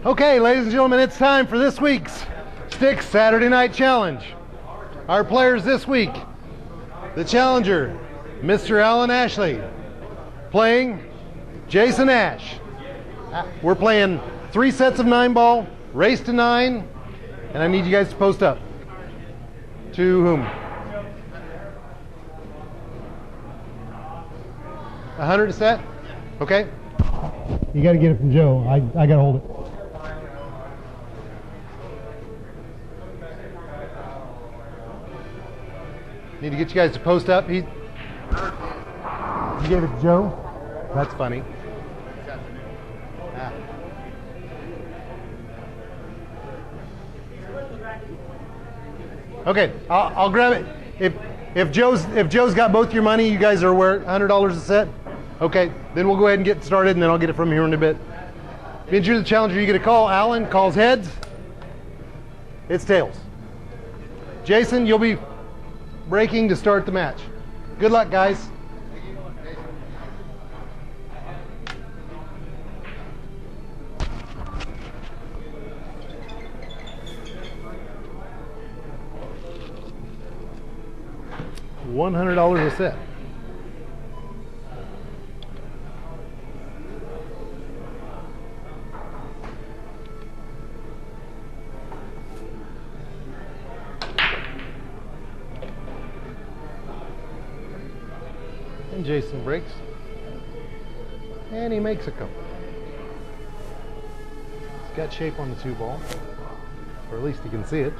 Okay, ladies and gentlemen, it's time for this week's Stix Saturday Night Challenge. Our players this week, the challenger, Mr. Alan Ashley, playing Jason Ash. We're playing 3 sets of 9-ball, race to 9, and I need you guys to post up. To whom? 100 a set? Okay. You got to get it from Joe. I got to hold it. Need to get you guys to post up. You gave it to Joe? That's funny. Ah. Okay, I'll grab it. If Joe's got both your money, you guys are aware, $100 a set. Okay, then we'll go ahead and get started, and then I'll get it from here in a bit. Being you're the challenger, you get a call. Alan calls heads. It's tails. Jason, you'll be breaking to start the match. Good luck, guys. $100 a set. And Jason breaks, and he makes a couple. It's got shape on the 2-ball, or at least you can see it.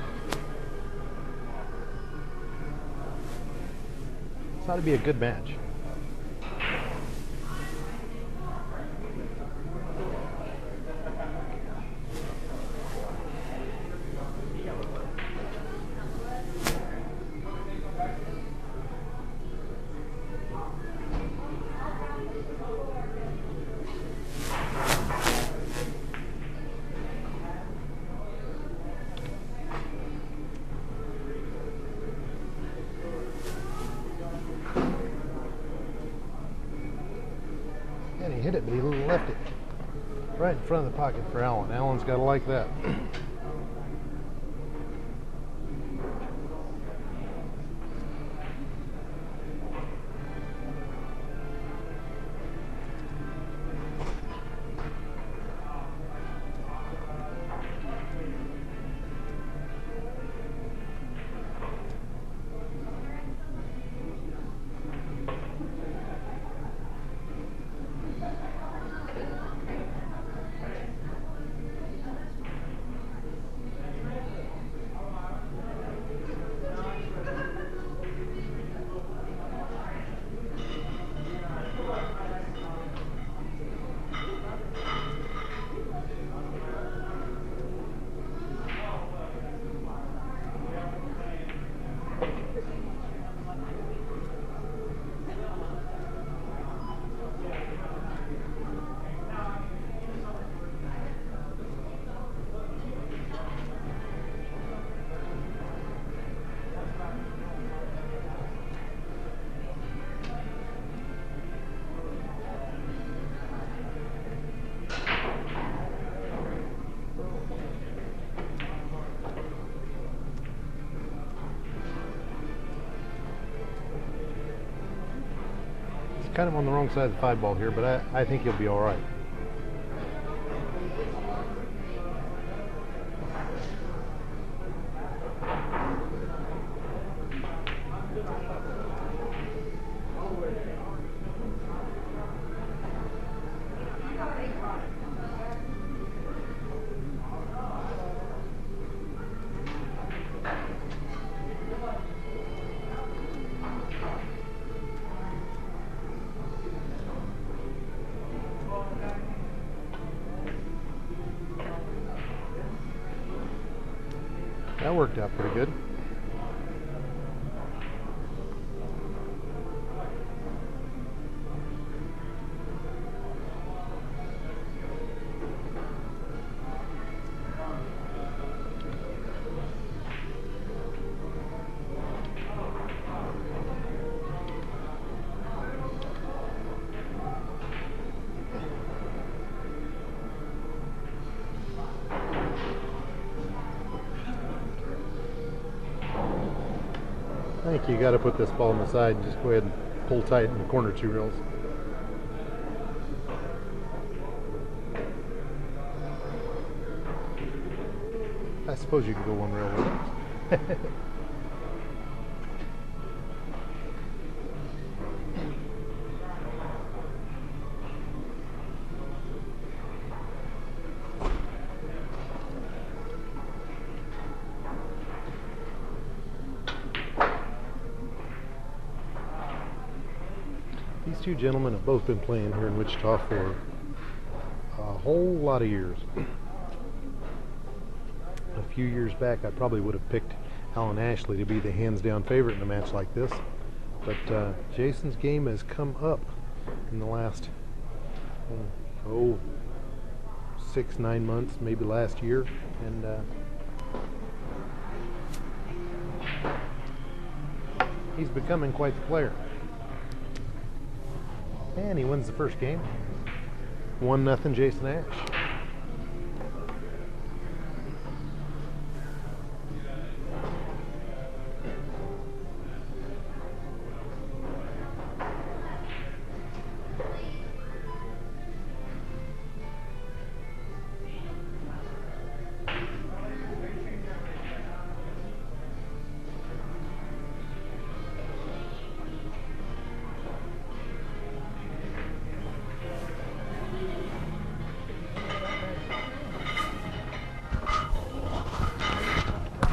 This ought to be a good match. He hit it, but he left it right in front of the pocket for Alan. Alan's got to like that. Kind of on the wrong side of the 5-ball here, but I think he'll be all right. That worked out pretty good. think you got to put this ball on the side and just go ahead and pull tight in the corner 2 reels. I suppose you could go 1 reel with it. These 2 gentlemen have both been playing here in Wichita for a whole lot of years. A few years back, I probably would have picked Alan Ashley to be the hands-down favorite in a match like this, but Jason's game has come up in the last 6-9 months, maybe last year, and he's becoming quite the player. And he wins the first game. 1-0 Jason Ash.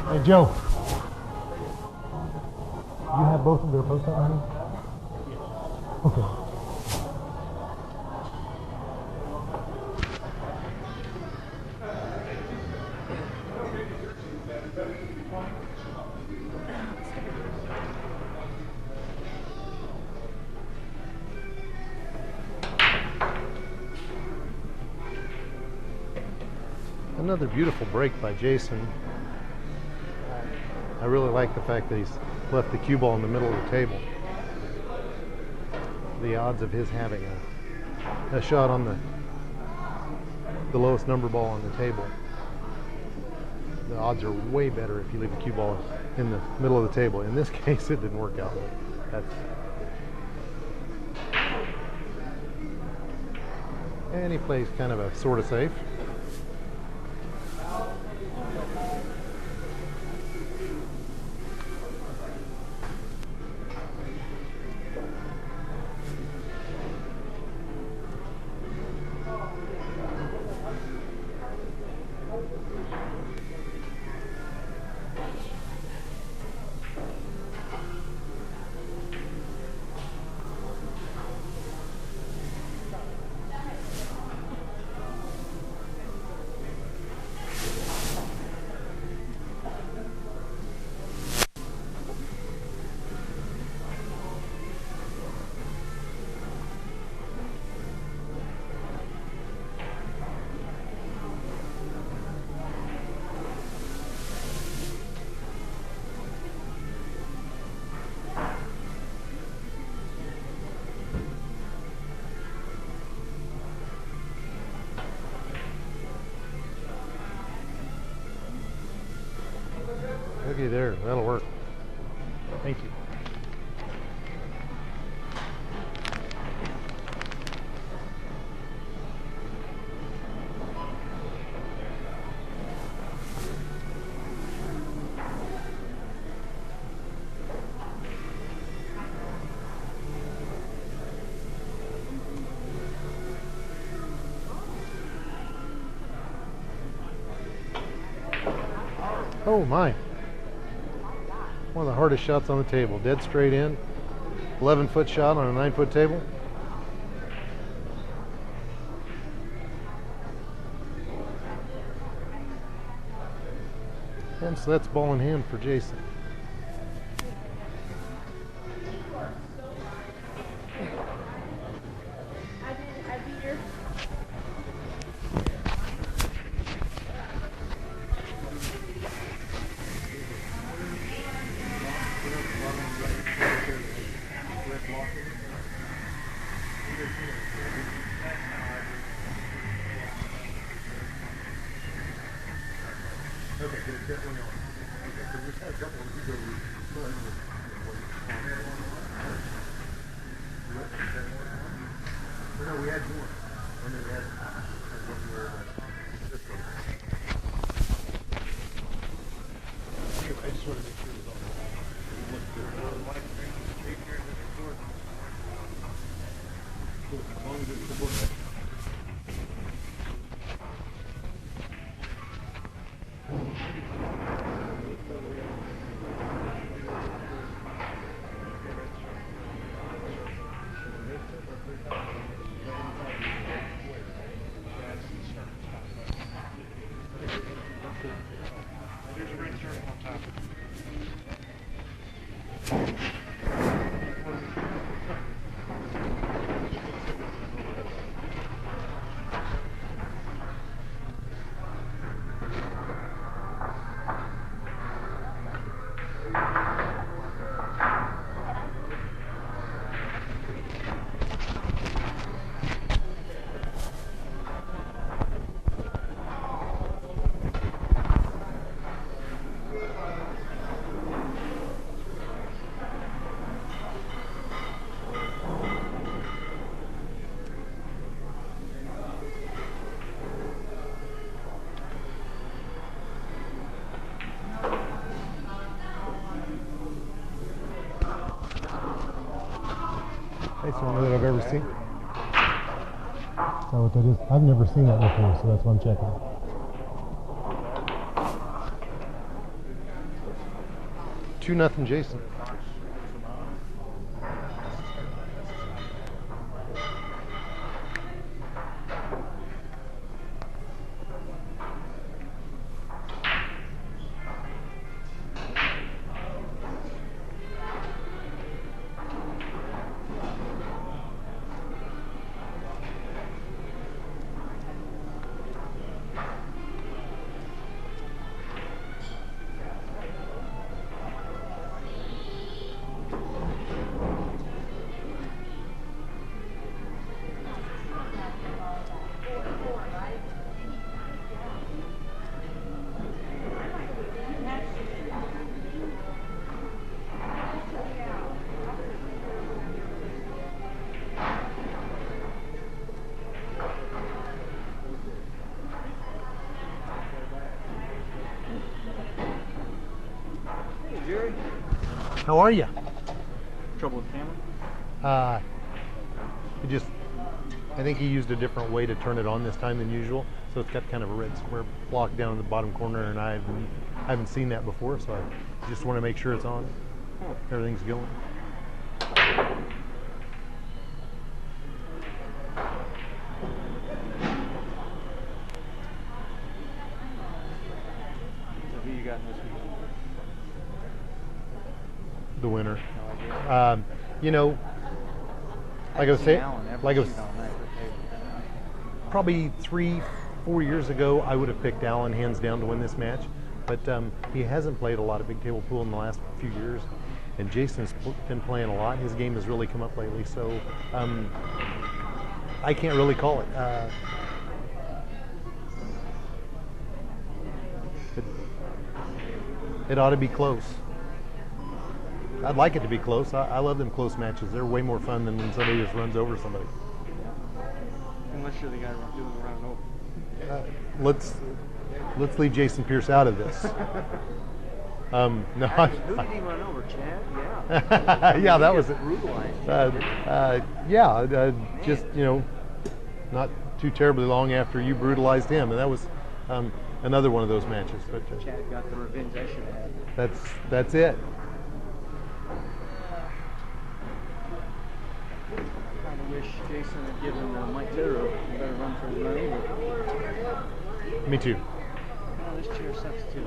Hey Joe, you have both of their post up money? Okay. Another beautiful break by Jason. I really like the fact that he's left the cue ball in the middle of the table. The odds of his having a shot on the lowest number ball on the table, the odds are way better if you leave the cue ball in the middle of the table. In this case, it didn't work out. And he plays kind of a sort of safe. Looky there, that'll work. Thank you. Oh my. One of the hardest shots on the table. Dead straight in. 11-foot shot on a 9-foot table. And so that's ball in hand for Jason. Okay, get one on. Okay, so we had a couple of you go. No, we had more. And then we had this one. I just want to make sure it was all That's one that I've ever seen. Is that what that is? I've never seen that before, so that's what I'm checking. 2-0 Jason. How are you? Trouble with camera? I think he used a different way to turn it on this time than usual, so it's got kind of a red square block down in the bottom corner, and I haven't seen that before, so I just want to make sure it's on. Everything's going. So who you got in this week? The winner. No idea. You know, like I was saying, probably 3-4 years ago, I would have picked Alan hands down to win this match, but he hasn't played a lot of big table pool in the last few years, and Jason's been playing a lot. His game has really come up lately, so I can't really call it. It ought to be close. I'd like it to be close. I love them close matches. They're way more fun than when somebody just runs over somebody. Unless you're the guy doing the run over. Let's leave Jason Pierce out of this. No, who did he run over, Chad? Yeah. yeah, that was it. Brutalized. Just not too terribly long after you brutalized him, and that was another one of those matches. But Chad got the revenge I should have had. That's it. I wish Jason had given Mike Titterow a better run for his money. But Me too. oh, this chair sucks too.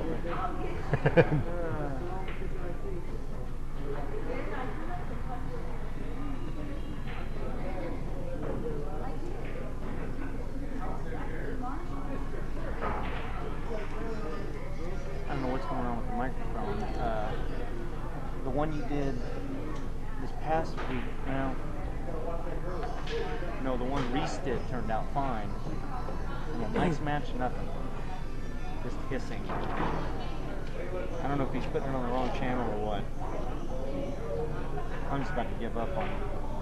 I don't know what's going on with the microphone. The one you did this past week, no, the one Reese did turned out fine. A nice match, nothing. Just hissing. I don't know if he's putting it on the wrong channel or what. I'm just about to give up on it.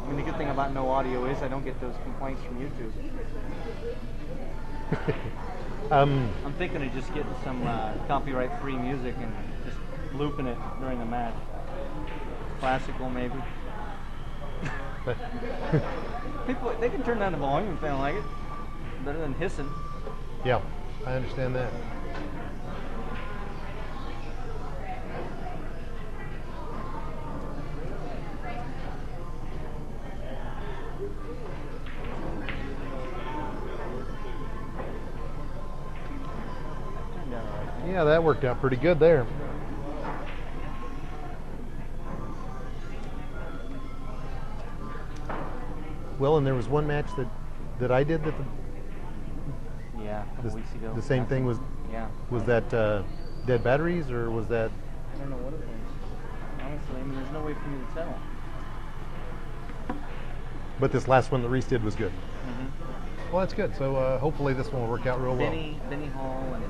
I mean, the good thing about no audio is I don't get those complaints from YouTube. I'm thinking of just getting some copyright-free music and just looping it during the match. Classical, maybe. People, they can turn down the volume if they don't like it. Better than hissing. Yeah, I understand that. Yeah, that worked out pretty good there. Well, and there was one match that I did that yeah, a couple weeks ago. the same thing was. Yeah. Was that dead batteries or was that? I don't know what it was. Honestly, I mean, there's no way for me to tell. But this last one that Reese did was good. Mm-hmm. Well, that's good. So hopefully this one will work out real well. Benny Hall and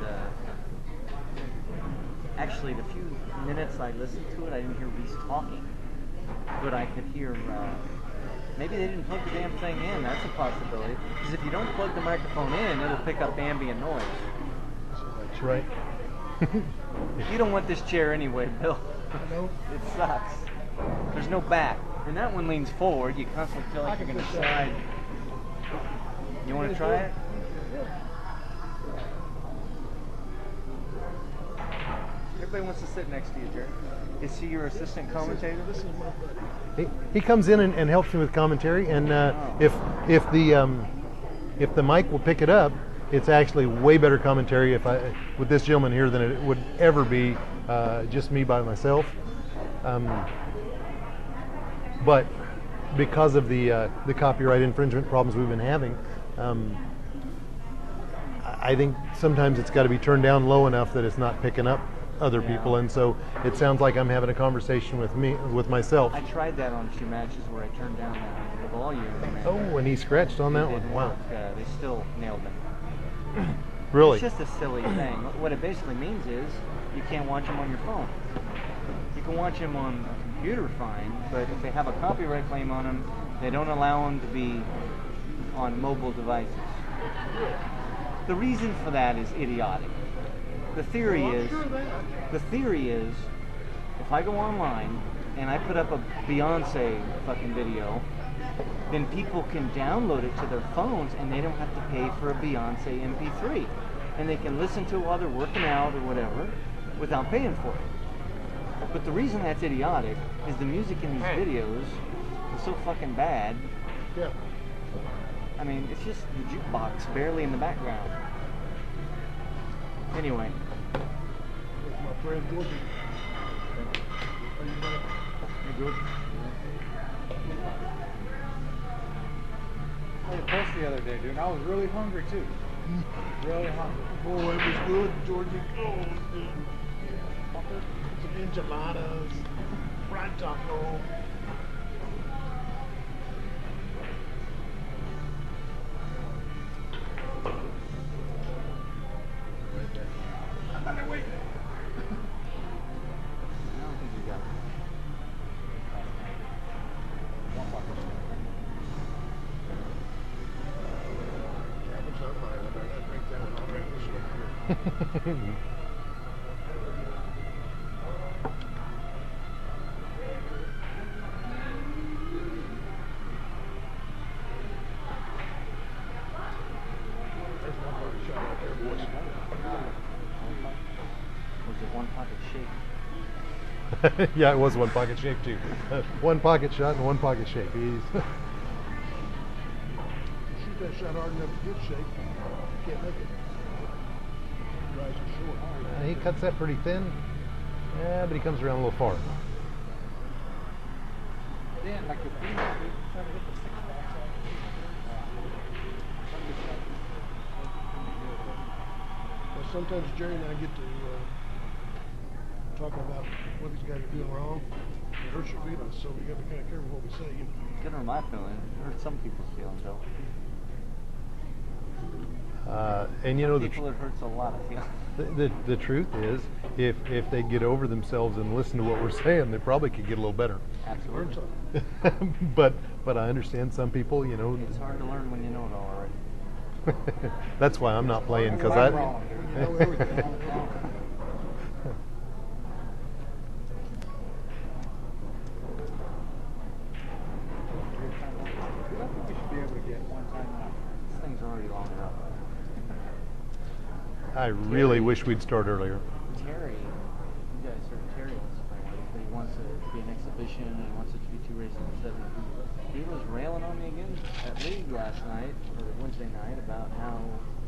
actually the few minutes I listened to it, I didn't hear Reese talking, but I could hear. Maybe they didn't plug the damn thing in. That's a possibility. Because if you don't plug the microphone in, it'll pick up ambient noise. That's right. You don't want this chair anyway, Bill. No. It sucks. There's no back. And that one leans forward. You constantly feel like you're going to slide. You want to try it? Everybody wants to sit next to you, Jerry. Is he your assistant commentator? This is my buddy. He comes in and helps me with commentary, and if the mic will pick it up, it's actually way better commentary with this gentleman here than it would ever be just me by myself. But because of the copyright infringement problems we've been having, I think sometimes it's got to be turned down low enough that it's not picking up other people, and so it sounds like I'm having a conversation with myself. I tried that on a few matches where I turned down the volume. Oh, and he scratched on that one. Wow. They still nailed it. Really? It's just a silly thing. What it basically means is you can't watch them on your phone. You can watch them on a computer fine, but if they have a copyright claim on them, they don't allow them to be on mobile devices. The reason for that is idiotic. The theory is, if I go online and I put up a Beyonce fucking video, then people can download it to their phones and they don't have to pay for a Beyonce MP3. And they can listen to it while they're working out or whatever without paying for it. But the reason that's idiotic is the music in these videos is so fucking bad. Yeah. I mean, it's just the jukebox barely in the background. Anyway. With my friend Georgie. Are you ready? Hey, George. I had a post the other day, dude, and I was really hungry too. Really hungry. Boy, it was good, Georgie. Oh, it was good. Some enchiladas, fried taco. Wait. I don't think you got it. Was it one pocket shake? Yeah, it was one pocket shake too. One pocket shot and one pocket shake. Shoot that shot hard enough to get shake. Can't make it. Rise is short. He cuts that pretty thin. Yeah, but he comes around a little far. Then, like the thing, trying to hit the 6 packs out. Well, sometimes Jerry and I get to talking about what these guys are doing wrong. It hurts your feelings, so we got to be kind of careful what we say. You know. Good on my feeling. It hurt some people's feelings though. And you know, People, it hurts a lot, I feel. the truth is, if they get over themselves and listen to what we're saying, they probably could get a little better. Absolutely. but I understand some people, you know. It's hard to learn when you know it all already. That's why I'm not playing, because I'm wrong. You know everything. I think we should be able to get one time out. This thing's already long enough. I really wish we'd start earlier. Terry, you guys heard Terry wants to play late, but he wants it to be an exhibition and he wants it to be 2 races instead of. He was railing on me again at league last night or Wednesday night about how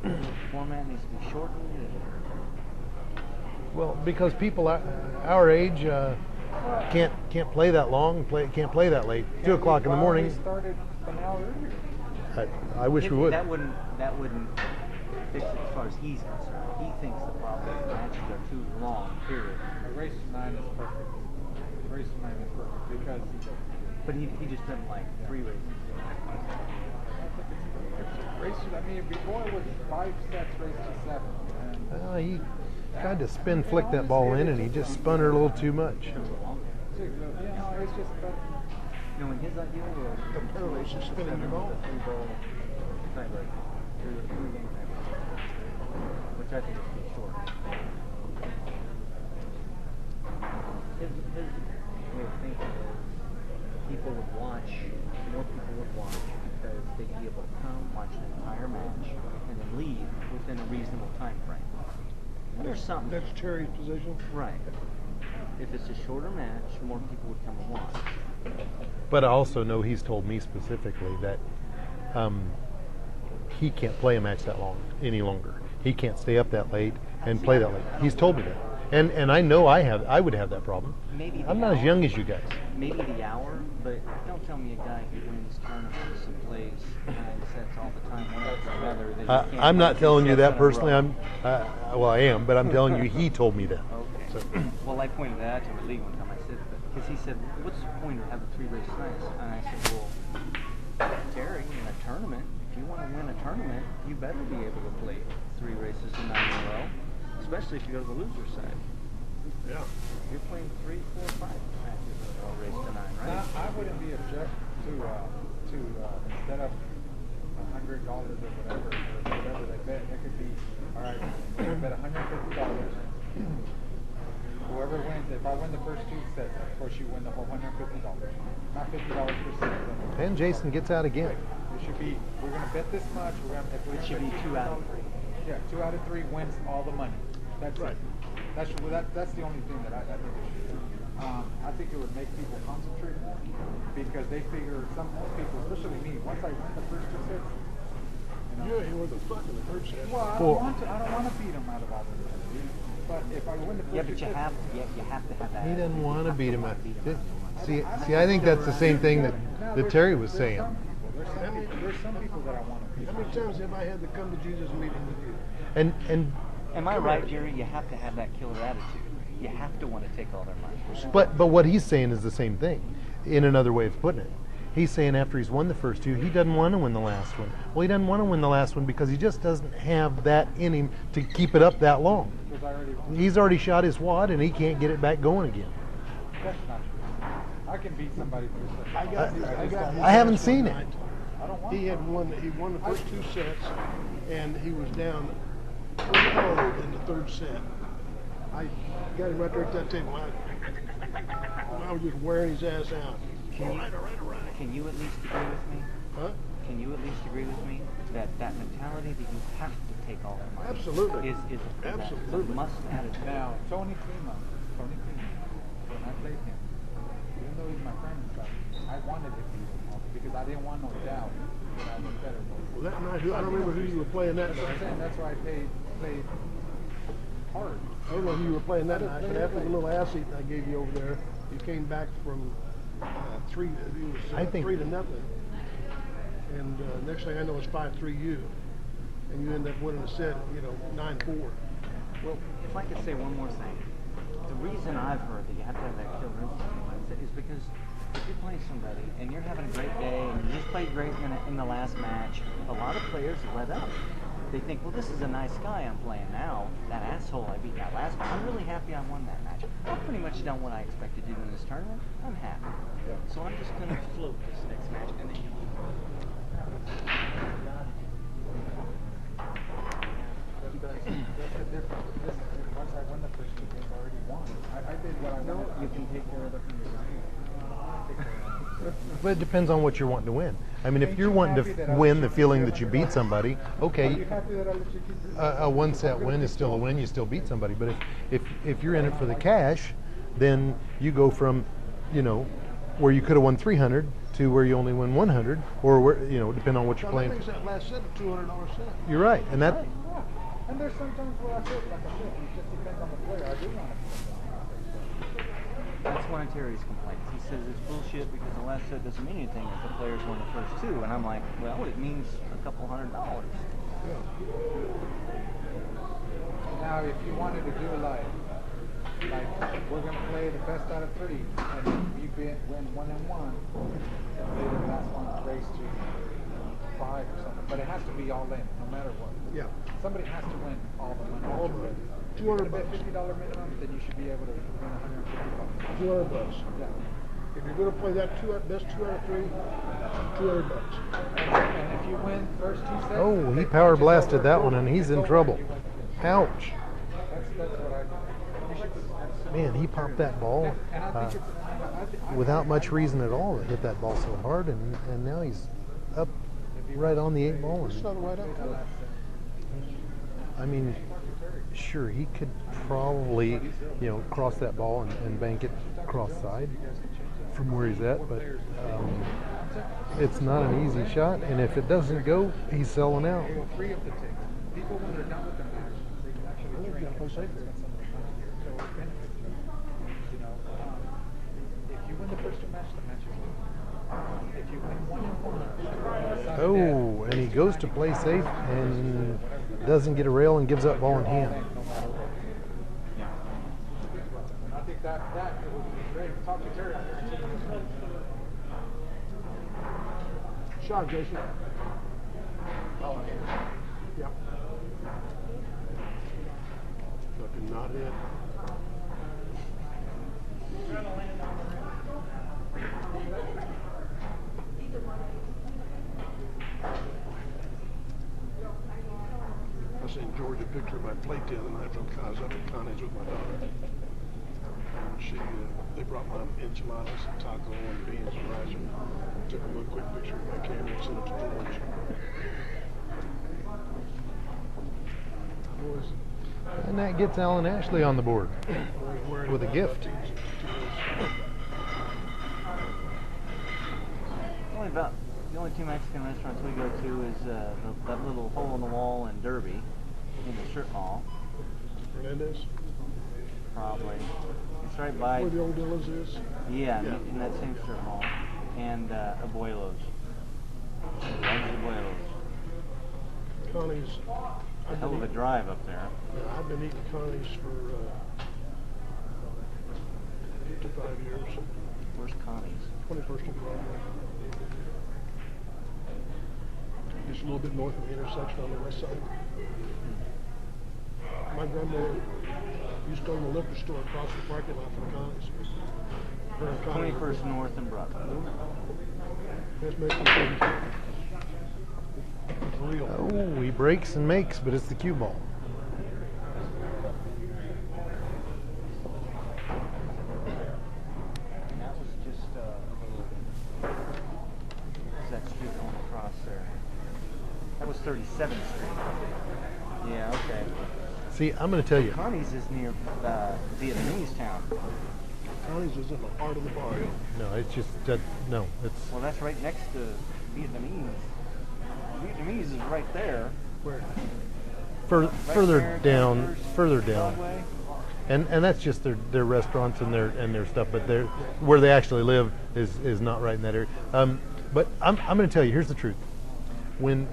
the format needs to be shortened. Well, because people our age can't play that long, can't play that late. 2 o'clock in the morning. We started an hour earlier. I wish we would. That wouldn't fix it as far as he's concerned. He thinks the problem is matches are too long. Period. Race 9 is perfect. Race 9 is perfect because. But he just doesn't like 3 races. Races. I mean, before it was 5 sets, race to 7. And He tried to spin flick that ball in, and he just spun her a little too much. you know, it's just. You know, in his ideal world, The parallels are spinning your ball. 3-ball tiebreak, 3-game tiebreak, which I think is too short. His way of thinking is people would watch, more people would watch because they'd be able to come, watch an entire match, and then leave within a reasonable time frame. There's something. That's Terry's position. Right. If it's a shorter match, more people would come and watch. But I also know he's told me specifically that he can't play a match that long any longer. He can't stay up that late and play that late. He's told me that, and I know I would have that problem. Maybe I'm not as young as you guys. Maybe the hour, but don't tell me a guy who wins tournaments and plays 9 sets all the time, one after another. That he can't I'm not play telling 2 you sets that in a personally. row. Well, I am, but I'm telling you he told me that. Okay. So. Well, I pointed that out to the league one time. I said, because he said, "What's the point of having 3 race nights?" And I said, "Well, Terry, in a tournament, if you want to win a tournament, you better be able to play 3 races in 9 in a row, especially if you go to the loser side. Yeah. You're playing 3, 4, 5 matches in a row, race to 9, right?" I wouldn't be object to instead of $100 or whatever they bet, it could be all right. We bet $150. Whoever wins, if I win the first 2 sets, of course you win the whole $150. Not $50 per set. And Jason gets out again. It should be. We're gonna bet this much. It should be 2 out of 3. Yeah, 2 out of 3 wins all the money. That's Right. it. That's the only thing that I think it should do. I think it would make people concentrate more because they figure most people, especially me, once I win the first 2 sets, Yeah, he was the fuck in the first set. well, I don't want to beat them out of all the sets. But if I win the first Yeah, 2 but you sets, have to have that. He doesn't You want to have beat him wanna up. beat 'em out. See, I think that's the same thing that Terry was saying. There's some people that I want to beat. How many times have I had the come to Jesus meeting with you? And Am I right, Jerry? You have to have that killer attitude. You have to want to take all their money. but what he's saying is the same thing, in another way of putting it. He's saying after he's won the first 2, he doesn't want to win the last one. Well, he doesn't want to win the last one because he just doesn't have that in him to keep it up that long. Because I already won. He's already shot his wad and he can't get it back going again. That's not true. I can beat somebody through sets. I got his I haven't last seen one it. night. I don't want He had won. He won the first 2 sets, and he was down 3-0 in the 3rd set. I got him right there at that table. I was just wearing his ass out. All right. Can you at least agree with me? Huh? Can you at least agree with me that mentality that you have to take all that money Absolutely. is Absolutely. a must attitude. Now, Tony Klima, when I played him, even though he's my friend and stuff, I wanted to beat him because I didn't want no doubt that I was better. Well, that night, I don't remember who you were playing that That's what I'm night. saying. That's why I played hard. I don't know who you were playing that night, but after the little ass eating I gave you over there, you came back from 3. It was I think- 3-0, and next thing I know, it's 5-3 you, and you end up winning the set, 9-4. Well, if I could say one more thing, the reason I've heard that you have to have that killer instinct mindset is because if you're playing somebody and you're having a great day and you just played great in the last match, a lot of players let up. they think, well, this is a nice guy I'm playing now. That asshole I beat that last time. I'm really happy I won that match. I've pretty much done what I expected to do in this tournament. I'm happy. So I'm just going to float this next match and then That's the difference. Once I win the first two games, I already won. I did what I wanted. you can take care of it from your But it depends on what you're wanting to win. I mean, if you're wanting to win the feeling that you beat somebody, Are okay, you happy that I let you keep this? a one-set win is still a win. You still beat somebody. But if you're in it for the cash, then you go from, you know, where you could have won 300 to where you only win 100, or where, you know, depending on what you're Well, that playing. makes that last set a $200 set. You're right, and that. Yeah. And there's sometimes where I said, like I said, it just depends on the player. I do want to be. That's one of Terry's complaints. He says it's bullshit because the last set doesn't mean anything if the players won the first two. And I'm like, well, it means a couple $100. Now, if you wanted to do like we're gonna play the best out of three, and you win 1 and 1, and play the last one race to 5 or something. But it has to be all in, no matter what. Yeah. Somebody has to win all the money. All the money. If you're gonna $200 bet $50 minimum, then you should be able to win $150. $200. Yeah. If you're going to play that best 2 out of 3, $200. And if you win first two sets, Oh, he power blasted that one, and he's in trouble. Ouch. That's what I. You should, Man, he popped that ball and I think it's without much reason at all. It hit that ball so hard, and now he's up right on the 8 ball. It's not right up to it. I mean, sure, he could probably, you know, cross that ball and bank it cross side from where he's at, but it's not an easy shot, and if it doesn't go, he's selling out. They will free up the ticks. People, when they're done with the match, they can actually drink and spend some of the money here. So it benefits you. You know, if you win the first two matches, the match is won. If you win 1 and 1, Oh, and he goes to play safe and doesn't get a rail and gives up ball in hand. I think that would be great. Talk to Terry. Shot, Jason. Oh, yeah. Fucking not hit. I seen Georgia picture of my plate the other night from I was up at Connie's with my daughter. And they brought my enchiladas and taco and beans and rice and took a little quick picture of my camera and sent it to George. Boys, And that gets Alan Ashley on the board wearing with a gift. The only two Mexican restaurants we go to is that little hole in the wall in Derby, in the strip mall, Hernandez, probably. It's right by. where the old Dillas is. Yeah, Yeah. in that same strip mall, and Abuelos. Loves Abuelos. Connie's. I've Hell been of a eating- drive up there. Yeah, I've been eating Connie's for 55 years. Where's Connie's? 21st and Broadway. Just a little bit north of the intersection on the west side. My grandmother used to own the liquor store across the parking lot from Connie's. Her and Connie were 21st North and Broadway. best Mexican food. For real. Oh, he breaks and makes, but it's the cue ball. And that was just a little. Is that street going across there? That was 37th Street. Yeah, okay. See, I'm going to tell you. Connie's is near Vietnamese town. Connie's is in the heart of the barrio. No, it's just no. It's Well, that's right next to Vietnamese. Vietnamese is right there. Where? further Right further there, down, first further down. Broadway. And that's just their restaurants and their stuff, but where they actually live is not right in that area. But I'm going to tell you, here's the truth. When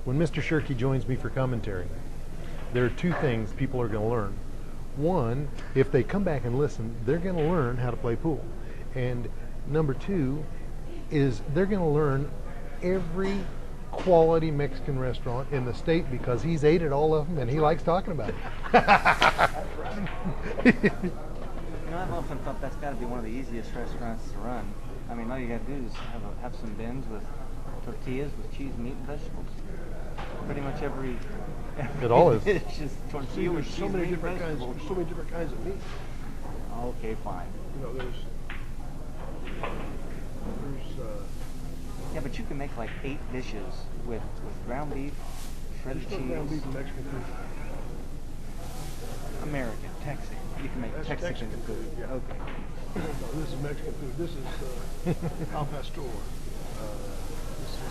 Mr. Shirky joins me for commentary, there are two things people are going to learn. One, if they come back and listen, they're going to learn how to play pool. And number two is they're going to learn every quality Mexican restaurant in the state because he's ate at all of them and he likes talking about it. You know, I've often thought that's got to be one of the easiest restaurants to run. I mean, all you got to do is have some bins with tortillas with cheese, meat, and vegetables. Pretty much every It all is. dish is tortilla with There's cheese, so many meat, different kinds. vegetables. There's so many different kinds of meat. Okay, fine. You know, there's Yeah, but you can make like 8 dishes with ground beef, shredded there's no ground beef cheese, in Mexican food. American, Texan. You can make That's Texican Texican food. food, yeah. Okay. No, this is Mexican food. This is al pastor. This is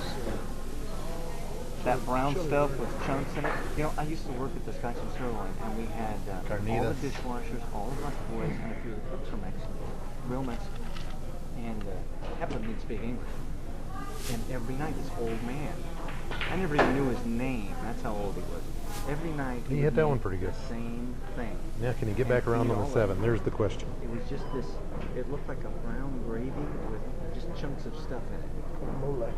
That brown chili stuff bread. with chunks in it. You know, I used to work at the Scotch and Sirloin, and we had all Carnitas. the dishwashers, all of my boys, and a few of the cooks were Mexican, real Mexican. And half of them didn't speak English. And every night, this old man, I never even knew his name. That's how old he was. Every night He would hit that make one pretty good. The same thing. Now, can he get back around on the 7? There's the question. It was just this. It looked like a brown gravy with just chunks of stuff in it. Mole.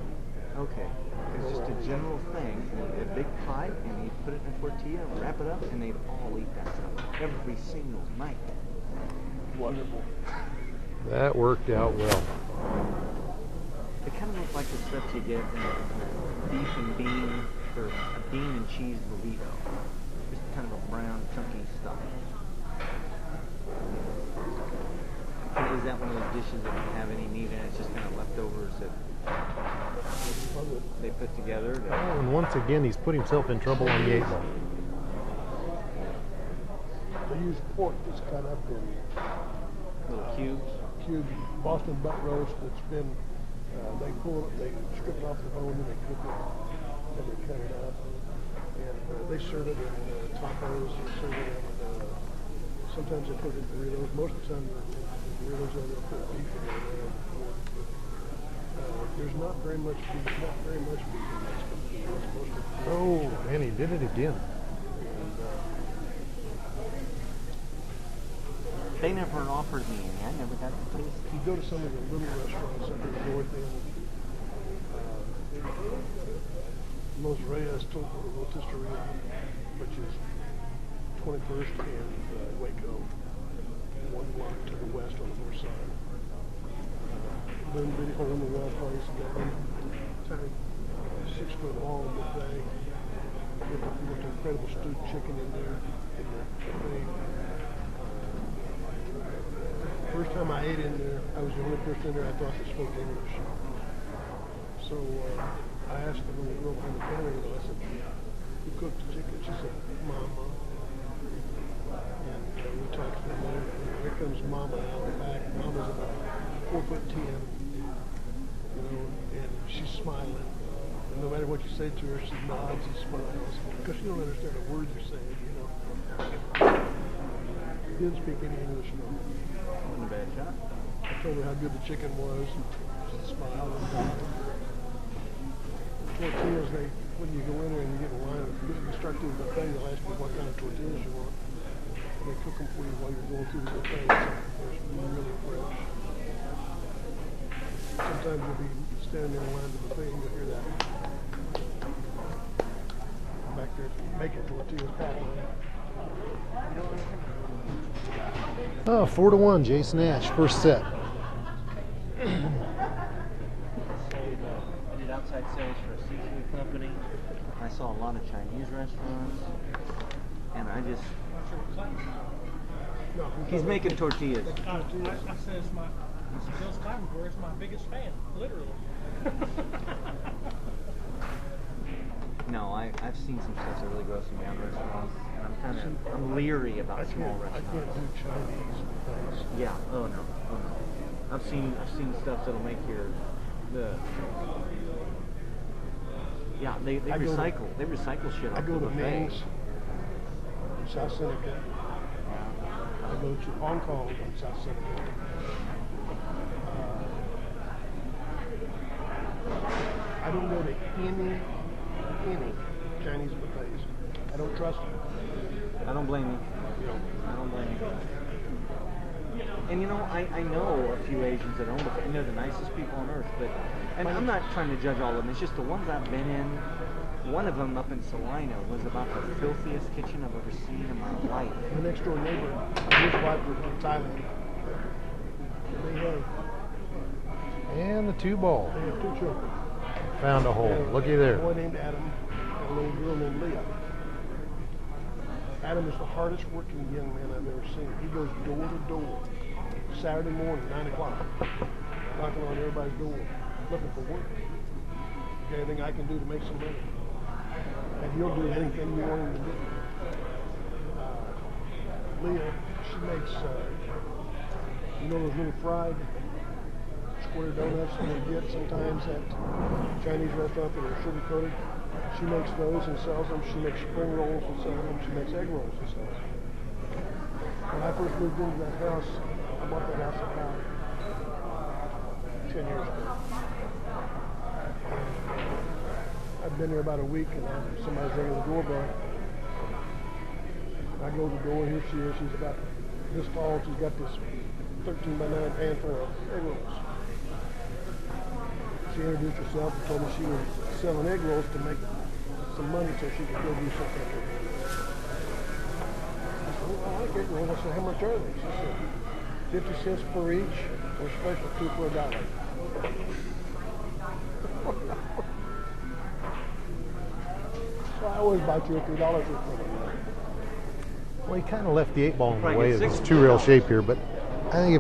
Okay. It was just a general thing. A big pot, and he'd put it in a tortilla, wrap it up, and they'd all eat that stuff every single night. Wonderful. That worked out well. It kind of looked like the stuff you get in a beef and bean, or a bean and cheese burrito. Just kind of a brown, chunky stuff. Is that one of those dishes that doesn't have any meat in it? It's just kind of leftovers that they put together? Oh, and once again, he's put himself in trouble on the 8 ball. They use pork that's cut up in Little cubes. cubed Boston butt roast that's been, they strip it off the bone and they cook it and they cut it up. And they serve it in tacos, they serve it in, sometimes they put it in burritos. Most of the time the burritos they'll put beef in there. There's not very much beef, in Mexican food. It's mostly pork. Oh, and he did it again. And, They never offered me any. I never got to taste if you go to some of the little restaurants up in the north end, Los Reyes Rotisteria, which is 21st and Waco, 1 block to the west on the north side. Little bitty hole in the wall place, and that tiny 6-foot long buffet with incredible stewed chicken in there in the buffet. First time I ate in there, I was the only person in there I thought that spoke English. So I asked the little girl behind the counter, I said, "Who cooked the chicken?" She said, "Mama." And we talked for a minute. And here comes Mama out the back. Mama's about 4'10", you know, and she's smiling. And no matter what you say to her, she nods and smiles because she don't understand a word you're saying, you know. Didn't speak any English at all. Wasn't a bad shot. I told her how good the chicken was, and she smiled and nodded. Tortillas, when you go in there and you get in line, you start through the buffet, they'll ask you what kind of tortillas you want. And they cook them for you while you're going through the buffet. They're really fresh. Sometimes you'll be standing there in line to the buffet and you'll hear that. Back there making tortillas popping. Oh, 4-1, Jason Ash, first set. I did outside sales for a seafood company. I saw a lot of Chinese restaurants, and I just... No, He's making tortillas. I said it's my Bill Stuyvesant is my biggest fan, literally. No, I've seen some stuff that really grosses me out in restaurants, and I'm leery about small I restaurants. can't do Chinese things. Yeah. Oh no. I've seen stuff that'll make they recycle shit I off go the to buffet. Ming's in South Seneca. I go to Hong Kong in South Seneca. I don't go to any Chinese buffets. I don't trust them. I don't blame you. You know, I don't blame you. And you know, I know a few Asians that own it, and they're the nicest people on earth. But, and I'm not trying to judge all of them. It's just the ones I've been in. One of them up in Salina was about the filthiest kitchen I've ever seen in my life. My next door neighbor, his wife was from Thailand. And And the 2 ball. they have 2 children. Found a hole. They have Looky A there. boy named Adam and a little girl named Leah. Adam is the hardest working young man I've ever seen. He goes door to door, Saturday morning, 9 o'clock, knocking on everybody's door, looking for work. Anything I can do to make some money. And he'll do anything you want him to do. Leah, she makes, you know those little fried square donuts that you get sometimes at Chinese restaurants that are sugar coated? She makes those and sells them. She makes spring rolls and sells them. She makes egg rolls and sells them. When I first moved into that house, I bought that house about 10 years ago. I've been there about a week, and somebody's ringing the doorbell. I go to the door, here she is. She's about this tall. She's got this 13 by 9 pan full of egg rolls. She introduced herself and told me she was selling egg rolls to make some money so she could go do something. I said, well, I like egg rolls. I said, how much are they? She said, 50 cents per each, or special 2 for $1. So I always buy $2 or $3 worth of them. Well, he kind of left the 8 ball in the Probably way get of his six 2 rail dollars. shape here, but I think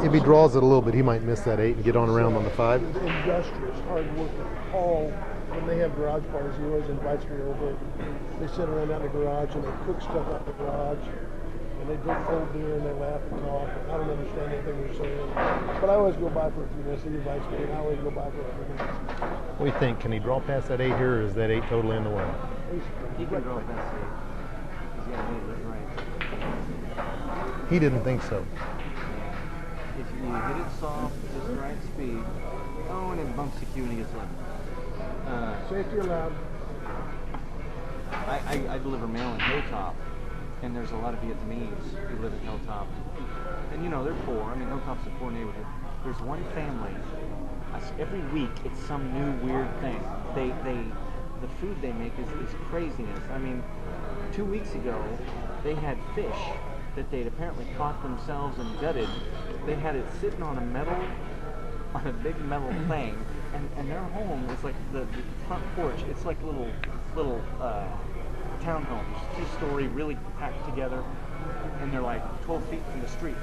if he draws it a little bit, he might miss that 8 and get on around on the 5. He's industrious, hard working. Paul, when they have garage parties, he always invites me over. They sit around out in the garage and they cook stuff out in the garage. And they drink cold beer and they laugh and talk. And I don't understand anything they're saying. But I always go by for a few minutes. He invites me and I always go by for a few minutes. What do you think? Can he draw past that 8 here, or is that 8 totally in the way? He can draw past it. He's got to hit it right. He didn't think so. If you hit it soft, just the right speed. Oh, and it bumps the cue when he gets one. Safety allowed. I deliver mail in Hilltop, and there's a lot of Vietnamese who live in Hilltop. And you know, they're poor. I mean, Hilltop's a poor neighborhood. There's one family, every week it's some new weird thing. The food they make is craziness. I mean, 2 weeks ago, they had fish that they'd apparently caught themselves and gutted. They had it sitting on a big metal thing, and their home is like the front porch. It's like little townhomes, 2-story, really packed together, and they're like 12 feet from the street.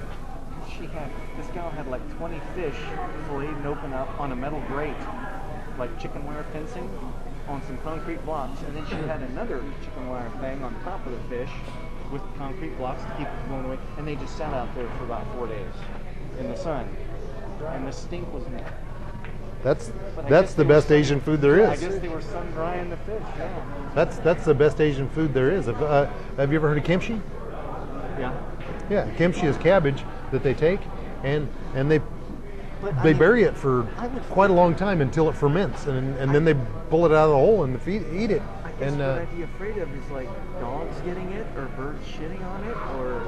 This gal had like 20 fish filleted and open up on a metal grate, like chicken wire fencing, on some concrete blocks, and then she had another chicken wire thing on top of the fish with concrete blocks to keep it from going away, and they just sat out there for about 4 days in the sun, and the stink was net. That's the best Asian food there I is. guess they were sun drying the fish. Yeah. That's the best Asian food there is. Have you ever heard of kimchi? Yeah. Yeah, kimchi is cabbage that they take and they But, I they mean, bury it for I would quite a long time until it ferments, and then they pull it out of the hole and eat it. I guess And what I'd be afraid of is like dogs getting it, or birds shitting on it, or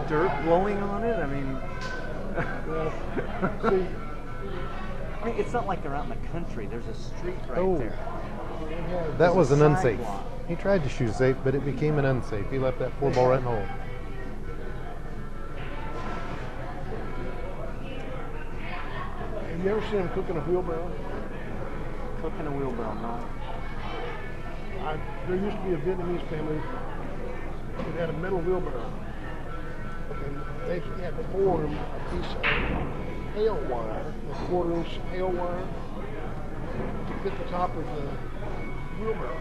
dirt blowing on it. I mean, See, I mean, it's not like they're out in the country. There's a street right Oh. there. that was an a unsafe. sidewalk. He tried to shoot safe, but it became an unsafe. He left that 4 ball right in the hole. have you ever seen him cooking a wheelbarrow? Cooking a wheelbarrow, no. There used to be a Vietnamese family that had a metal wheelbarrow. And they had formed a piece of hail wire, a 1/4-inch hail wire, to fit the top of the wheelbarrow.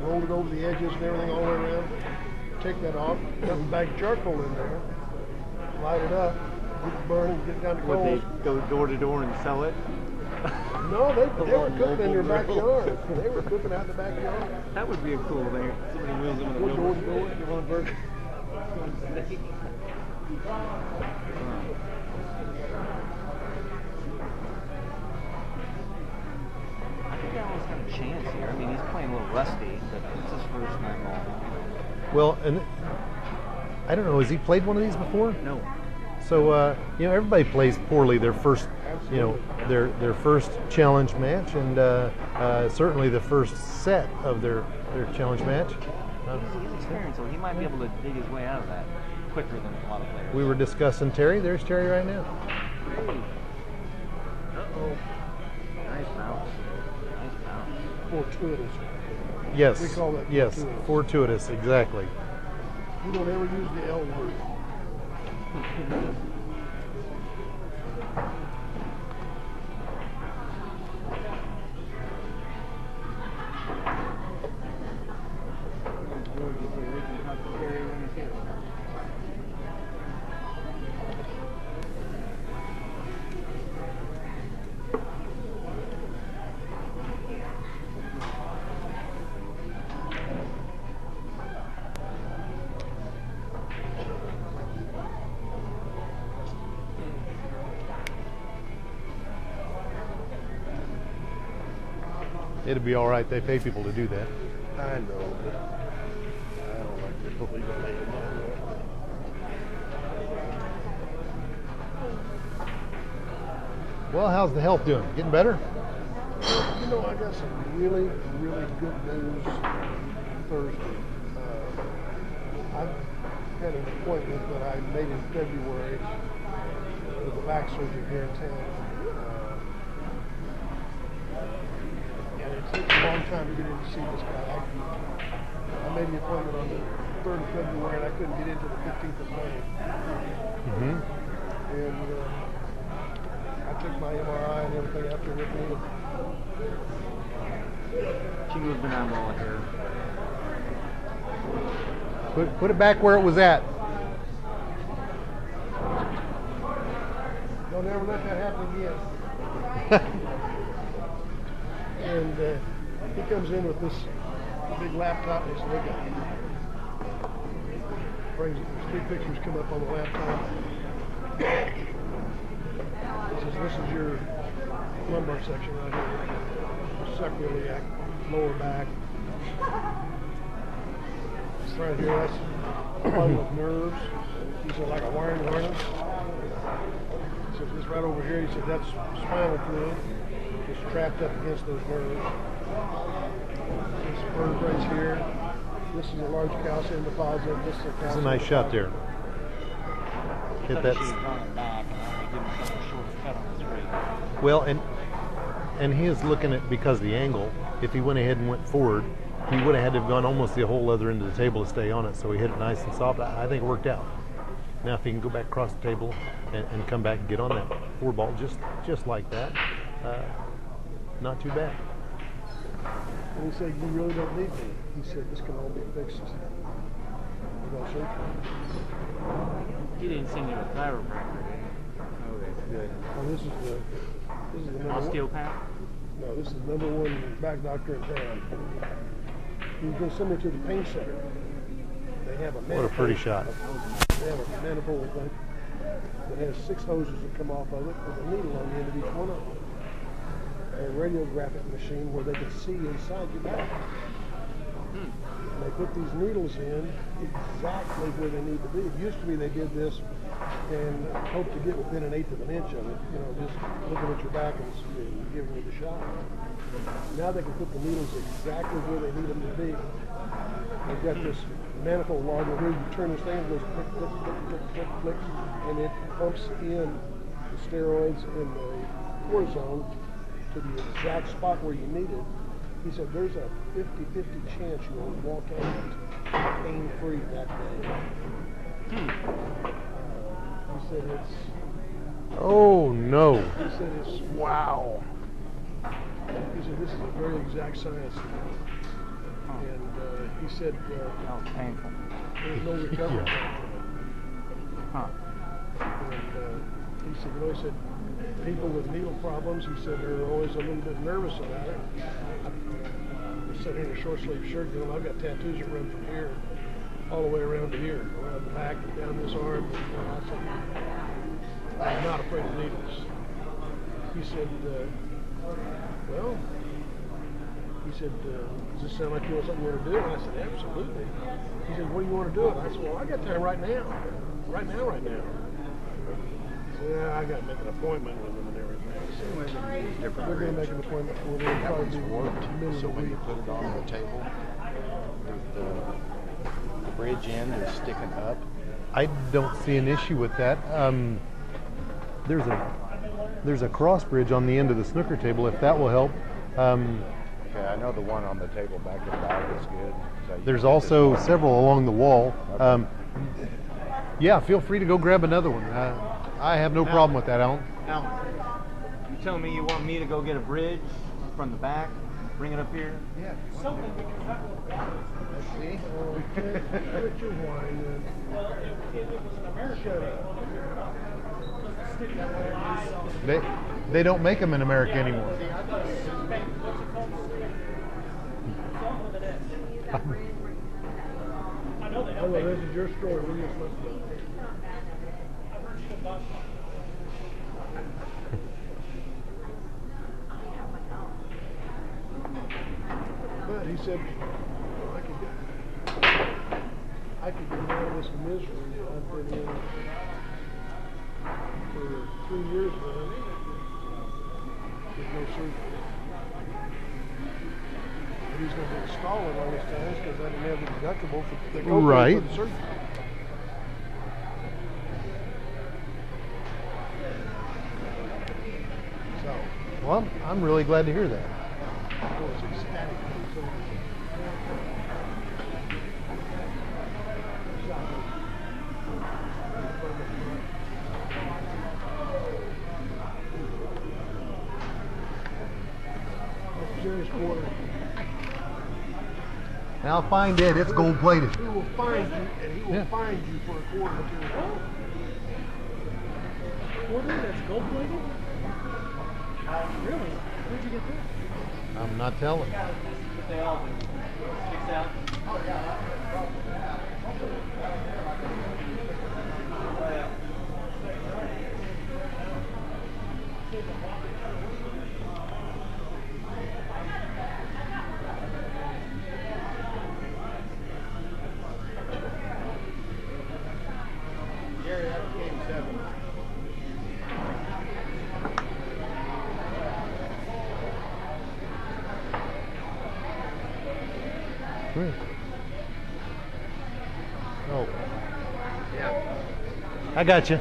Rolled it over the edges and everything all the way around. Take that off, put some bag charcoal in there, light it up, get it burning, get it down to Would they coals. go door to door and sell it? No, they were cooking in their backyard. They were cooking out in the backyard. That would be a cool thing. Somebody wheels them in a Go door to wheelbarrow. door, you want a burger? I think Alan's got a chance here. I mean, he's playing a little rusty, but it's his first night ball. Well, and I don't know. Has he played one of these before? No. So everybody plays poorly their first, their first challenge match, and certainly the first set of their challenge match. He's experienced, so he might be able to dig his way out of that quicker than a lot of players. We were discussing Terry. There's Terry right now. Uh-oh. Nice bounce. Nice bounce. Fortuitous. Yes. We call that yes. Fortuitous. Exactly. We don't ever use the L word. It'll be all right. They pay people to do that. I know, but I don't like to believe it. Well, how's the health doing? Getting better? You know, I got some really, really good news Thursday. I had an appointment that I made in February with a back surgeon here in town. And it took a long time to get in to see this guy. I made the appointment on the 3rd of February and I couldn't get into the 15th of May. Mm-hmm. And I took my MRI and everything after with me. She moved the eyeball here. Put it back where it was at. Don't ever let that happen again. And he comes in with this big laptop and he says, look at it. Brings it. There's 3 pictures come up on the laptop. He says, this is your lumbar section right here. Sacroiliac, lower back. This right here, that's part of nerves. He said, like a wiring harness. He says, this right over here, he said, that's spinal fluid. It's trapped up against those nerves. This vertebrae's here. This is a large calcium deposit. This is a calcium That's a nice shot there. Hit that. She had gone it back and only given such a short cut on his rig. Well, and he is looking at, because of the angle, if he went ahead and went forward, he would have had to have gone almost the whole other end of the table to stay on it, so he hit it nice and soft. I think it worked out. Now if he can go back across the table and come back and get on that 4 ball just like that, not too bad. And he said, you really don't need me. He said, this can all be fixed without surgery. He didn't send you a chiropractor. Okay, good. Well, this is the number Osteopath? No, this is the #1 back doctor in town. He's going to send me to the pain center. They have a manifold. What a pretty shot. They have a manifold that has 6 hoses that come off of it with a needle on the end of each one of them. A radiographic machine where they can see inside your back. And they put these needles in exactly where they need to be. It used to be they did this and hoped to get within 1/8 of an inch of it, just looking at your back and giving you the shot. Now they can put the needles exactly where they need them to be. They've got this manifold log where you turn this thing, it goes click, click, click, click, click, click, and it pumps in the steroids and the cortisone to the exact spot where you need it. He said there's a 50-50 chance you will walk out pain-free that day. He said it's... Oh, no. He said it's... Wow. He said this is a very exact science. And he said That was painful. there's no recovery. Huh. And he said, people with needle problems, he said, they're always a little bit nervous about it. I sat here in a short sleeve shirt, I've got tattoos that run from here all the way around to here, around the back, and down this arm. And I said, I'm not afraid of needles. He said, does this sound like you want something you want to do? And I said, absolutely. He said, what do you want to do? And I said, well, I got time right now. Right now. So, yeah, I got to make an appointment with them and everything. So Different they're going to bridge. make an appointment for them. That Probably one's be warped, middle so of the when you week. put it on the table, the bridge end is sticking up. I don't see an issue with that. There's a cross bridge on the end of the snooker table, if that will help. Okay, I know the one on the table back in the bag is good. So you There's get this also one. several along the wall. Okay. Yeah, feel free to go grab another one. I have no problem with that, Alan. Alan, you telling me you want me to go get a bridge from the back, bring it up here? Yeah. Something because that will Let's see. Okay, quit your whine then. well, if it was an American stick that way. They don't make them in America anymore. What's it called? Something with an S. I know they Oh, don't well, make this is your story. We just listened to it. I've heard shit about But he said, I could get out of this misery. I've been in for 3 years now with no surgery. But he's going to be installing all these times because I didn't have the deductible for the copay Right. for the surgery. So, Well, I'm really glad to hear that. I was ecstatic. So, serious quarter. Now find it. It's gold plated. He will find you, and he will Yeah. find you for a quarter material. quarter that's gold plated? Really? Where'd you get that? I'm not telling. What they all do. Sticks out. Gary, that was game 7. Great. Oh, Yeah. I got you.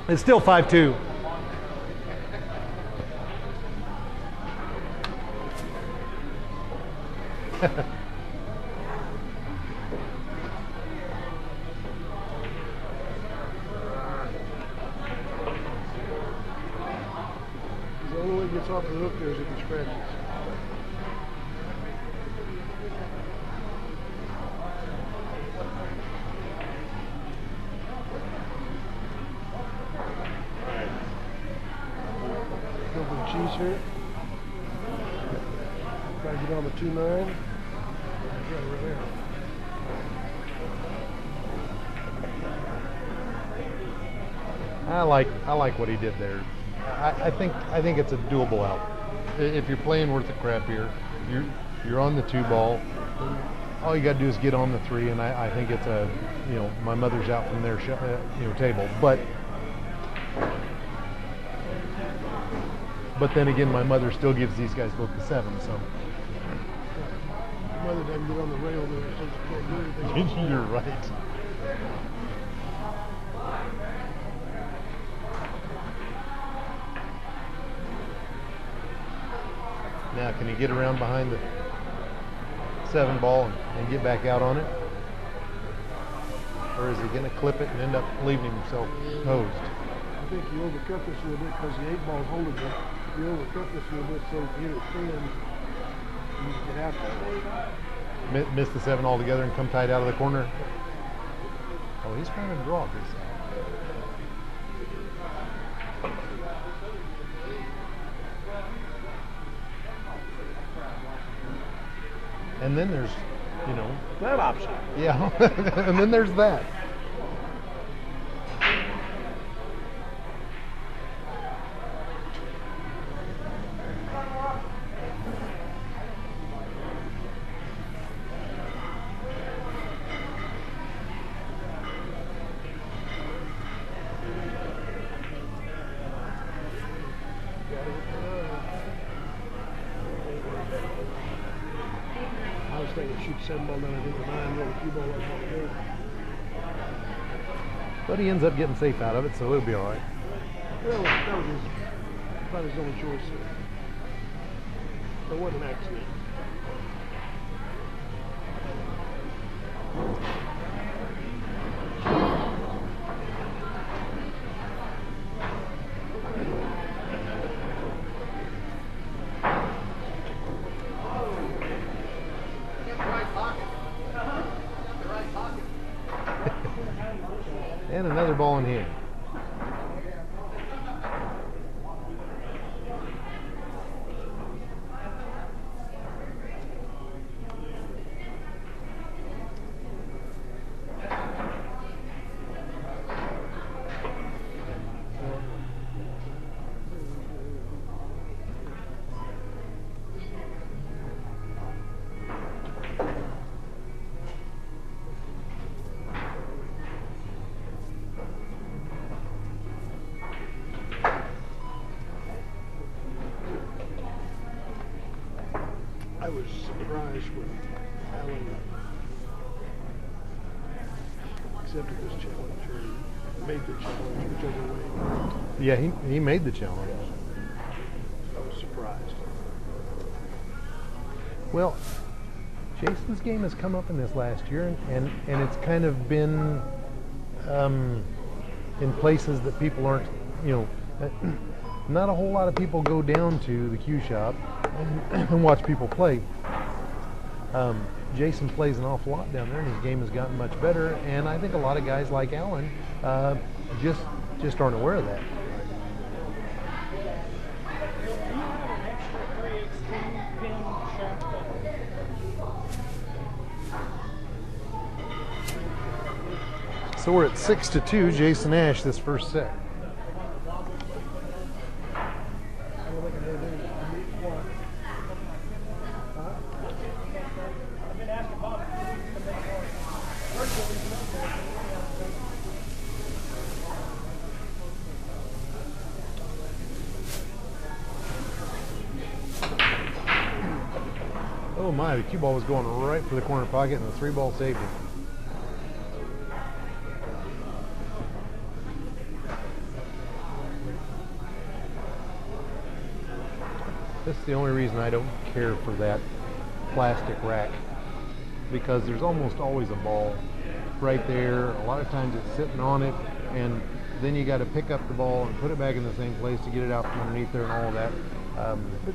It's still 5-2. The only way he gets off the hook there is if he scratches. Go for the cheese here. Try to get on the 2-9. That's right there. I like what he did there. I think it's a doable out. If you're playing worth the crap here, you're on the 2 ball. All you got to do is get on the 3, and I think it's a, my mother's out from their table. But then again, my mother still gives these guys both the 7. So Mother doesn't get on the rail there, so she can't do anything. you're right. Now, can he get around behind the 7 ball and get back out on it? Or is he going to clip it and end up leaving himself posed? I think you overcut this a little bit because the 8 ball's holding it. You overcut this a little bit so you get it thin. You can get out that way. Miss the 7 altogether and come tight out of the corner? Oh, he's trying to draw this out. And then there's, That option. yeah, and then there's that. 7 ball down, I think, or 9, roll a cue ball like that. But he ends up getting safe out of it, so it'll be all right. That was about his only choice. It wasn't an accident. And another ball in hand. I was surprised when Alan accepted this challenge or made the challenge, whichever way. Yeah, he made the challenge. I was surprised. Well, Jason's game has come up in this last year, and it's kind of been in places that people aren't, not a whole lot of people go down to the cue shop and watch people play. Jason plays an awful lot down there, and his game has gotten much better, and I think a lot of guys like Alan just aren't aware of that. So we're at 6-2, Jason Ash, this first set. Oh my, the cue ball was going right for the corner pocket, and the 3-ball saved him. This is the only reason I don't care for that plastic rack, because there's almost always a ball right there. A lot of times it's sitting on it, and then you got to pick up the ball and put it back in the same place to get it out from underneath there and all of that. But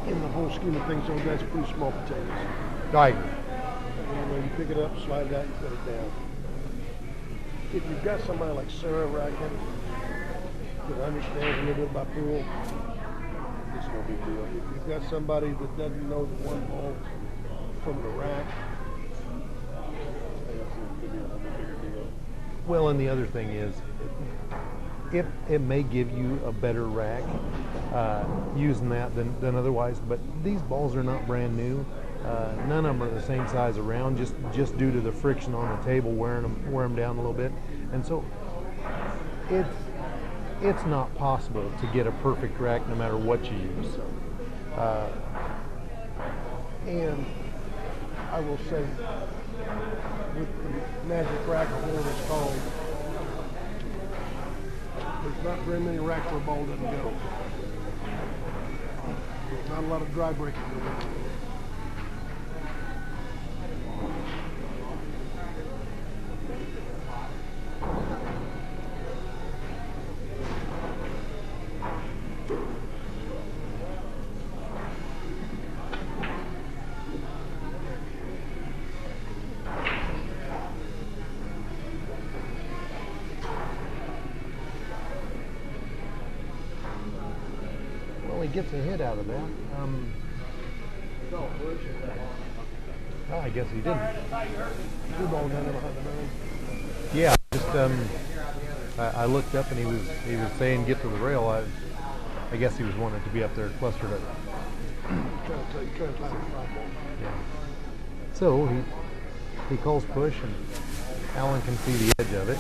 in the whole scheme of things, those guys are pretty small potatoes. I agree. You pick it up, slide it out, you put it down. If you've got somebody like Sarah Rackett that understands a little bit about pool, it's no big deal. If you've got somebody that doesn't know the one ball from the rack, it's going to be a bigger deal. Well, and the other thing is, it may give you a better rack using that than otherwise, but these balls are not brand new. None of them are the same size around, just due to the friction on the table wear them down a little bit, and so it's not possible to get a perfect rack no matter what you use. And I will say, with the magic rack, or whatever it's called, there's not very many racks where a ball doesn't go. There's not a lot of dry breaking going on. Well, he gets a hit out of that. I guess he didn't. 2 balls down there behind the nine. Yeah, just I looked up and he was saying get to the rail. I guess he was wanting to be up there clustered up. Trying to tie the 5 ball. Yeah. So he calls push, and Alan can see the edge of it.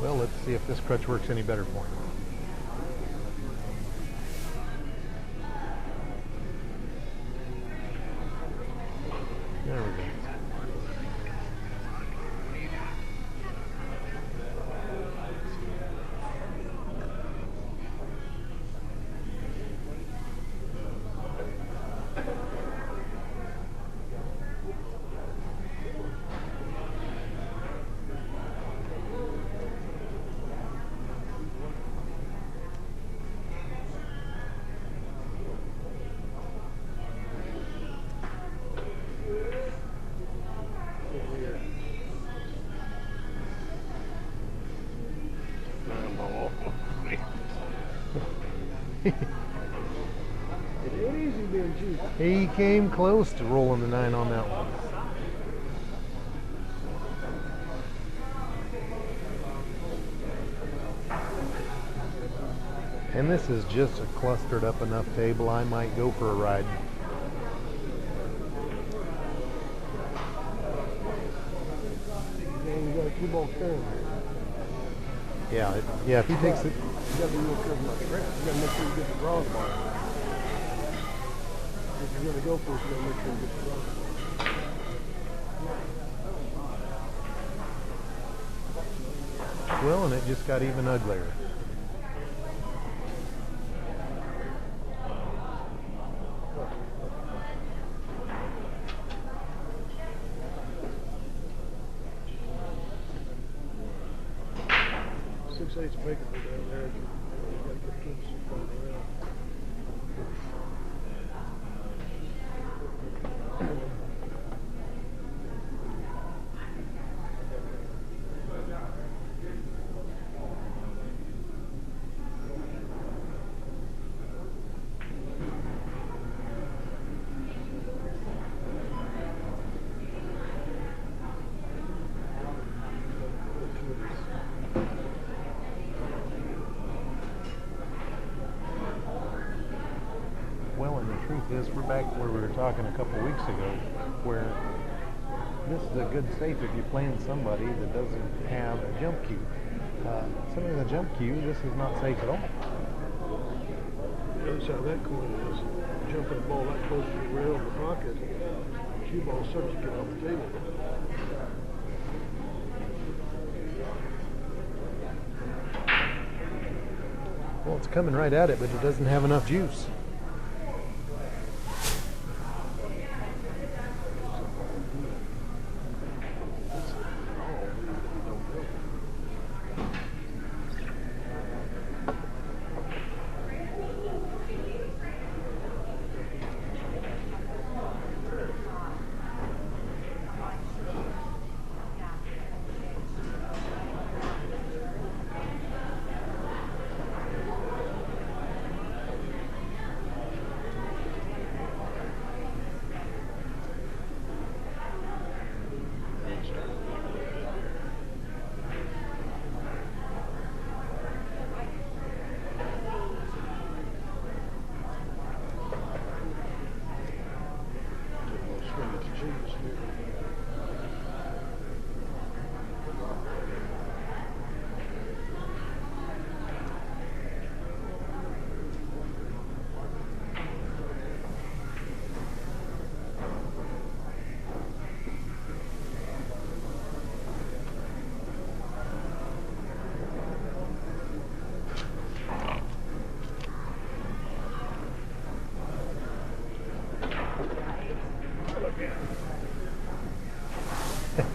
Well, it's see if this crutch works any better for him. There we go. It ain't easy being cheap. He came close to rolling the 9 on that one. And this is just a clustered up enough table. I might go for a ride. And you got a cue ball carry. Yeah, yeah. If he takes it, You gotta be real careful about the grab. You gotta make sure you get the draws bar. If you're gonna go for it, you gotta make sure you get the draws bar. well, and it just got even uglier. Six-eighths bacon down there. You gotta get good support around. Well, and the truth is, we're back where we were talking a couple weeks ago, where this is a good safe if you're playing somebody that doesn't have a jump cue. Somebody with a jump cue, this is not safe at all. The other side of that coin is jump that ball that close to the rail of the pocket, cue ball starts to get off the table. Well, it's coming right at it, but it doesn't have enough juice.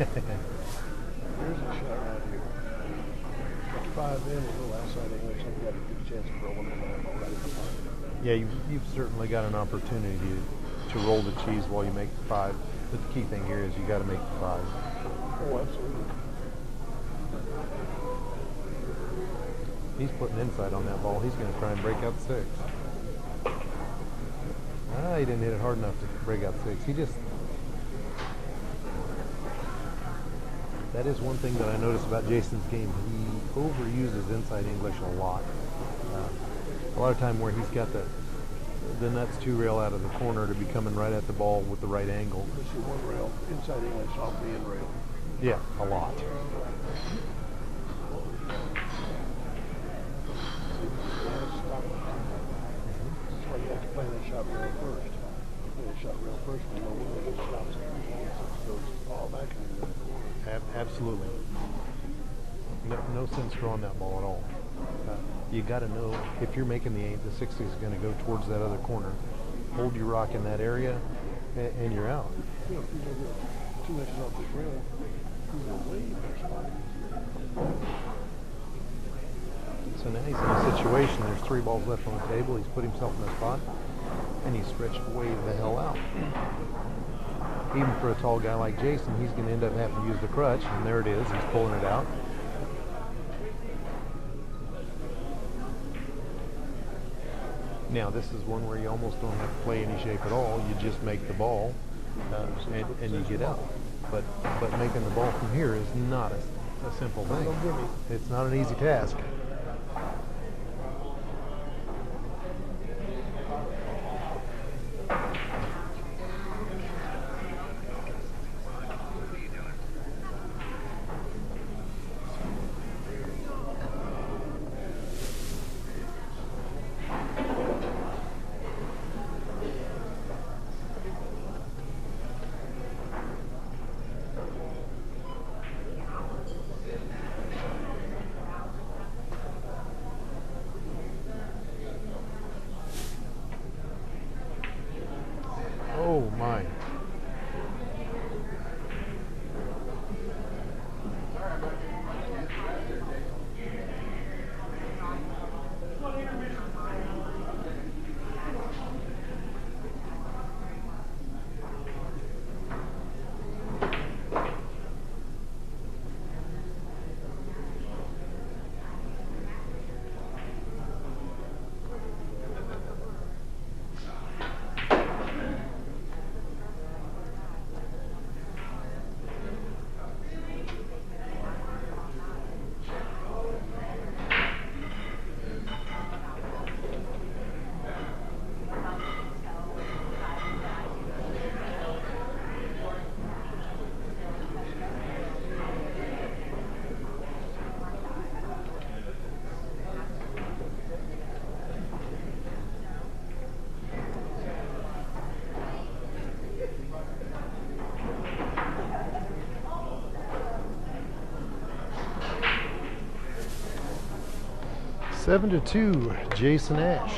Here's a shot right here. Got 5 in, a little outside English. I've got a good chance of rolling the line already. Yeah, you've certainly got an opportunity to roll the cheese while you make the 5. But the key thing here is you got to make the 5. Oh, absolutely. He's putting inside on that ball. He's going to try and break out 6. Ah, he didn't hit it hard enough to break out 6. He just... That is one thing that I noticed about Jason's game. He overuses inside English a lot. A lot of time where he's got the nuts 2 rail out of the corner to be coming right at the ball with the right angle. This is 1 rail, inside English off the end rail. Yeah, a lot. they shot real personal. They just shot it goes all back into that corner. Absolutely. No sense throwing that ball at all. You got to know if you're making the 8, the 60 is going to go towards that other corner. Hold your rock in that area, and you're out. You know, if you don't get 2 inches off the rail, he's in a way better spot. So now he's in a situation, there's 3 balls left on the table, he's put himself in a spot, and he's stretched way the hell out. Even for a tall guy like Jason, he's going to end up having to use the crutch, and there it is, he's pulling it out. Now this is one where you almost don't have to play any shape at all, you just make the ball, and you get out. But making the ball from here is not a simple thing. It's not an easy task. Oh my. Seven to 2, Jason Ash.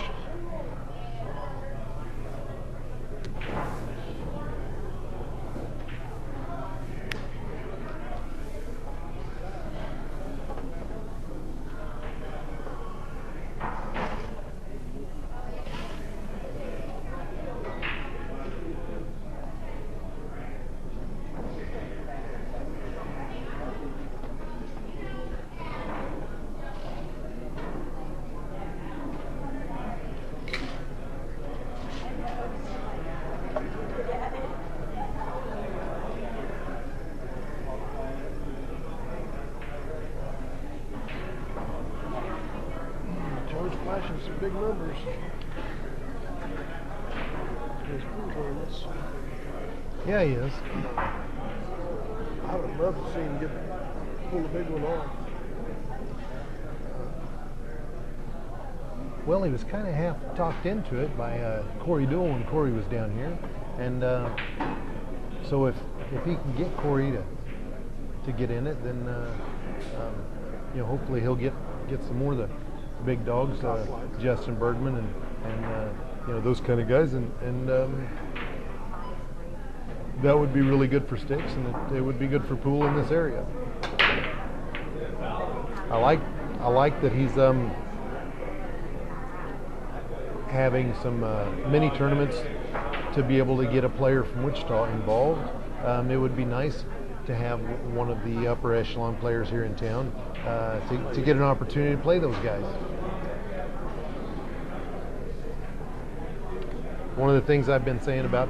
Joe's flashing some big numbers. His pool tournaments. Yeah, he is. I would love to see him pull a big one off. Well, he was kind of half talked into it by Corey Dole when Corey was down here, and so if he can get Corey to get in it, then you know, hopefully he'll get some more of the big dogs, Justin Bergman and you know, those kind of guys, and that would be really good for Stix, and it would be good for pool in this area. I like that he's having some mini tournaments to be able to get a player from Wichita involved. It would be nice to have one of the upper echelon players here in town to get an opportunity to play those guys. One of the things I've been saying about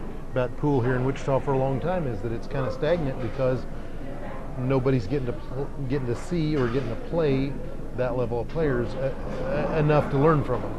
pool here in Wichita for a long time is that it's kind of stagnant because nobody's getting to see or getting to play that level of players enough to learn from them.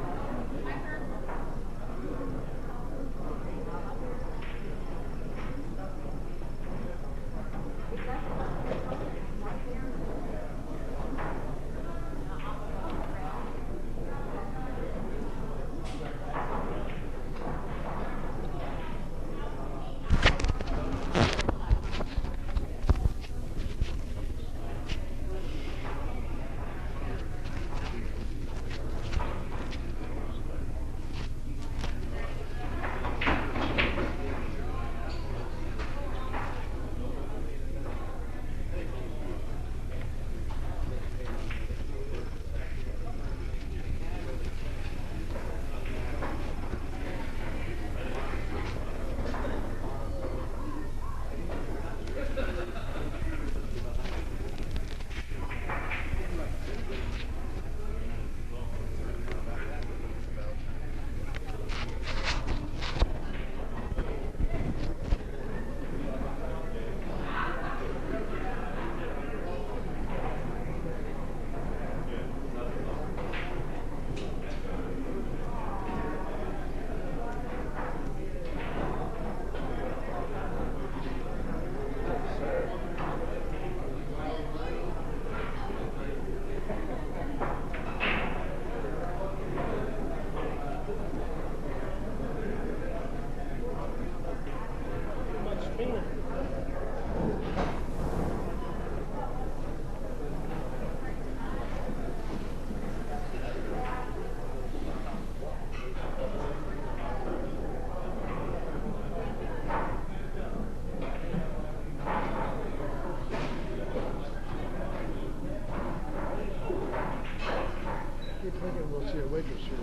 don't see a waitress here.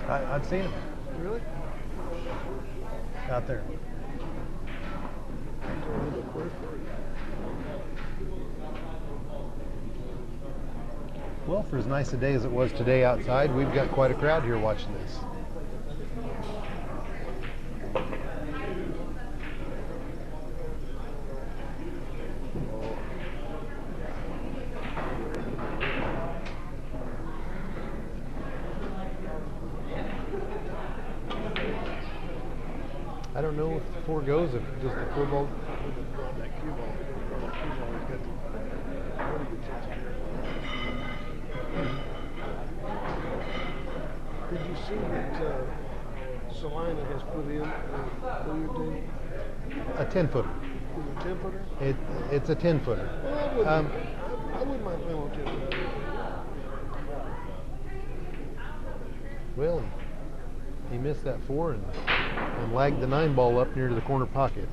I've seen him Really? out there. Well, for as nice a day as it was today outside, we've got quite a crowd here watching this. I don't know if the 4 goes, if just the 4 ball. That cue ball. He's got the really good chance of here. Did you see that Salina has put in a billiard team? A 10-footer. Is it a 10-footer? It's a 10-footer. Well, I wouldn't mind playing on 10-footer. Well, he missed that 4 and lagged the 9 ball up near to the corner pocket.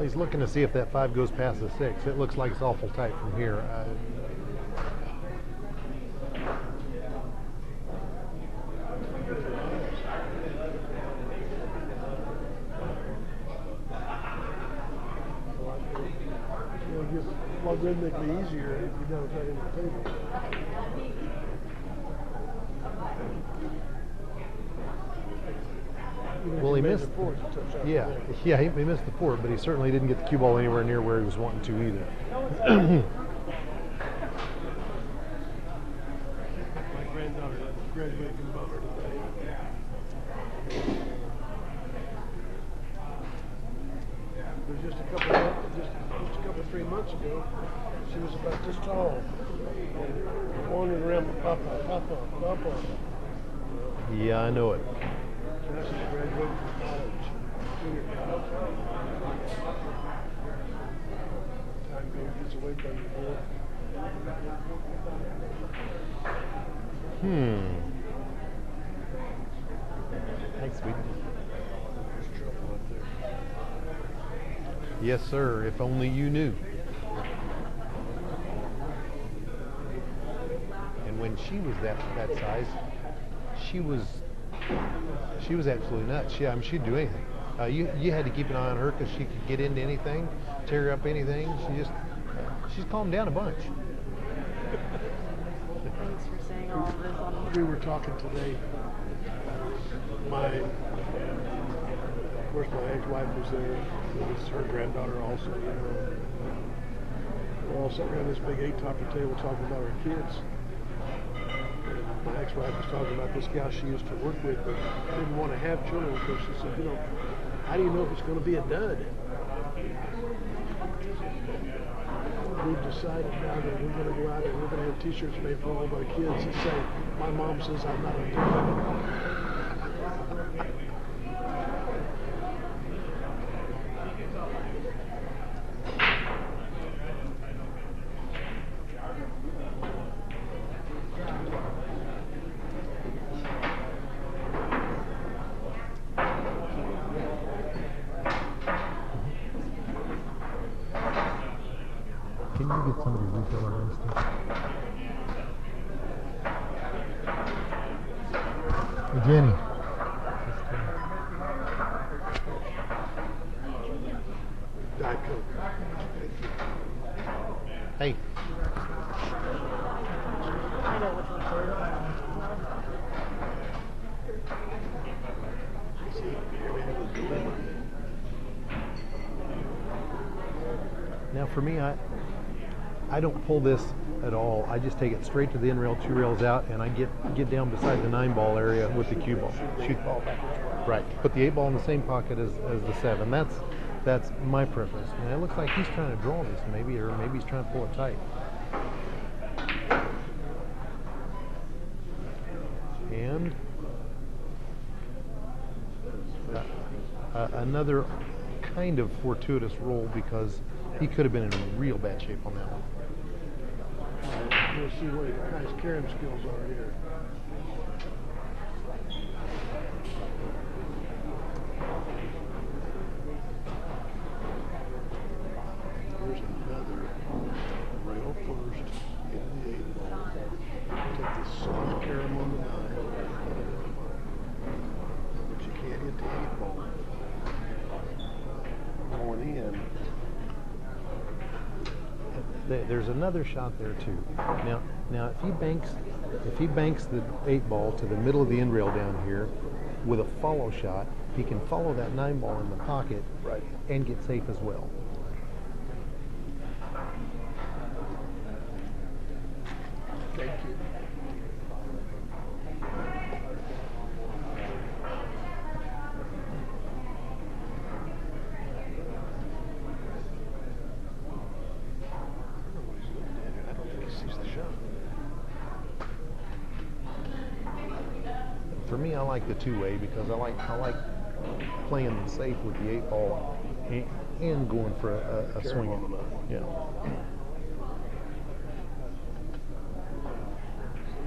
He's looking to see if that 5 goes past the 6. It looks like it's awful tight from here. It'll get logarithmically easier if you don't play in the table. Well, he missed. Yeah, he missed the 4, but he certainly didn't get the cue ball anywhere near where he was wanting to either. My granddaughter graduated from Butler today. There's just a couple 3 months ago, she was about this tall and wandering around with Papa. Yeah, I know it. Now she's graduated from college, junior college. Time gets away from you more. Thanks, sweetie. There's trouble up there. Yes, sir. If only you knew. And when she was that size, she was absolutely nuts. I mean, she'd do anything. You had to keep an eye on her because she could get into anything, tear up anything. She's calmed down a bunch. Thanks for saying all of this on We were talking today. Of course, my ex-wife was there. It was her granddaughter also. You know, we're all sitting around this big 8-topper table talking about our kids. And my ex-wife was talking about this gal she used to work with, but didn't want to have children because she said, you know, how do you know if it's going to be a dud? We've decided now that we're going to go out and we're going to have T-shirts made for all of our kids that say, "My mom says I'm not a dad." Can you get somebody to refill our ice stuff? Hey, Jenny. Diet Coke. Hey. See, here we have a dilemma. Now for me, I don't pull this at all. I just take it straight to the in rail, 2 rails out, and I get down beside the 9-ball area with the cue ball. Shoot ball back. Right. Put the 8-ball in the same pocket as the 7. That's my preference. And it looks like he's trying to draw this maybe, or maybe he's trying to pull it tight. And another kind of fortuitous roll because he could have been in real bad shape on that one. We'll see what his nice carrying skills are here. Here's another rail first in the 8-ball. Take this soft carom on the 9. But you can't hit the 8-ball. Going in. There's another shot there too. Now if he banks the 8-ball to the middle of the end rail down here with a follow shot, he can follow that 9-ball in the pocket and get safe as well. Thank you. For me, I like the 2-way because I like playing safe with the 8-ball and going for a swing. Yeah.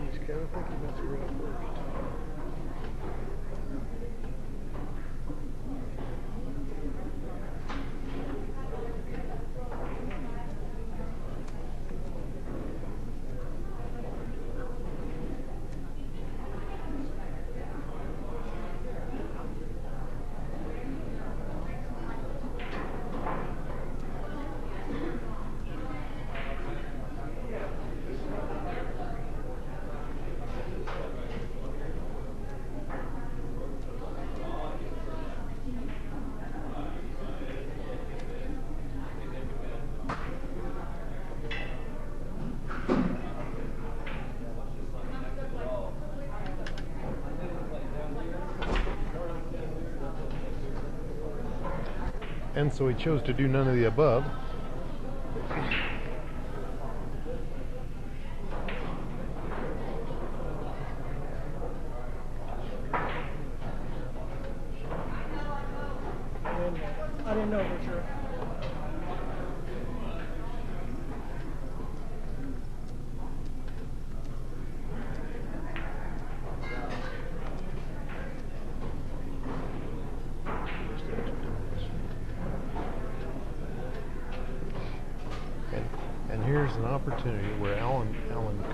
He's kind of thinking about the rail first. And so he chose to do none of the above. I didn't know for sure. And here's an opportunity where Alan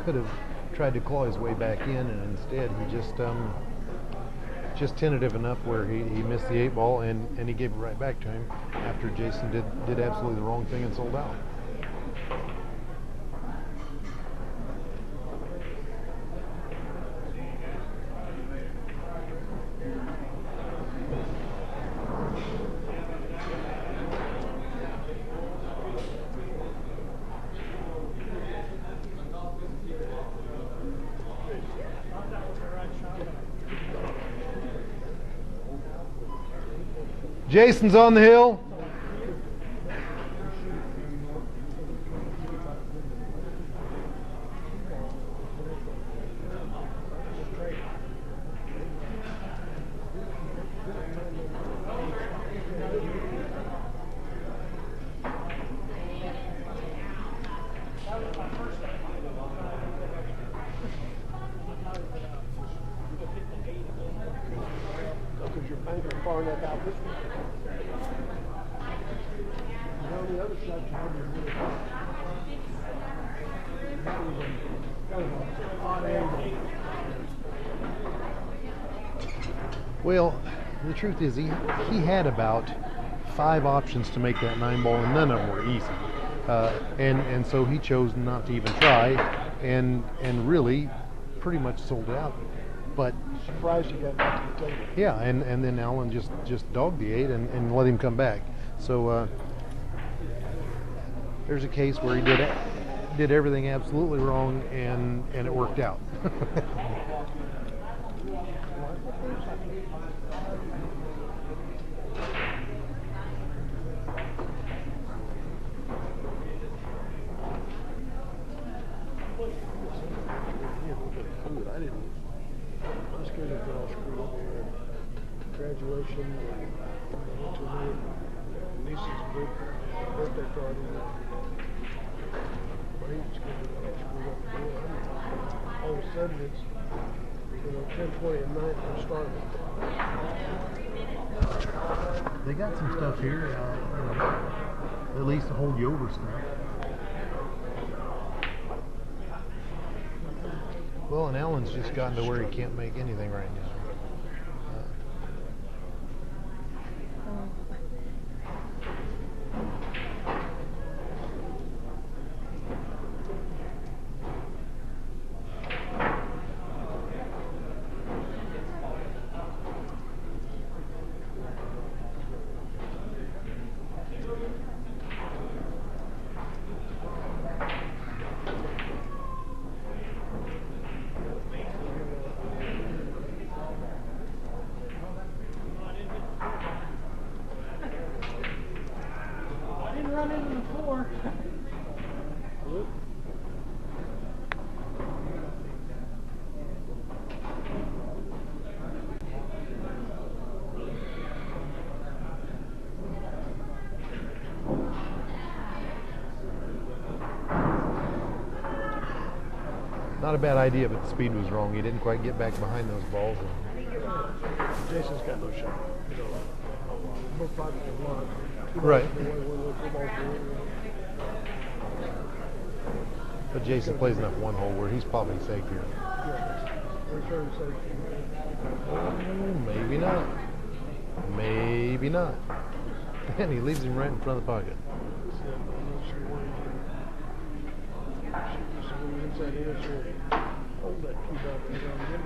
could have tried to claw his way back in, and instead he just tentative enough where he missed the 8-ball, and he gave it right back to him after Jason did absolutely the wrong thing and sold out. Jason's on the hill. shot you didn't really that was an odd angle. Well, the truth is he had about 5 options to make that 9 ball, and none of them were easy. And so he chose not to even try, and really pretty much sold it out. But Surprised you got back to the table. yeah, and then Alan just dogged the 8 and let him come back. So there's a case where he did everything absolutely wrong, and it worked out. I didn't. I was scared of all screwed up here. Graduation, and I went to my niece's birthday party. My aunt's scared of all screwed up. All of a sudden it's 10:20 at night and I'm starving. They got some stuff here, at least to hold you over stuff. Well, and Alan's just gotten to where he can't make anything right now. Not a bad idea, but the speed was wrong. He didn't quite get back behind those balls. Jason's got no shot. We're probably can run. Right. But Jason plays enough one hole where he's probably safe here. Return safety. Maybe not. Maybe not. And he leaves him right in front of the pocket. Inside here, so hold that cube out there and get it.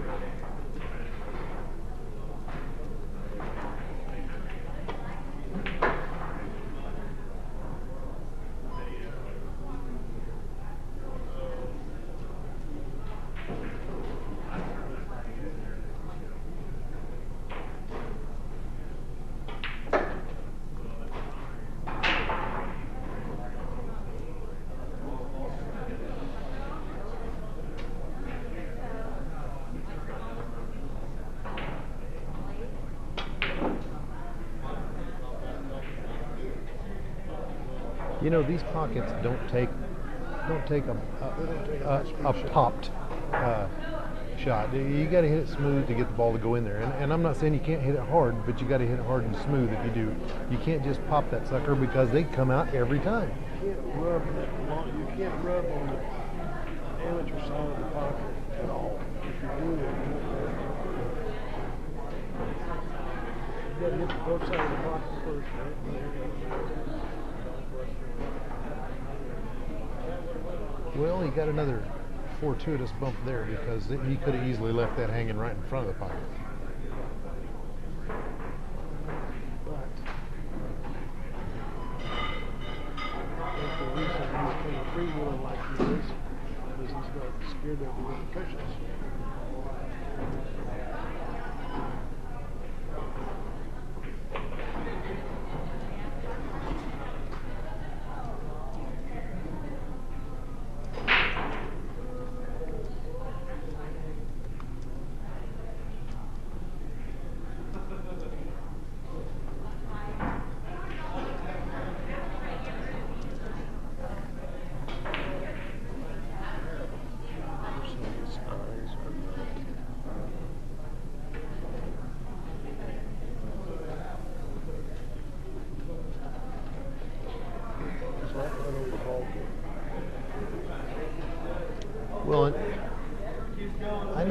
You know, these pockets don't take a popped shot. You got to hit it smooth to get the ball to go in there. And I'm not saying you can't hit it hard, but you got to hit it hard and smooth if you do. You can't just pop that sucker because they come out every time. You can't rub that long. You can't rub on the amateur side of the pocket at all. If you do, it won't work. You got to hit the both sides of the pocket first, right? Well, he got another fortuitous bump there because he could have easily left that hanging right in front of the pocket. But I think the reason he's kind of freewheeling like he is he's not scared of the repercussions.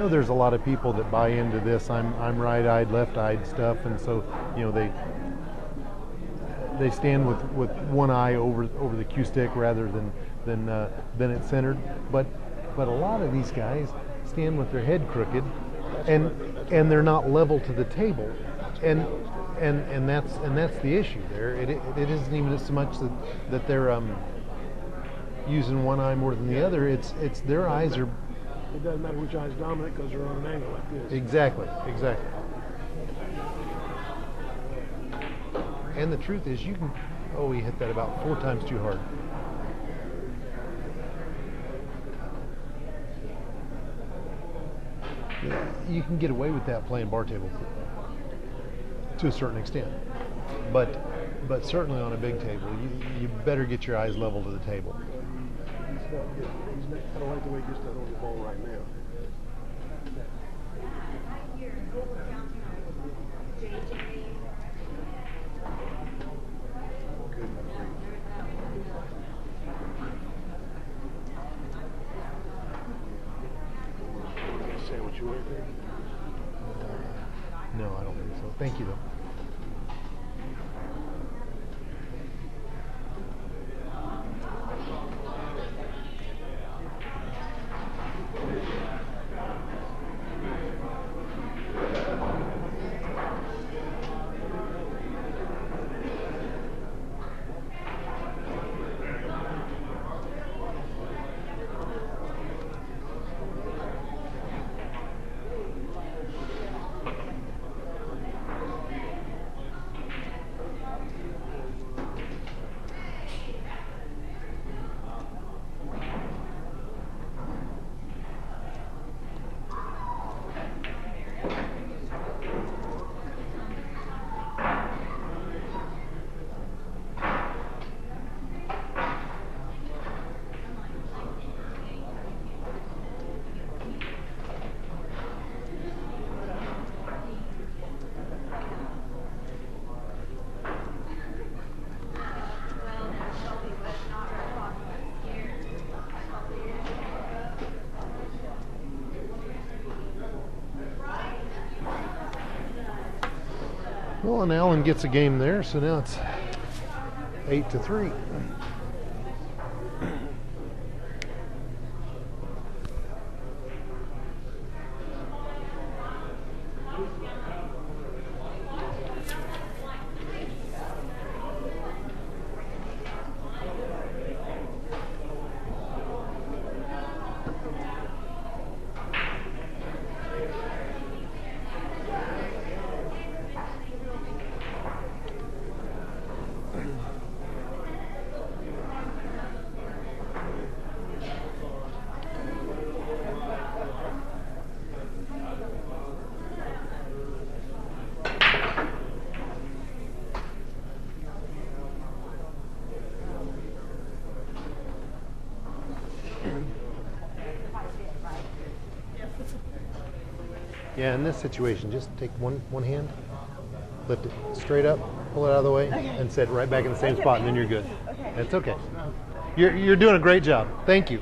know there's a lot of people that buy into this. I'm right-eyed, left-eyed stuff, and so they stand with one eye over the cue stick rather than it's centered. But a lot of these guys stand with their head crooked, and they're not level to the table, and that's the issue there. It isn't even so much that they're using one eye more than the other. It's their eyes are. It doesn't matter which eye is dominant because they're on an angle like this. Exactly. And the truth is, you can. Oh, he hit that about 4 times too hard. You can get away with that playing bar table to a certain extent, but certainly on a big table, you better get your eyes level to the table. I don't like the way he gets that over the ball right now. Sandwich you right there? No, I don't think so. Thank you, though. Well, and Allen gets a game there, so now it's 8-3. Yeah, in this situation, just take one hand, lift it straight up, pull it out of the way, and set it right back in the same spot, and then you're good. Okay. That's okay. You're doing a great job. Thank you.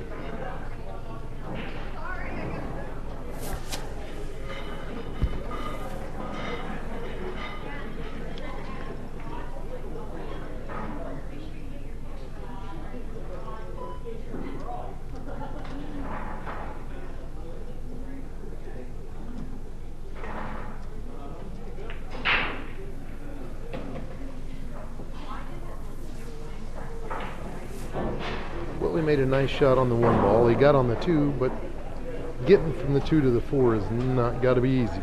Willie made a nice shot on the 1 ball. He got on the 2, but getting from the 2 to the 4 is not got to be easy.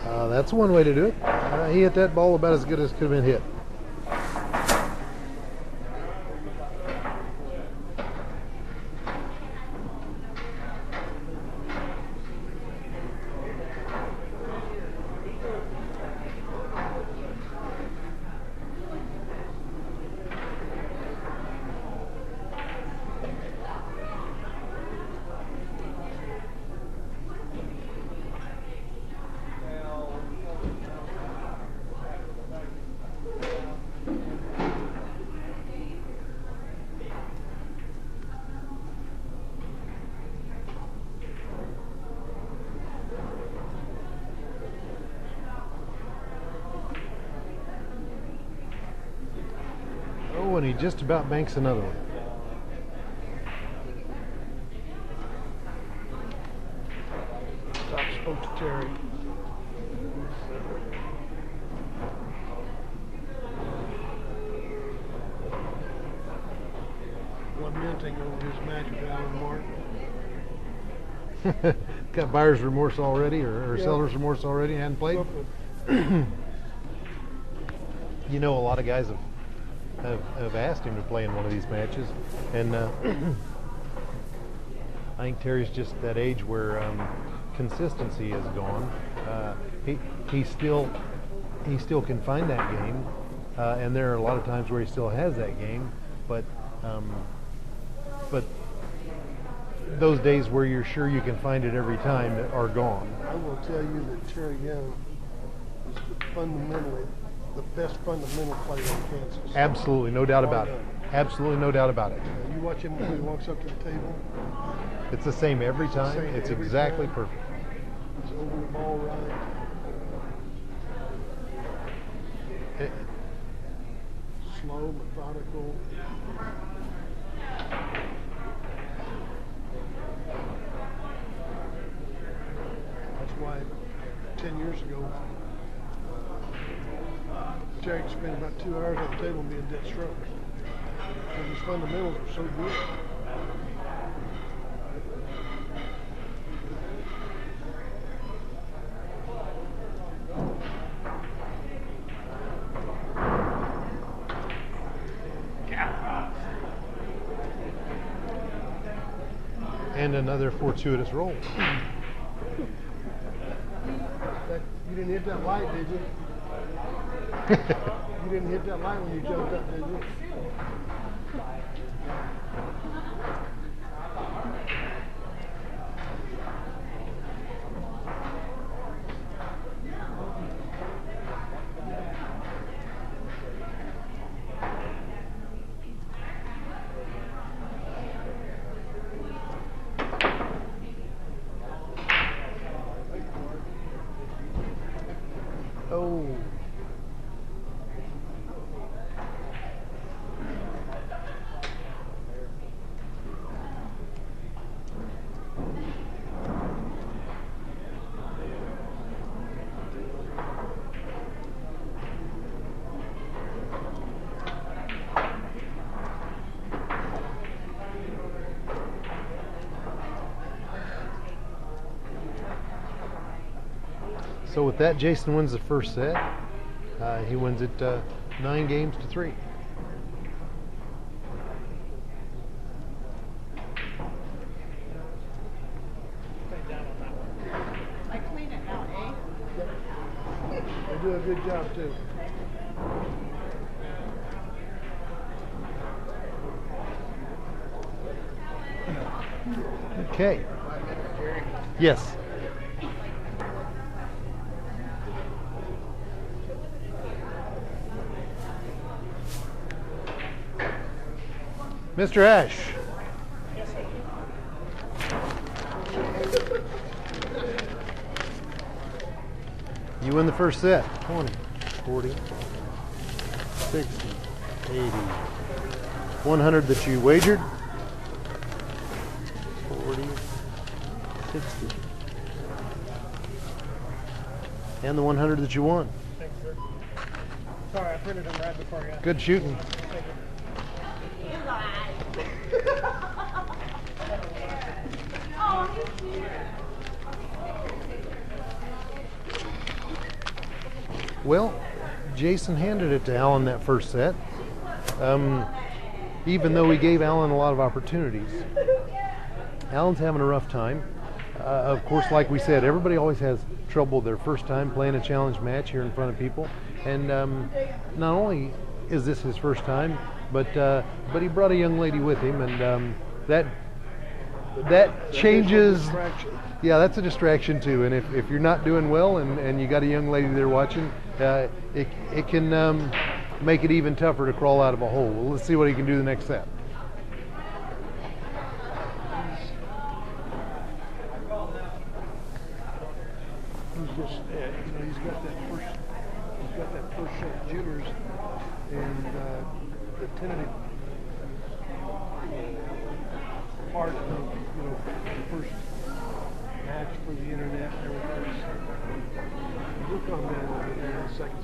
Oh, that's one way to do it. He hit that ball about as good as could have been hit. and he just about banks another one. Top spoke to Terry. Lamenting over his match with Alan Martin. Got buyer's remorse already, or Yeah. seller's remorse already, hadn't played. You know, a lot of guys have asked him to play in one of these matches, and I think Terry's just that age where consistency is gone. He still can find that game, and there are a lot of times where he still has that game, but those days where you're sure you can find it every time are gone. I will tell you that Terry Young is fundamentally the best fundamental player in Kansas. Absolutely, no doubt about it. Absolutely, no doubt about it. You watch him when he walks up to the table. It's the same every time. Same It's every exactly time. perfect. He's over the ball right. Slow, methodical. That's why 10 years ago, Terry spent about 2 hours on the table being dead stroke. Because his fundamentals were so good. And another fortuitous roll. You didn't hit that light, did you? You didn't hit that light when you jumped up, did you? Oh. So with that, Jason wins the first set. He wins it 9 games to 3. I clean it now, eh? They do a good job, too. Okay. Yes. Mr. Ash. You win the first set. 20, 40, 60, 80. 100 that you wagered. 40, 60. And the 100 that you won. Thanks, sir. Sorry, I printed them right before you. Good shooting. Thank you. Well, Jason handed it to Alan that first set. Even though he gave Alan a lot of opportunities. Alan's having a rough time. Of course, like we said, everybody always has trouble their first time playing a challenge match here in front of people. And not only is this his first time, but he brought a young lady with him, and that changes. Yeah, that's a distraction too. And if you're not doing well, and you got a young lady there watching, it can make it even tougher to crawl out of a hole. Well, let's see what he can do the next set. He's just, he's got that first set of jitters, and the tentative part of, the first match for the internet and everything. We'll calm down a little bit there in a second.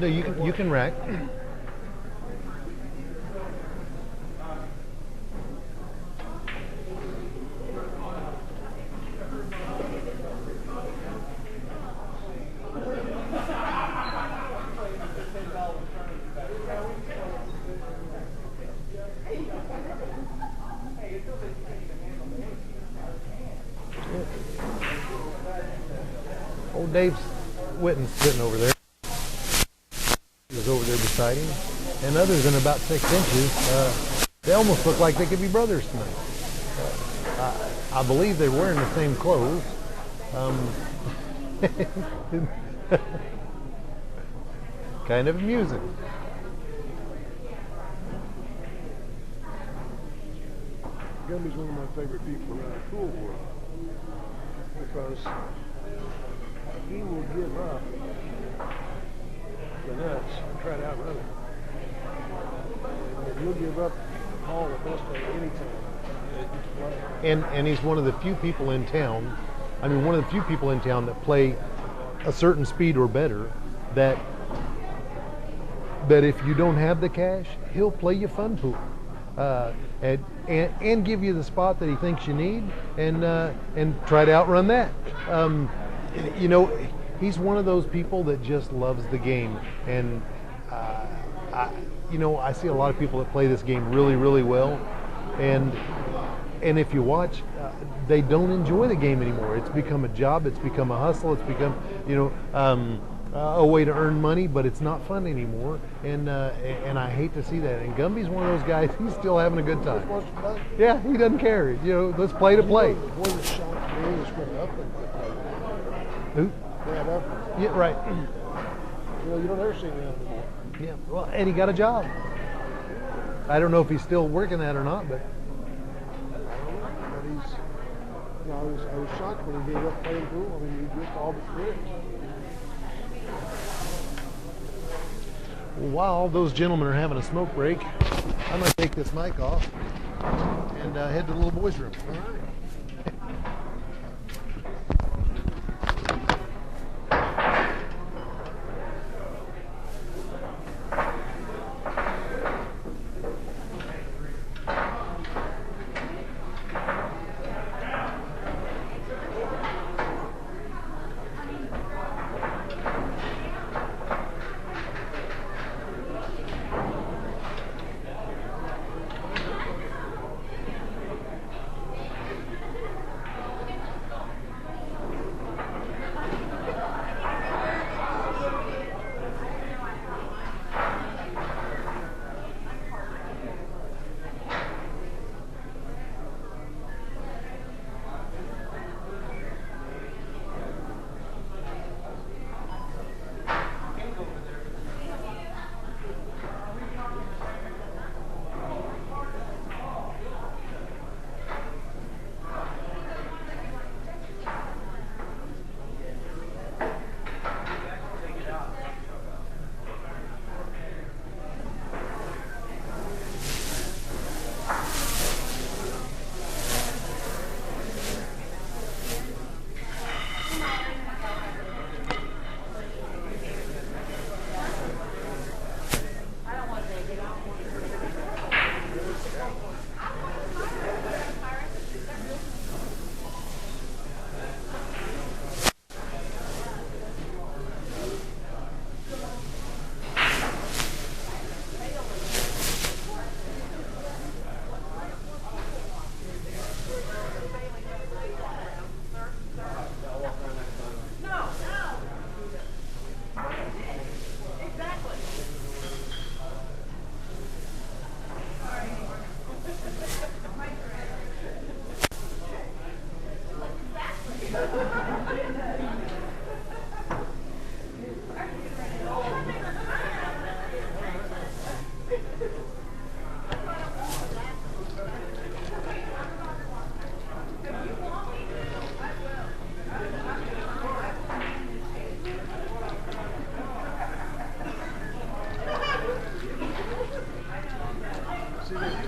No, you can rack. Old Dave's Witten's sitting over there. He was over there beside him. And other than about 6 inches, they almost look like they could be brothers tonight. I believe they're wearing the same clothes. Kind of amusing. Gumby's one of my favorite people around the pool world because he will give up the nuts and try to outrun him. And he'll give up all the best at any time. And he's one of the few people in town, one of the few people in town that play a certain speed or better that if you don't have the cash, he'll play you fun pool. And give you the spot that he thinks you need, and try to outrun that. He's one of those people that just loves the game, and I see a lot of people that play this game really, really well, and if you watch, they don't enjoy the game anymore. It's become a job, it's become a hustle, it's become a way to earn money, but it's not fun anymore, and I hate to see that. And Gumby's one of those guys, he's still having a good time. Yeah, he doesn't care. Let's play to play. One of the shots for me is when up and Who? Brad up. Yeah, right. You don't ever see him anymore. Yeah, well, and he got a job. I don't know if he's still working that or not, but But he's, I was shocked when he gave up playing pool. He just all but quit. Well, while those gentlemen are having a smoke break, I'm going to take this mic off and head to the little boys' room. All right.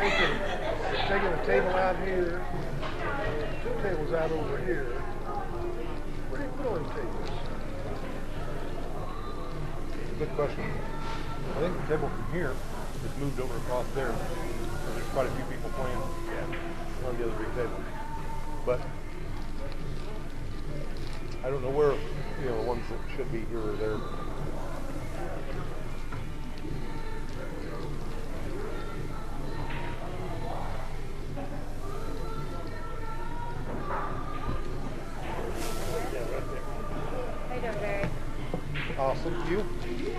taking a table out here, 2 tables out over here. Where do you put all these tables? Good question. I think the table from here is moved over across there. And there's quite a few people playing on the other big table. But I don't know where, the ones that should be here or there. How you doing, Barry? Awesome. You? Good.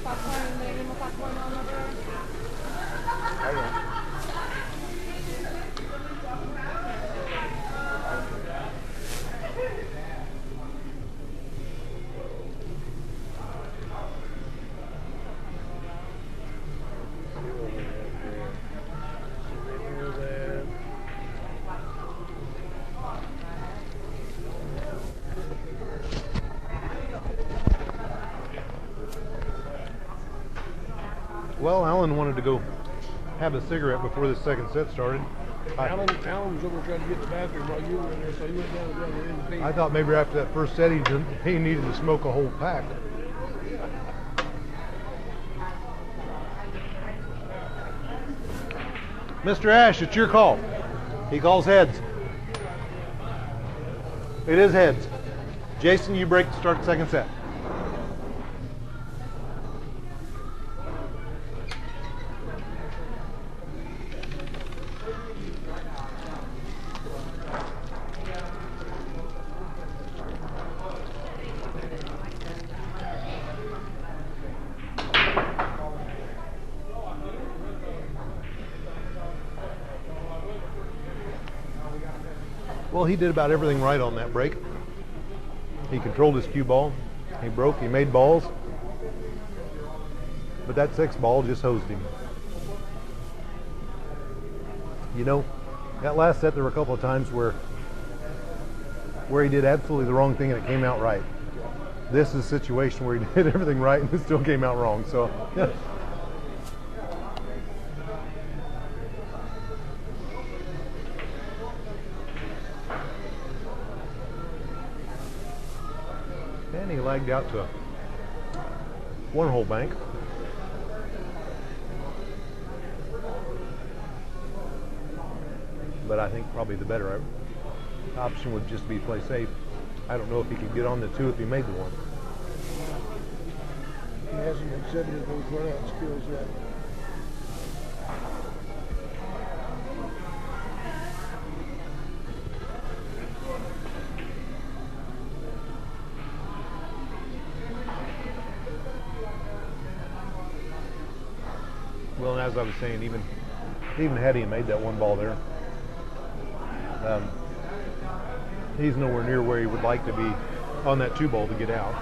Popcorn, any more popcorn on over there? I don't. Well, Alan wanted to go have a cigarette before the second set started. Alan was over trying to get the bathroom while you were in there, so he went down to the other end of the I thought maybe after that first set he needed to smoke a whole pack. Mr. Ash, it's your call. He calls heads. It is heads. Jason, you break to start the second set. Well, he did about everything right on that break. He controlled his cue ball. He broke, he made balls. But that 6 ball just hosed him. You know, that last set there were a couple of times where he did absolutely the wrong thing and it came out right. This is a situation where he did everything right and it still came out wrong. So, yeah. And he lagged out to a 1-hole bank. But I think probably the better option would just be play safe. I don't know if he could get on the 2 if he made the 1. He hasn't exhibited those run-out skills yet. Well, and as I was saying, even had he made that 1 ball there, he's nowhere near where he would like to be on that 2 ball to get out.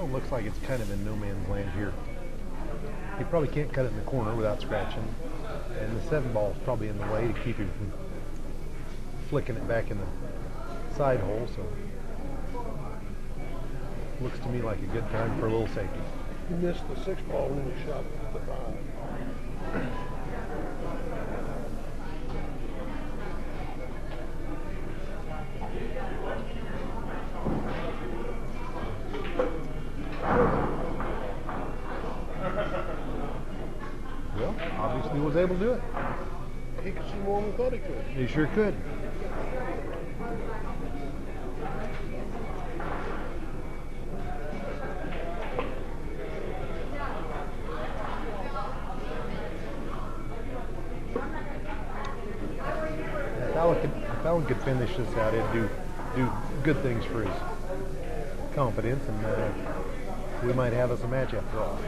Stone looks like it's kind of in no man's land here. He probably can't cut it in the corner without scratching. And the 7 ball is probably in the way to keep him from flicking it back in the side hole. So looks to me like a good time for a little safety. He missed the 6 ball when he shot the 5. Well, obviously was able to do it. He could see more than we thought he could. He sure could. If that one could finish this out, it'd do good things for his confidence, and we might have us a match after all.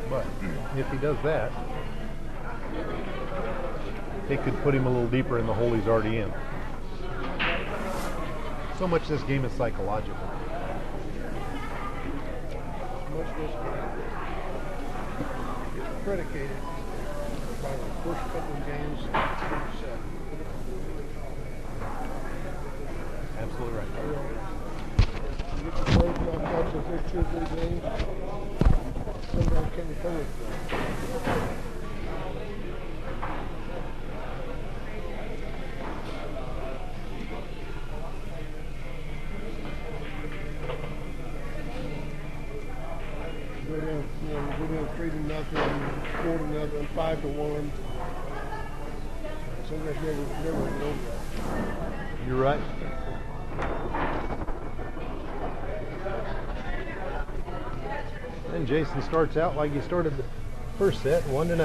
But if he does that, it could put him a little deeper in the hole he's already in. So much this game is psychological. Much of this game is predicated by the first couple of games in the set. Absolutely right. You get the players knocked out the first 2 or 3 games, somebody can't recover it. Go down 3-0, 4-0, 5-1. Some guys never get over that. You're right. And Jason starts out like he started the first set, 1-0. You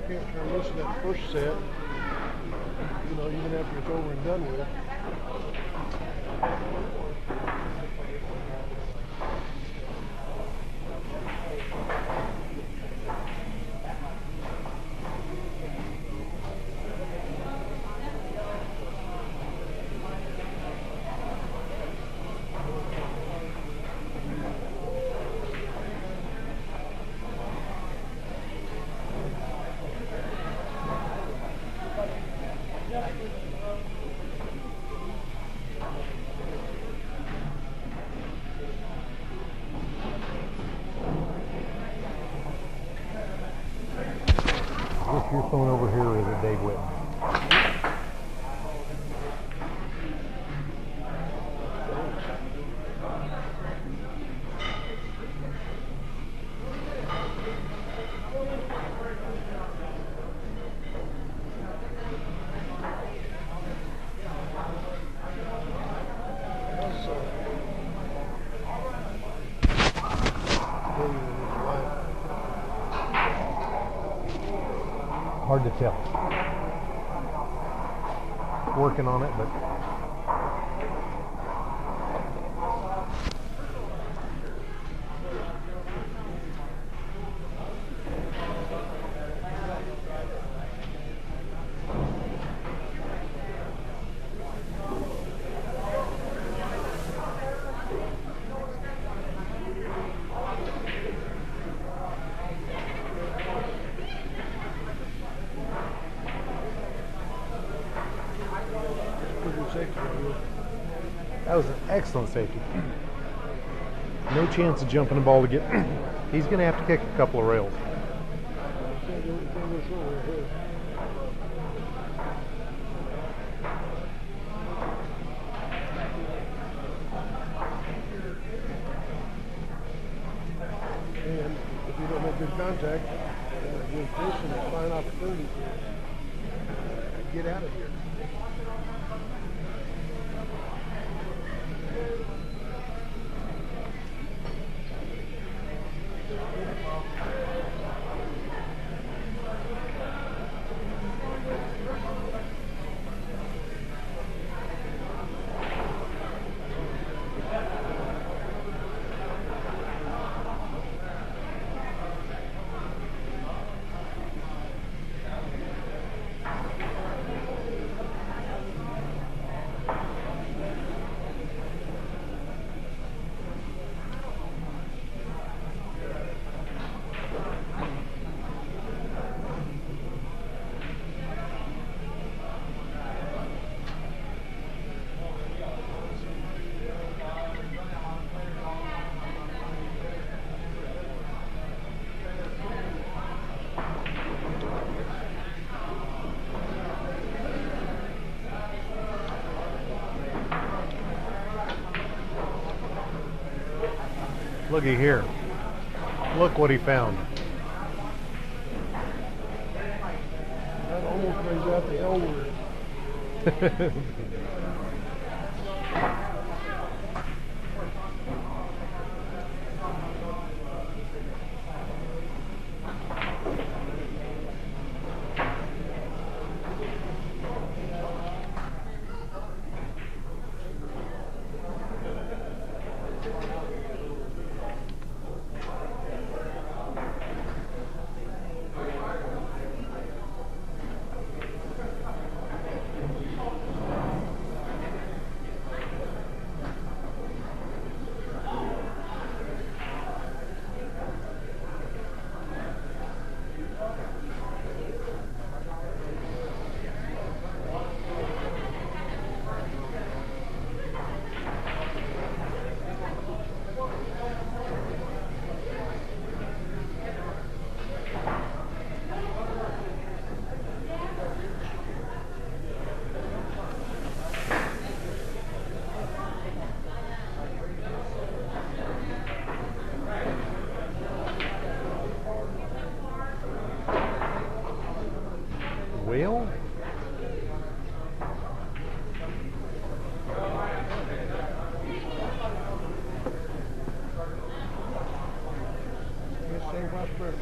can't turn this in that first set, even after it's over and done with. Is your phone over here or is it Dave Whitten? Hard to tell. Working on it, but that was an excellent safety. No chance of jumping the ball to get. He's going to have to kick a couple of rails. And if you don't make good contact, gives Jason a fine opportunity to get out of here. Looky here. Look what he found. That almost brings out the L word. Well, Can't say what's better.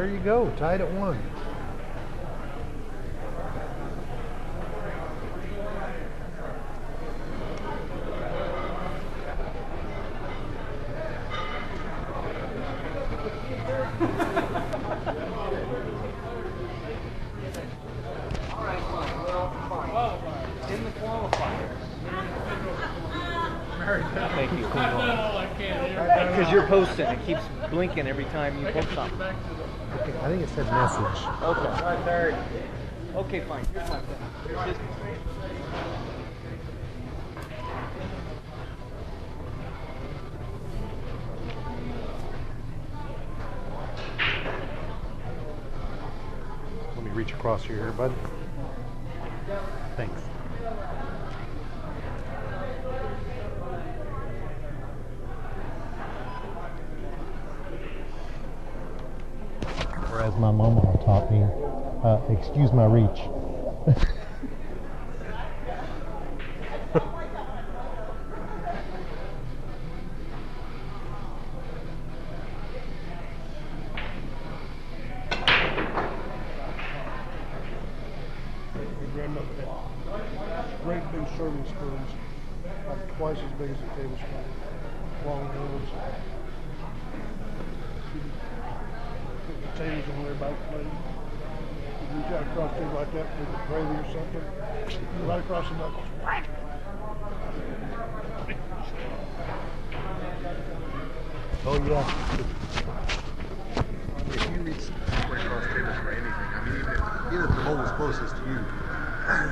there you go, tied at 1. In the qualifier. Thank you. I can't. Because you're posting, it keeps blinking every time you post something. Okay, I think it said message. Okay. Okay, fine. Here's my pen. Here's his. Let me reach across here, bud. Thanks. Or as my mama taught me, excuse my reach. My grandmother had great big serving spoons, like twice as big as a tablespoon, long handles. She'd put potatoes on their back plate. You'd reach out across the table like that with the gravy or something, right across the knuckles. Oh yeah. If you reach right across the table for anything, I mean, even if the bowl was closest to you, and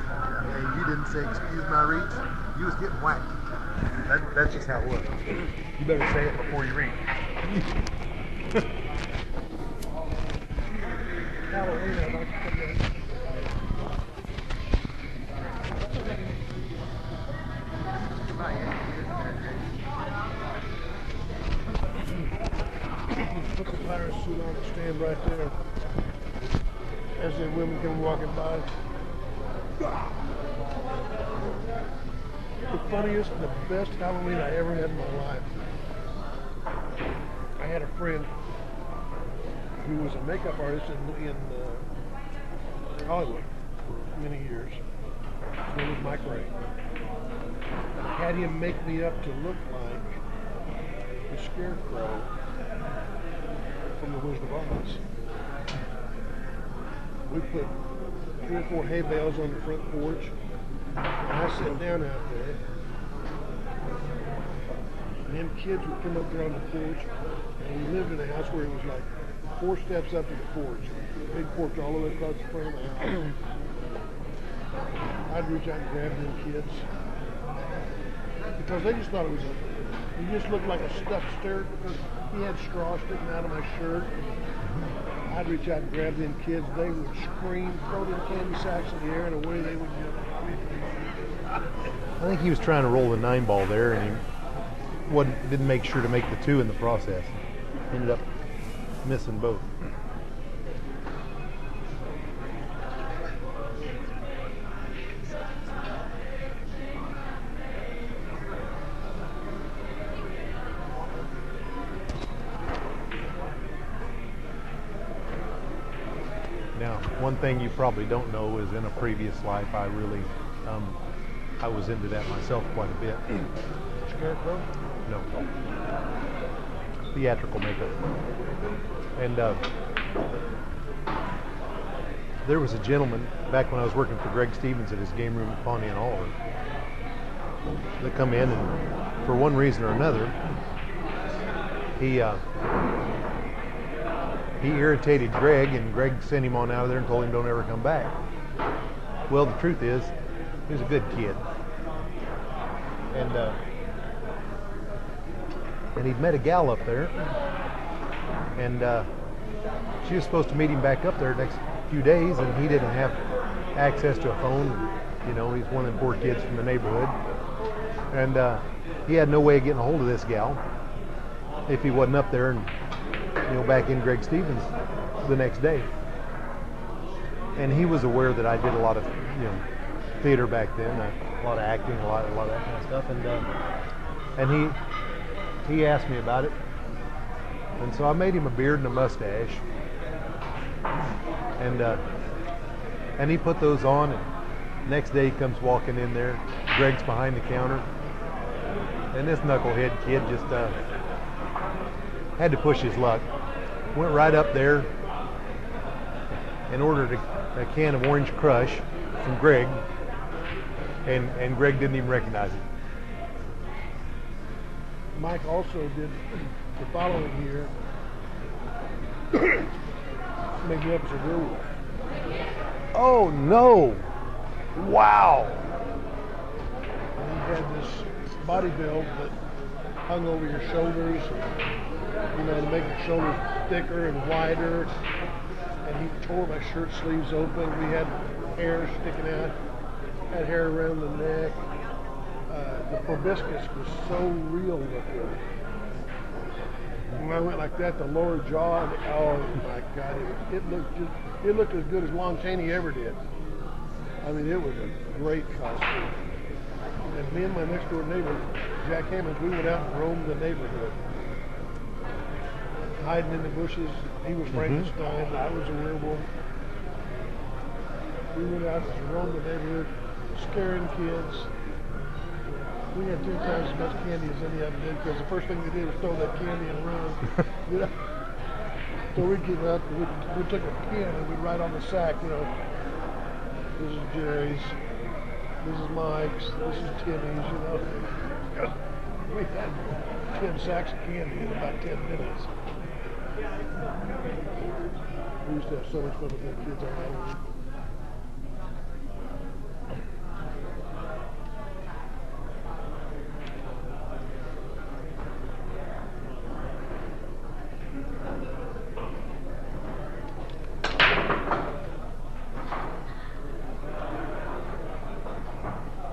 you didn't say, excuse my reach, you was getting whacked. That's just how it was. You better say it before you reach. Halloween, I'd like to put that. Put the pirate suit on the stand right there as the women come walking by. The funniest and the best Halloween I ever had in my life. I had a friend who was a makeup artist in Hollywood for many years. His name was Mike Ray. I had him make me up to look like the Scarecrow from The Wizard of Oz. We put 3 or 4 hay bales on the front porch, and I sat down out there, and them kids would come up there on the porch, and we lived in a house where it was like 4 steps up to the porch. Big porch all the way across the front of the house. I'd reach out and grab them kids. Because they just thought it was he just looked like a stuffed stirred because he had straw sticking out of my shirt. I'd reach out and grab them kids. They would scream, throw them candy sacks in the air, and away they would go. I think he was trying to roll the 9 ball there, and he didn't make sure to make the 2 in the process. Ended up missing both. Now, one thing you probably don't know is in a previous life, I really, I was into that myself quite a bit. Scarecrow? No. Theatrical makeup. And there was a gentleman, back when I was working for Greg Stevens at his game room at Pawnee and Oliver, that come in and for one reason or another, he irritated Greg, and Greg sent him on out of there and told him don't ever come back. Well, the truth is, he was a good kid. And he'd met a gal up there, and she was supposed to meet him back up there next few days, and he didn't have access to a phone. You know, he's one of them poor kids from the neighborhood, and he had no way of getting a hold of this gal if he wasn't up there and, you know, back in Greg Stevens the next day. And he was aware that I did a lot of, you know, theater back then, a lot of acting, a lot of that kind of stuff, and he asked me about it, and so I made him a beard and a mustache, and he put those on, and next day he comes walking in there, Greg's behind the counter, and this knucklehead kid just had to push his luck. Went right up there and ordered a can of Orange Crush from Greg, and Greg didn't even recognize it. Mike also did the following year make me up as a werewolf. Oh no! Wow! And he had this body build that hung over your shoulders, you know, to make your shoulders thicker and wider. And he tore my shirt sleeves open. We had hair sticking out, had hair around the neck. The proboscis was so real looking. When I went like that, the lower jaw, and oh my God, it looked as good as Lon Chaney ever did. I mean, it was a great costume. And me and my next door neighbor, Jack Hammond, we went out and roamed the neighborhood, hiding in the bushes. He was Frankenstein, I was a werewolf. We went out and roamed the neighborhood, scaring kids. We had 3 times as much candy as any of them did, because the first thing they did was throw that candy and run. You know? So we'd get up, we took a pin and we'd write on the sack, you know, this is Jerry's, this is Mike's, this is Timmy's, you know. We had 10 sacks of candy in about 10 minutes. We used to have so much fun with them kids on Halloween.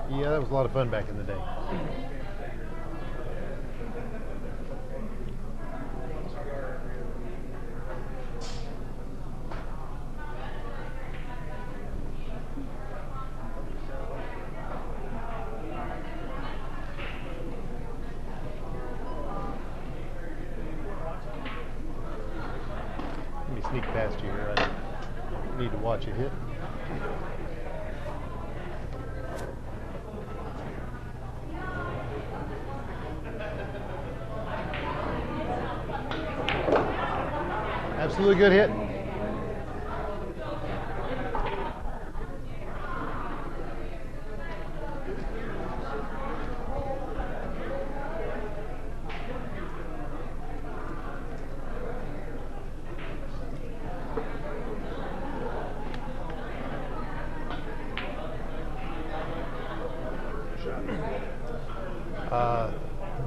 Yeah, that was a lot of fun back in the day. Let me sneak past you here. I need to watch a hit. Absolutely good hit.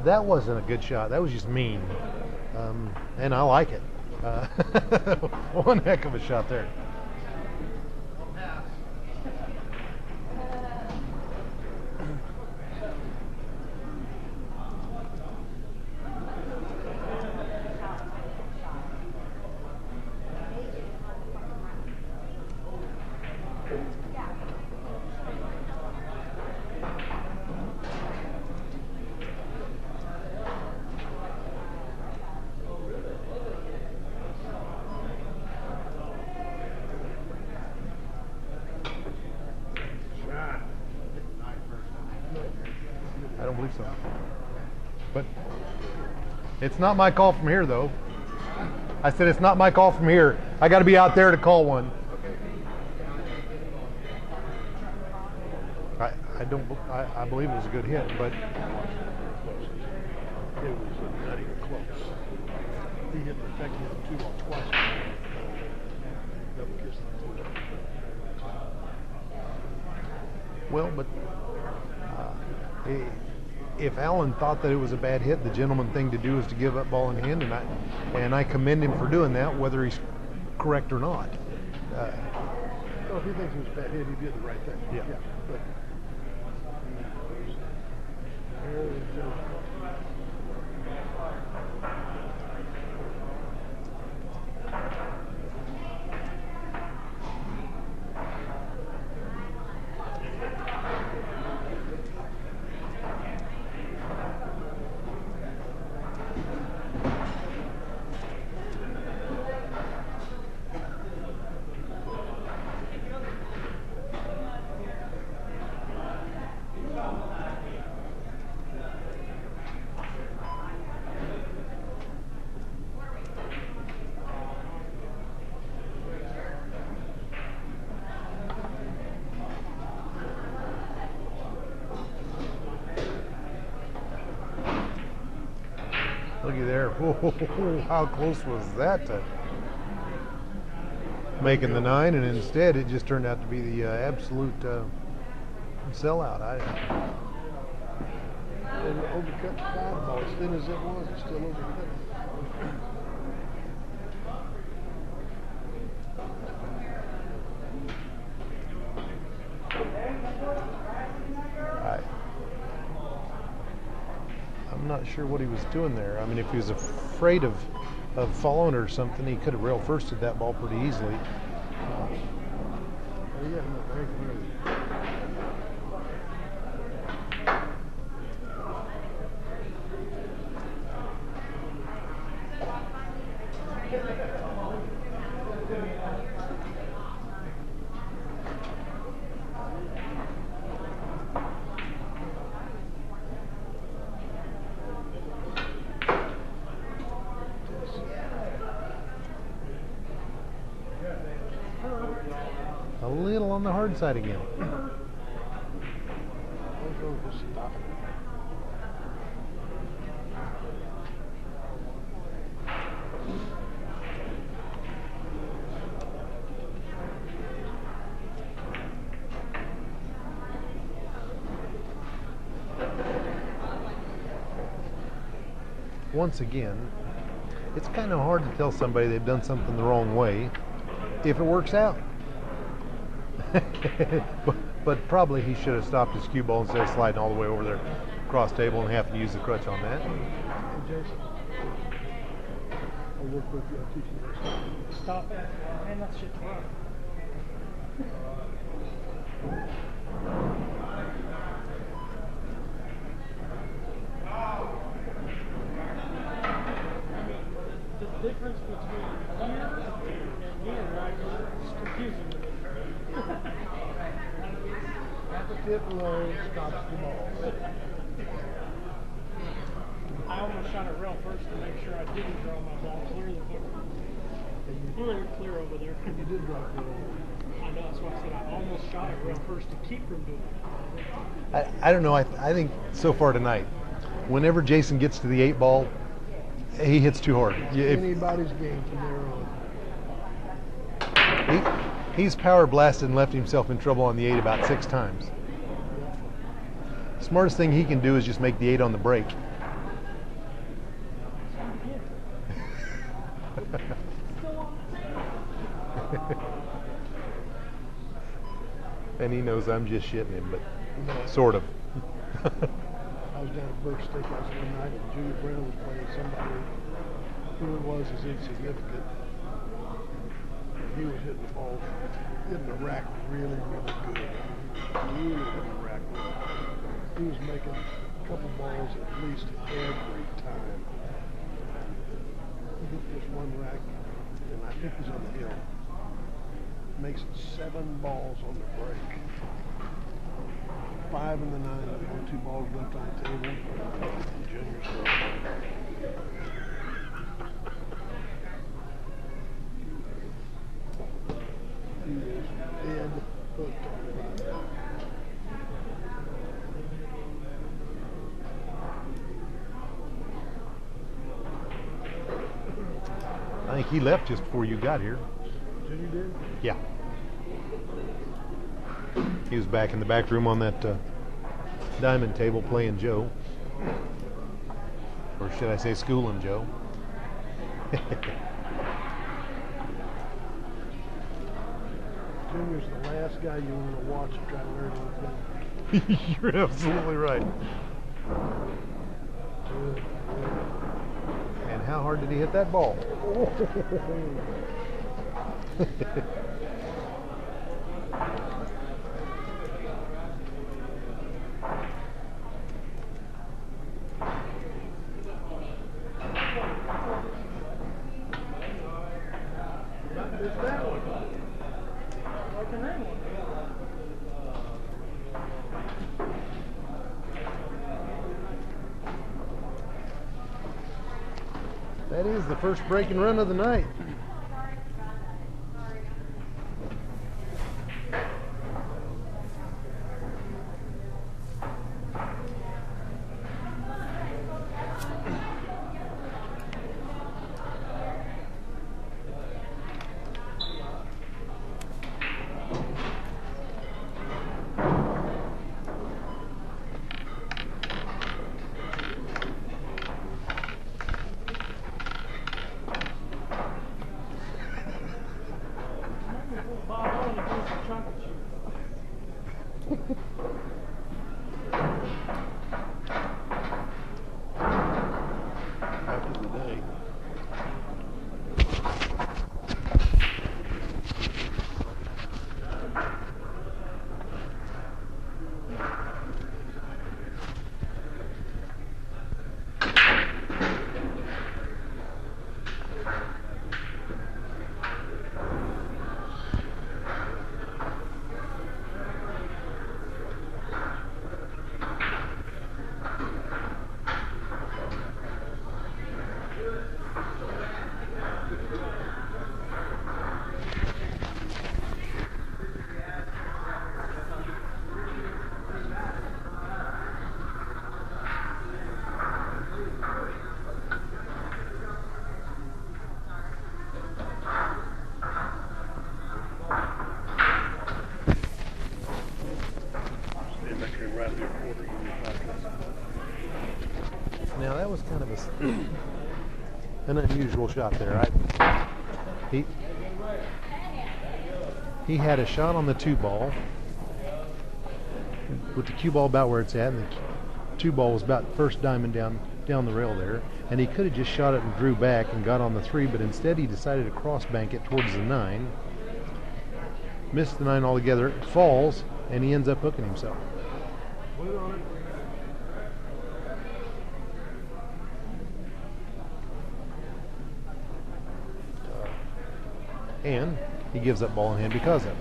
That wasn't a good shot. That was just mean. And I like it. One heck of a shot there. I don't believe so. But it's not my call from here, though. I said it's not my call from here. I got to be out there to call one. I believe it was a good hit, but It was not even close. He hit the effect hit 2 on twice. Double kiss the well, but if Alan thought that it was a bad hit, the gentleman thing to do is to give up ball in hand, and I commend him for doing that, whether he's correct or not. well, if he thinks it was a bad hit, he did the right thing. Yeah. But there is just looky there. Whoa, how close was that to making the 9? And instead, it just turned out to be the absolute sellout. and overcut the 5 ball. As thin as it was, it's still overcut it. I'm not sure what he was doing there. I mean, if he was afraid of following or something, he could have rail firsted that ball pretty easily. Well, he got enough angle early. A little on the hard side again. I'll go just stop it. Once again, it's kind of hard to tell somebody they've done something the wrong way if it works out. but probably he should have stopped his cue ball instead of sliding all the way over there cross table and having to use the crutch on that. Hey, Jason, I'll work with you. I'll teach you this. Stop. Man, that shit's rough. The difference between here and here, right, is confusing to me. Half a tip low stops the ball. I almost shot it real first to make sure I didn't draw my ball clear the foot. Clear over there. You did drop it over. I know, that's why I said I almost shot it real first to keep from doing it. I don't know. I think so far tonight, whenever Jason gets to the 8 ball, he hits too hard. Anybody's game from there on. He's power blasted and left himself in trouble on the 8 about 6 times. Smartest thing he can do is just make the 8 on the break. And he knows I'm just shitting him, but sort of. I was down at Burke's Steakhouse one night and Junior Brown was playing somebody who it was is insignificant. He was hitting the ball, hitting the rack really, really good. Really hitting the rack well. He was making a couple balls at least every time. He hit this one rack, and I think he's on the hill. Makes it 7 balls on the break. 5 in the 9, and 2 balls left on the table. And Junior's throwing. He is dead hooked on it. I think he left just before you got here. Junior did? Yeah. He was back in the back room on that diamond table playing Joe. Or should I say schooling Joe? Junior's the last guy you want to watch and try to learn anything. You're absolutely right. And how hard did he hit that ball? It's that one. Like the name one. That is the first breaking run of the night. After the day. Stand back here and right there quarter in your podcast. Now that was kind of an unusual shot there. He had a shot on the 2 ball with the cue ball about where it's at, and the 2 ball was about first diamond down the rail there, and he could have just shot it and drew back and got on the 3, but instead he decided to cross bank it towards the 9, missed the 9 altogether, it falls, and he ends up hooking himself. Put it on it. And he gives up ball in hand because of it.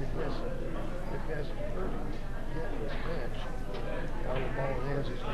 If that's perfect, get this match. All the ball in hands is going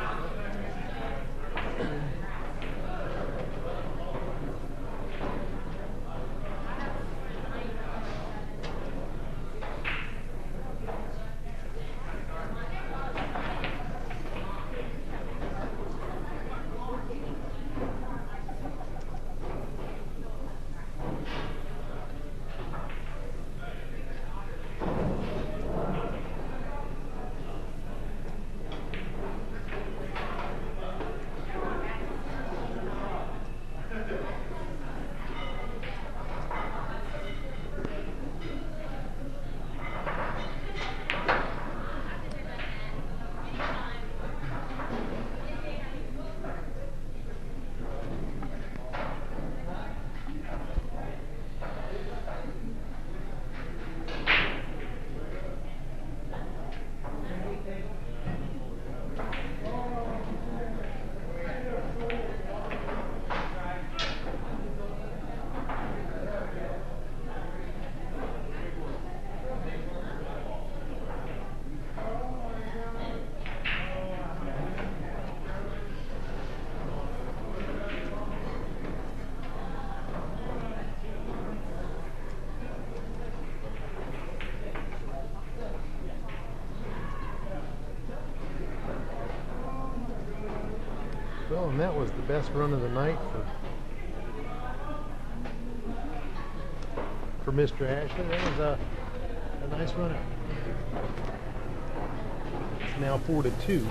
Well, and that was the best run of the night for Mr. Ashley. That was a nice run. It's now 4-2.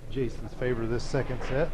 Jason's favor this second set.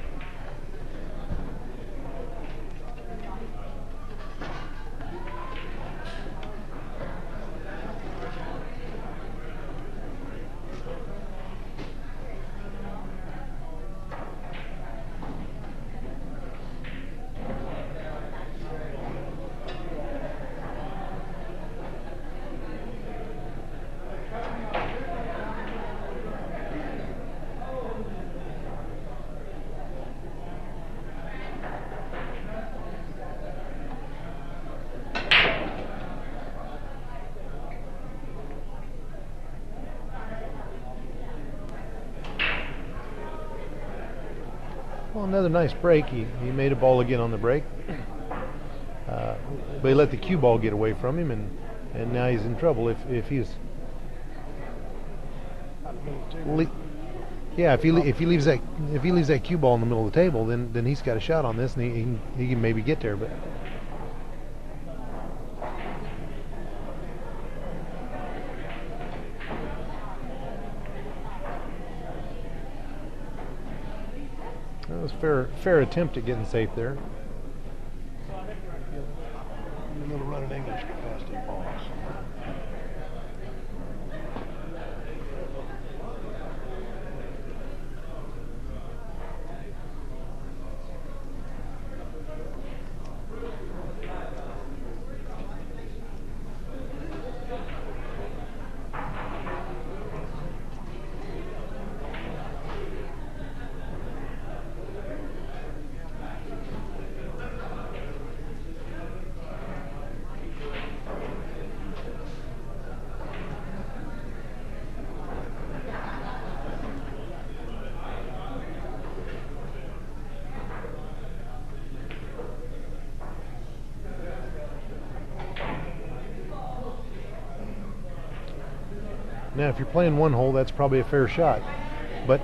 Well, another nice break. He made a ball again on the break. But he let the cue ball get away from him, and now he's in trouble. If he leaves that cue ball in the middle of the table, then he's got a shot on this, and he can maybe get there. But that was fair attempt at getting safe there. In the middle running English capacity balls. Now, if you're playing one hole, that's probably a fair shot. But,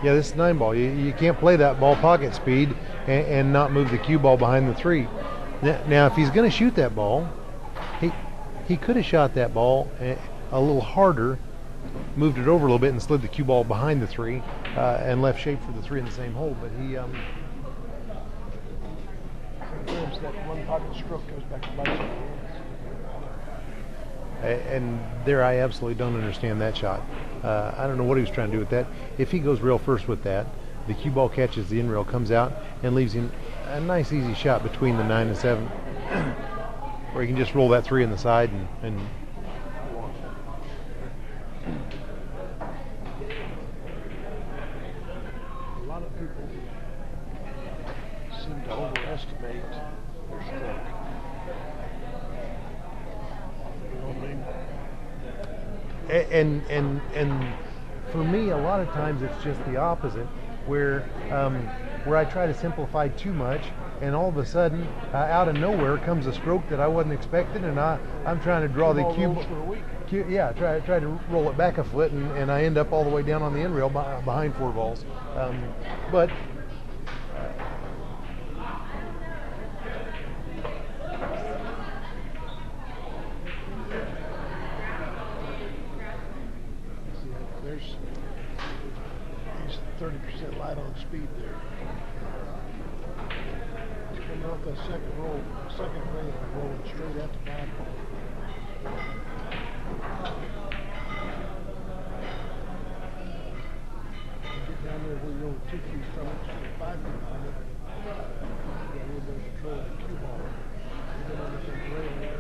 yeah, this is 9 ball. You can't play that ball pocket speed and not move the cue ball behind the 3. Now, if he's going to shoot that ball, he could have shot that ball a little harder, moved it over a little bit, and slid the cue ball behind the 3 and left shape for the 3 in the same hole. But he... Sometimes that one pocket stroke goes back to life. And there, I absolutely don't understand that shot. I don't know what he was trying to do with that. If he goes rail first with that, the cue ball catches the in rail, comes out, and leaves him a nice easy shot between the 9 and 7, where he can just roll that 3 in the side and A lot of people seem to overestimate their stroke. And for me, a lot of times it's just the opposite, where I try to simplify too much, and all of a sudden, out of nowhere comes a stroke that I wasn't expecting, and I'm trying to draw the cue. Yeah, try to roll it back a foot, and I end up all the way down on the end rail behind 4 balls. But he's 30% light on speed there. He's coming off that second roll, second rail, rolling straight at the 5 ball. Get down there where you're only 2 feet from it, 5 feet from it. You got a little bit of control of the cue ball. You get on the second rail there.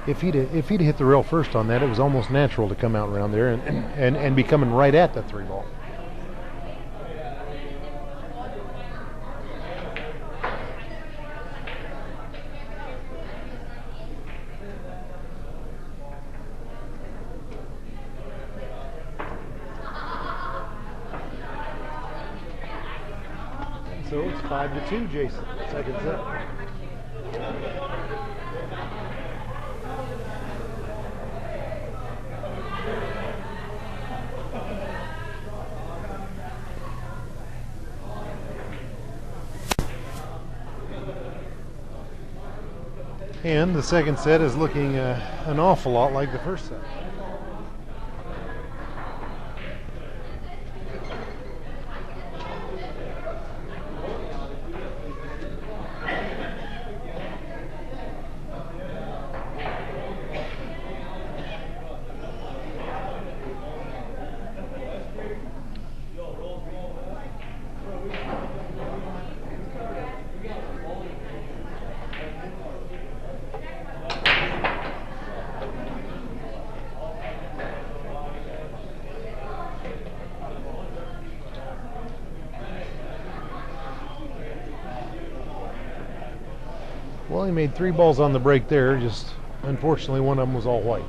if he'd hit the rail first on that, it was almost natural to come out around there and be coming right at the 3 ball. So it's 5-2, Jason. Second set. And the second set is looking an awful lot like the first set. Well, he made 3 balls on the break there. Just unfortunately, one of them was all white.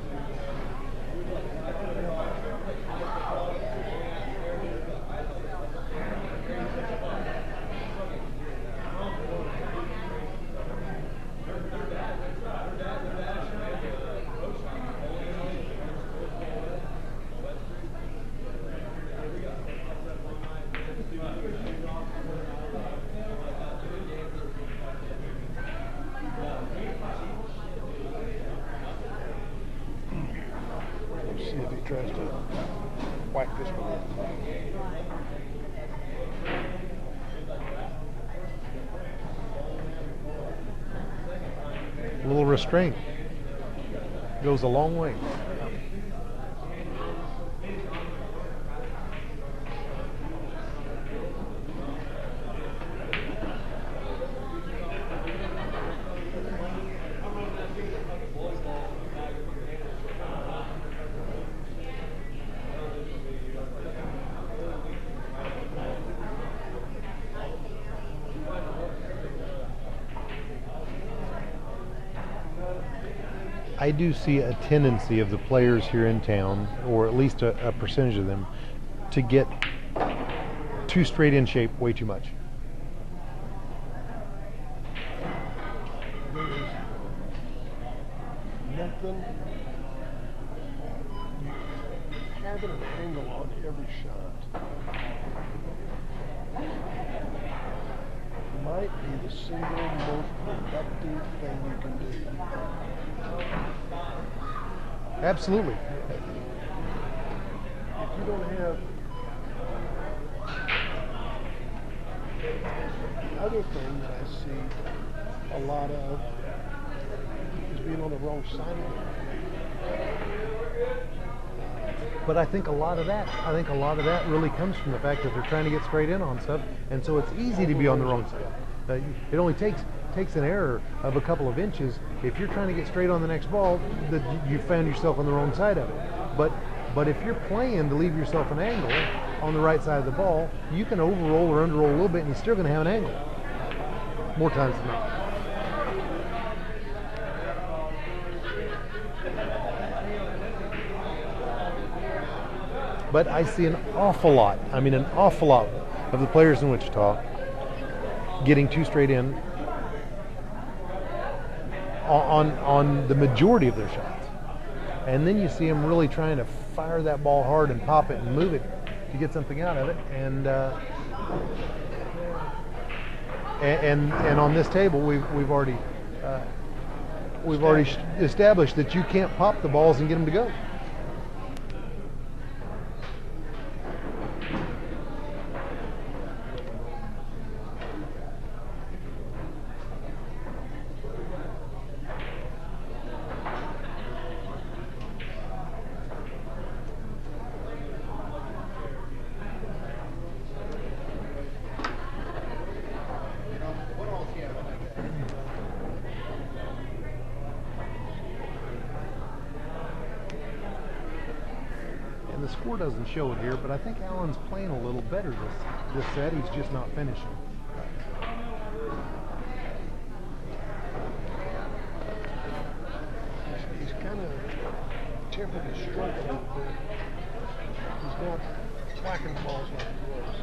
See if he tries to whack this one in. A little restraint goes a long way. I do see a tendency of the players here in town, or at least a percentage of them, to get too straight in shape way too much. There is nothing. Having an angle on every shot might be the single most productive thing you can do. Absolutely. If you don't have the other thing that I see a lot of is being on the wrong side of it. But I think a lot of that really comes from the fact that they're trying to get straight in on stuff, and so it's easy to be on the wrong side. It only takes an error of a couple of inches. If you're trying to get straight on the next ball, that you found yourself on the wrong side of it. But if you're playing to leave yourself an angle on the right side of the ball, you can overroll or underroll a little bit, and you're still going to have an angle. More times than not. But I see an awful lot of the players in Wichita getting too straight in on the majority of their shots. And then you see them really trying to fire that ball hard and pop it and move it to get something out of it. And on this table, we've already established that you can't pop the balls and get them to go. score doesn't show it here, but I think Alan's playing a little better this set. He's just not finishing. He's kind of tempered his stroke a little bit. He's not whacking balls like he was.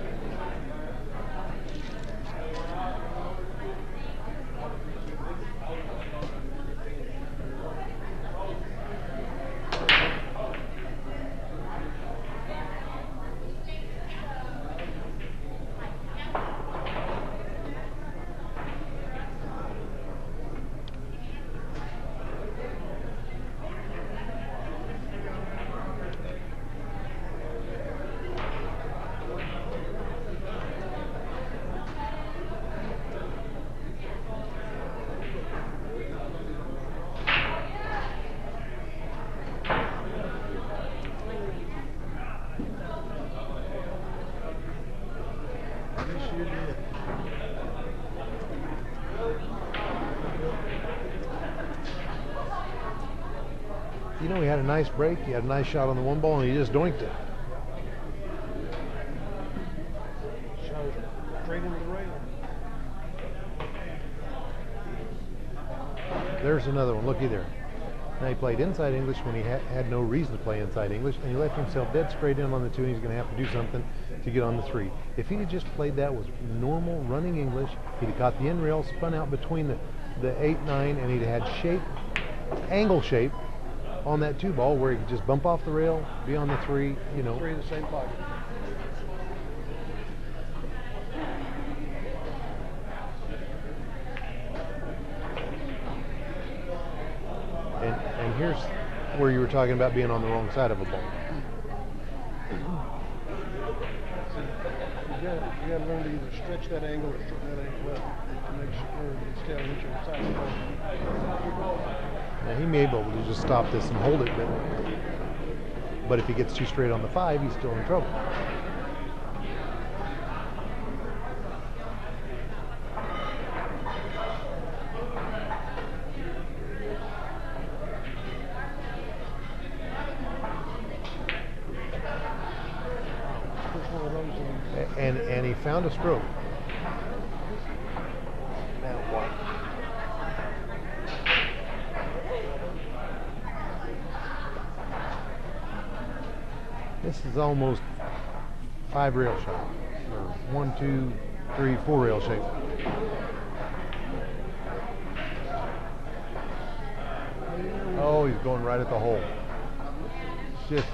You know, he had a nice break. He had a nice shot on the one ball, and he just doinked it. Shot it straight into the rail. There's another one. Looky there. Now he played inside English when he had no reason to play inside English, and he left himself dead straight in on the 2, and he's going to have to do something to get on the 3. If he had just played that with normal running English, he'd have caught the end rail, spun out between the 8, 9, and he'd had shape, angle shape, on that 2 ball where he could just bump off the rail, be on the 3, you know. 3 in the same pocket. And here's where you were talking about being on the wrong side of a ball. You got to learn to either stretch that angle or shorten that angle up to make sure instead of reaching the side of the ball. Now he may be able to just stop this and hold it, but if he gets too straight on the 5, he's still in trouble. And he found a stroke. Now what? This is almost 5 rail shot, or 1, 2, 3, 4 rail shape. Oh, he's going right at the hole. It's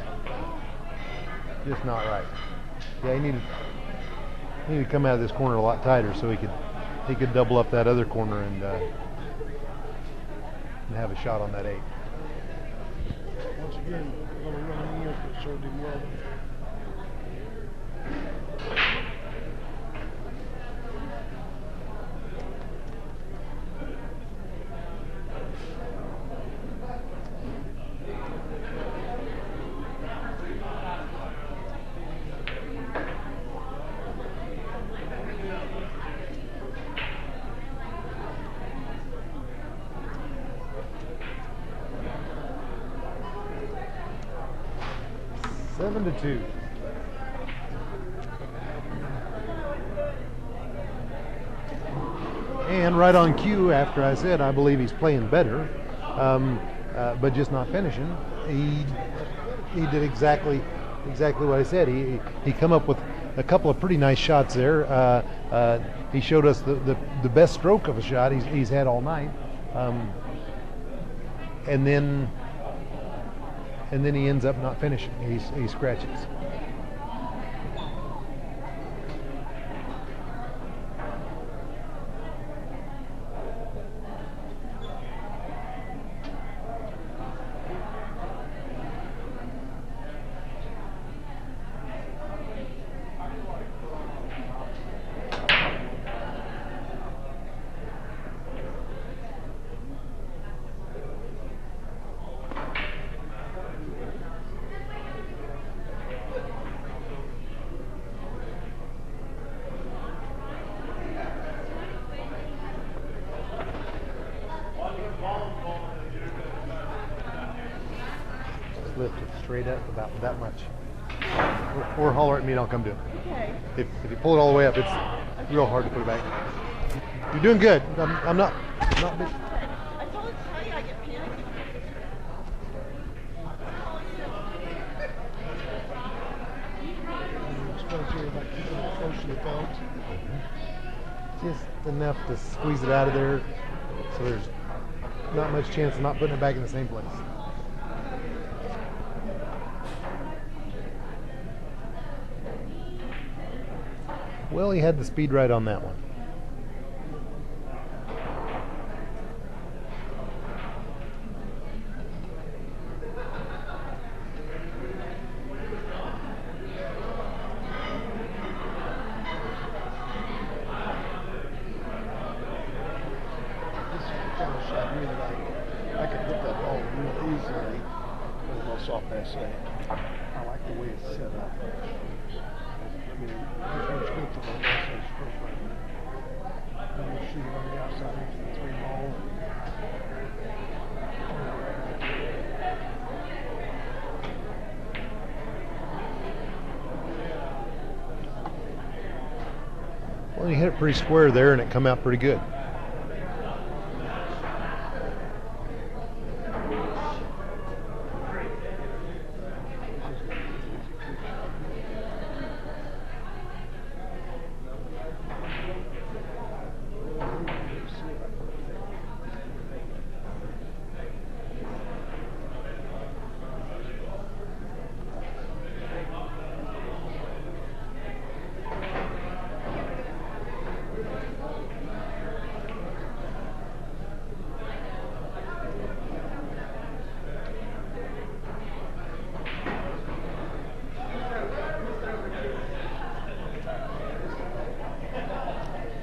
just not right. Yeah, he needed to come out of this corner a lot tighter so he could double up that other corner and have a shot on that 8. Once again, we're going to run in that served him well. Seven to 2. And right on cue, after I said I believe he's playing better, but just not finishing, he did exactly what I said. He come up with a couple of pretty nice shots there. He showed us the best stroke of a shot he's had all night, and then he ends up not finishing. He scratches. Lift it straight up about that much. or holler at me and I'll come do it. Okay. If you pull it all the way up, it's real hard to put it back. You're doing good. I'm not big. I told her to tell you I get panicky. I'm supposed to about keeping it close to the belt. Just enough to squeeze it out of there, so there's not much chance of not putting it back in the same place. Well, he had the speed right on that one. This is the kind of shot here that I can hit that ball real easily with a little soft pass say. I like the way it's set up. I mean, it's good for the Nationals first run. Then you shoot it on the outside into the 3 ball. Well, he hit it pretty square there, and it come out pretty good.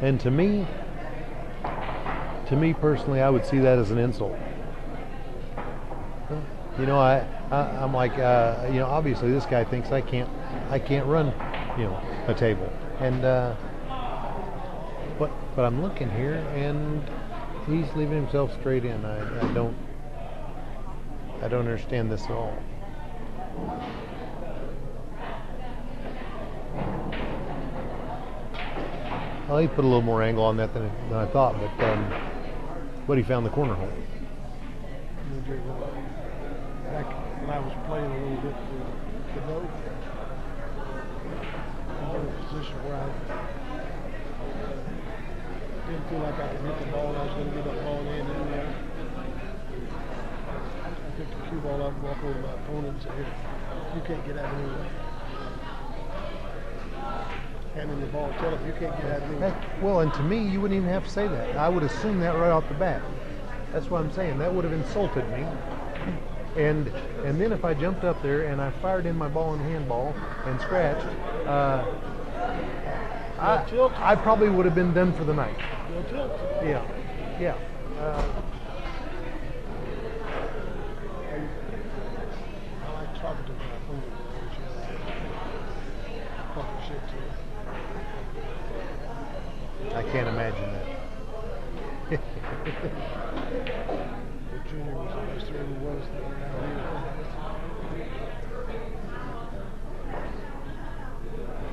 And to me personally, I would see that as an insult. You know, I'm like, you know, obviously this guy thinks I can't run, you know, a table, and but I'm looking here, and he's leaving himself straight in. I don't understand this at all. Well, he put a little more angle on that than I thought, but he found the corner hole. Back when I was playing a little bit for the note, I was in a position where I didn't feel like I could hit the ball and I was going to get that ball in there. I picked the cue ball up and walk over to my opponent and say, "Here, you can't get out anyway." Hand him the ball, tell him you can't get out anyway. Well, and to me, you wouldn't even have to say that. I would assume that right off the bat. That's what I'm saying. That would have insulted me. And then if I jumped up there and I fired in my ball and handball and scratched, I probably would have been done for the night. Yeah. I like talking to my opponent. Talking shit to him. I can't imagine that. The junior was the best there ever was around here.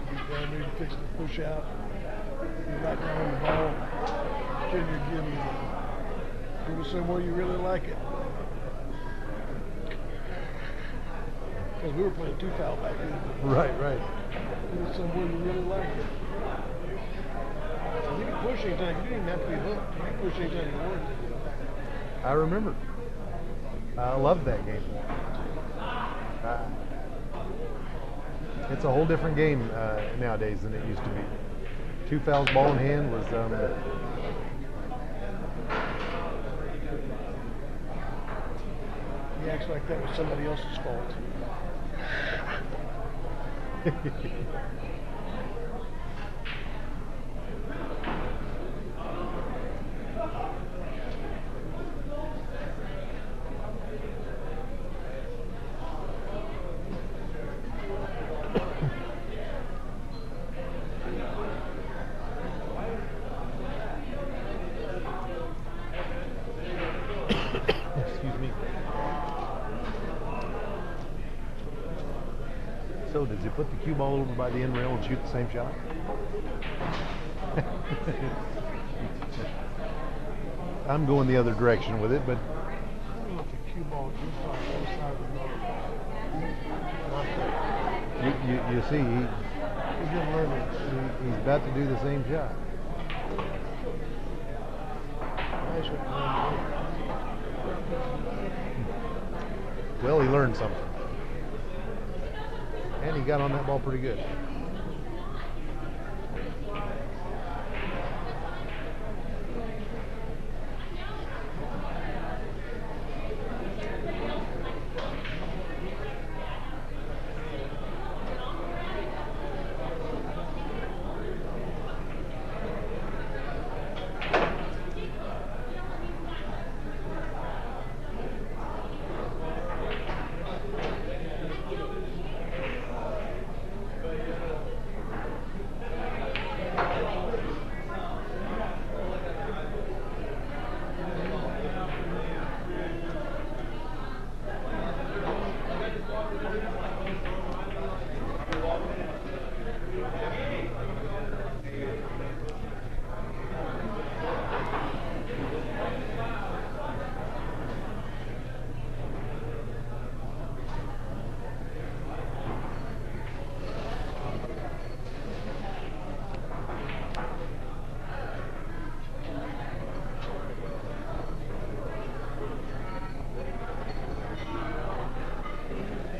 He's down there fixing to push out. He's right down on the ball. Junior, give me somewhere you really like it. Because we were playing 2 foul back then. Right. Give me somewhere you really like it. You can push anytime. You didn't have to be hooked. You can push anytime you want. I remember. I loved that game. It's a whole different game nowadays than it used to be. 2 fouls, ball in hand was. He acts like that was somebody else's fault. So does Does he put the cue ball over by the end rail and shoot the same shot? I'm going the other direction with it, but I don't know if the cue ball just on both sides of the ball. Not there. you see, He's just learning. he's about to do the same shot. Nice one. Well, he learned something. And he got on that ball pretty good.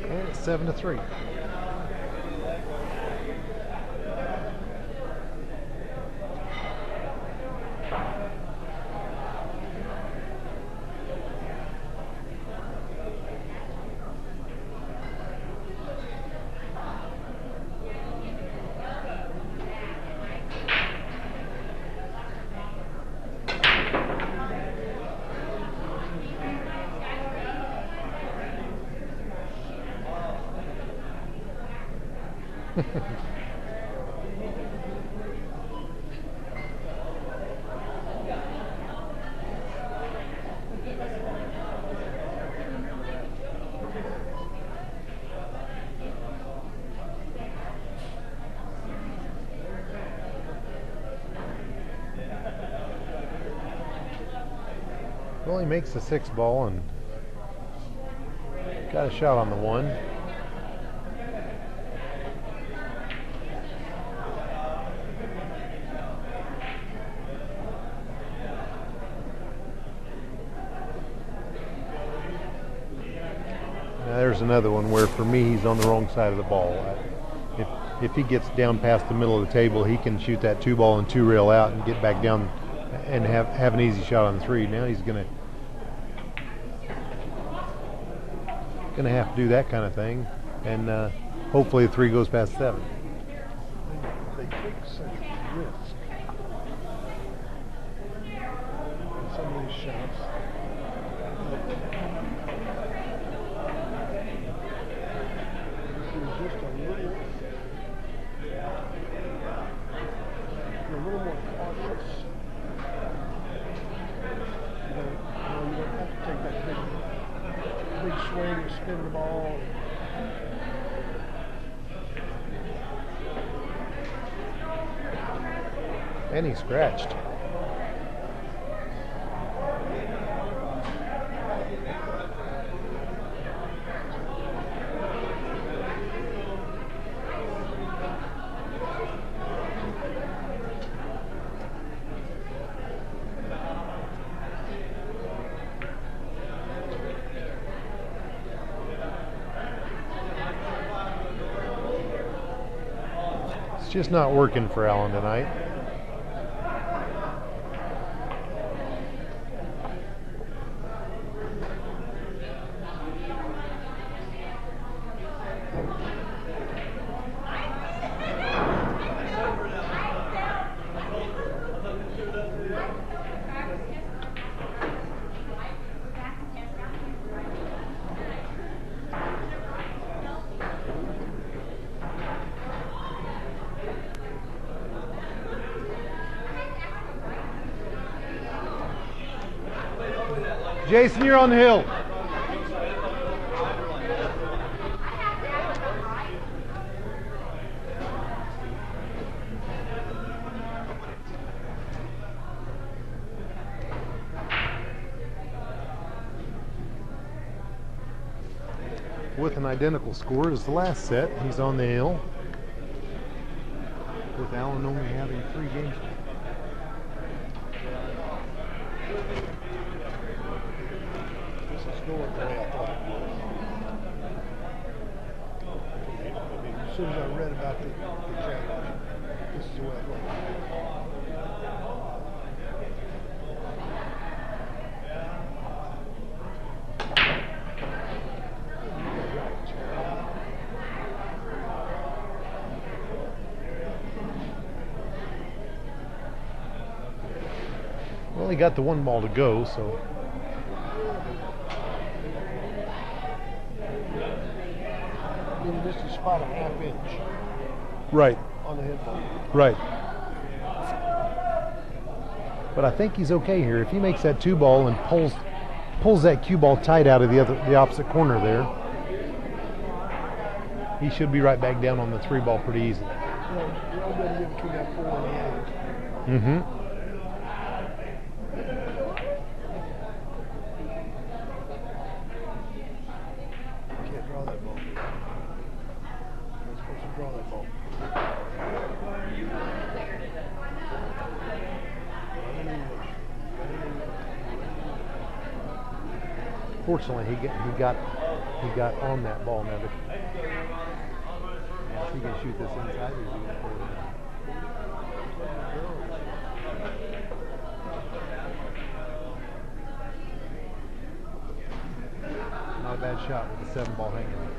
And it's 7-3. Well, he makes the 6 ball and got a shot on the 1. Now there's another one where for me he's on the wrong side of the ball. If he gets down past the middle of the table, he can shoot that 2 ball and 2 rail out and get back down and have an easy shot on the 3. Now he's gonna have to do that kind of thing, and hopefully the 3 goes past 7. They take such risk in some of these shots. It's just a little more cautious. You don't have to take that big swing and spin the ball. And he scratched. It's just not working for Allen tonight. Jason, you're on the hill. with an identical score as the last set. He's on the hill, with Alan only having 3 games. This is going the way I thought it would. I mean, as soon as I read about the challenge, this is the way I thought it would. Well, he got the 1 ball to go, so. He missed a spot a half inch Right, on the head ball. right. But I think he's okay here. If he makes that 2 ball and pulls that cue ball tight out of the opposite corner there, he should be right back down on the 3 ball pretty easily. You're all going to get between that 4 and the 8. Mm-hmm. Can't draw that ball. You're supposed to draw that ball. Fortunately, he got on that ball now. If he can shoot this inside, or is he going to put it in? Not a bad shot with the 7 ball hanging.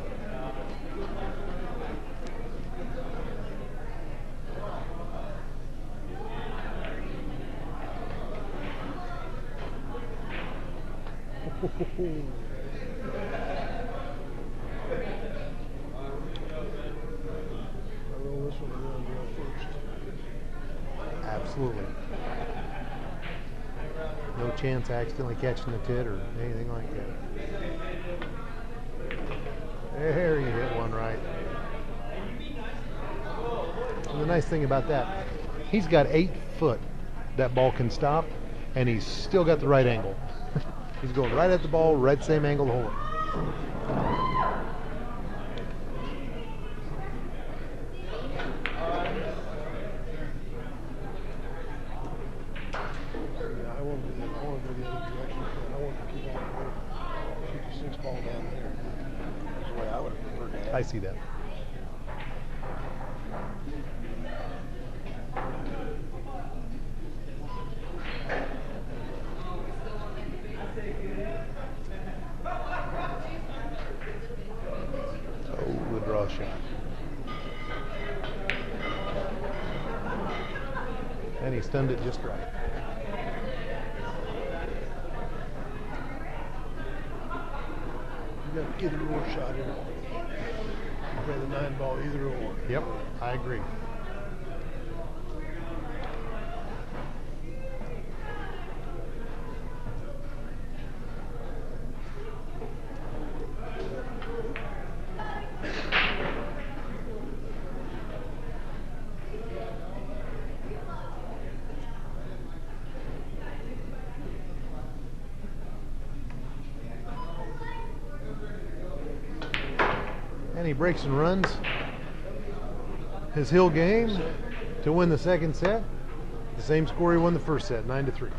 I roll this one and then draw first. Absolutely. No chance of accidentally catching the tit or anything like that. There, you hit one right. And the nice thing about that, he's got 8 foot that ball can stop, and he's still got the right angle. He's going right at the ball, right same angle to hold it. Yeah, I want to go the other direction. I want to keep on shoot the 6 ball down there. That's the way I would have preferred to have. I see that. Oh, the draw shot. And he stunned it just right. You got to get a more shot here. Play the 9 ball either or. Yep, I agree. And he breaks and runs his hill game to win the second set. The same score he won the first set, 9-3.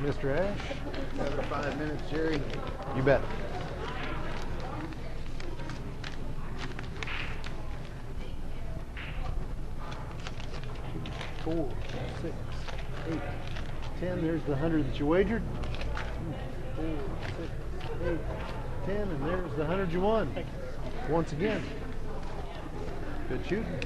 Mr. Ash? Another 5 minutes, Jerry. You bet. Four, 6, 8, 10. There's the 100 that you wagered. 4, 6, 8, 10, and there's the 100 you won. Once again. Good shooting.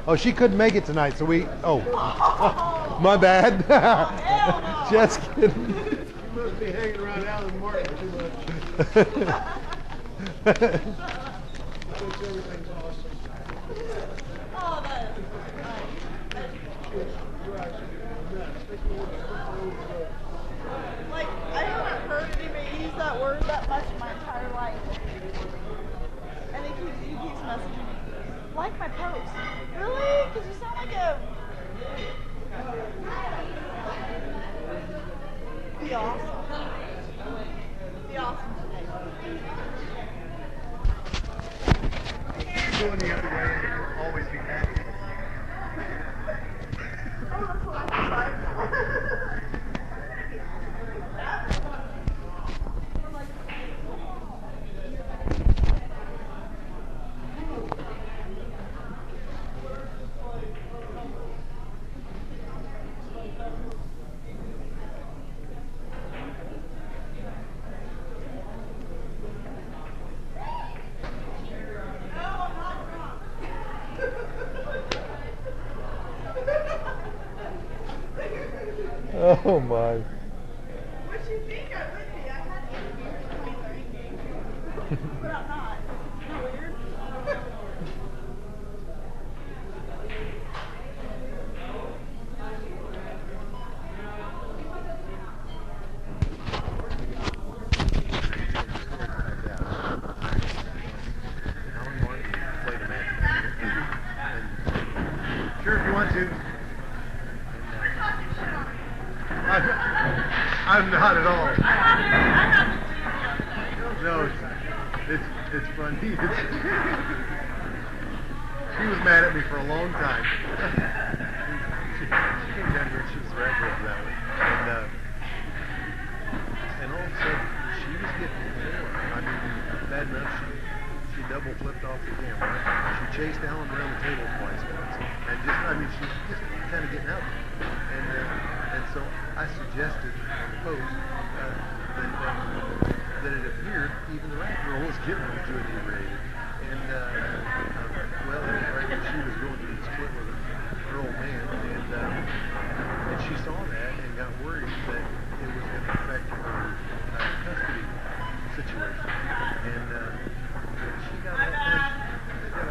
Oh, she couldn't make it tonight, so we. Oh, my bad. Just kidding. You must be hanging around Alan Martin too much. Thinks everything's awesome. Oh, You're actually going the other way, and you'll always be happy. Oh my. What you think I would be? I had 8 beers between 30 games. But I'm not. Isn't that weird? Sure, if you want to. I'm not at all. No, it's funny. She was mad at me for a long time. She came down here and she was right for that one. And all of a sudden, she was getting more. I mean, bad enough, she double flipped off the camera. She chased Alan around the table twice once. And just, I mean, she was just kind of getting out there. And so I suggested on the post that it appeared even the rat girl was getting rejuvenated. And, well, it was right when she was going through the split with her old man. And she saw that and got worried that it was going to affect her custody situation. And she got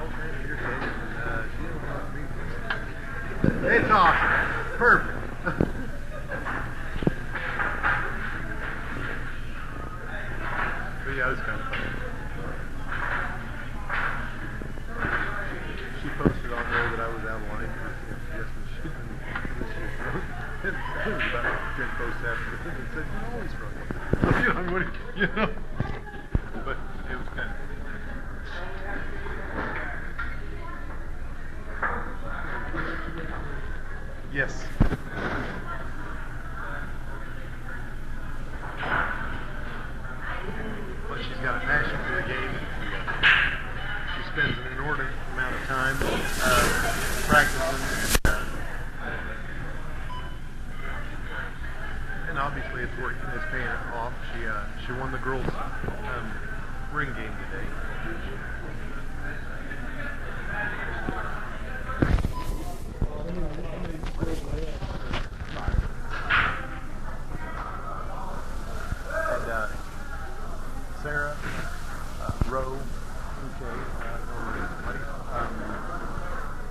all kinds of irritated. She didn't want to be. It's awesome. Perfect. But yeah, it was kind of fun. She posted on there that I was out of line for suggesting shooting this year. It was about 10 posts after it and said, you're always wrong. You know, you know. But it was kind of yes. But she's got a passion for the game. She spends an inordinate amount of time practicing. And obviously it's working, it's paying off. She won the girls' ring game today. And Sarah, Roe, okay,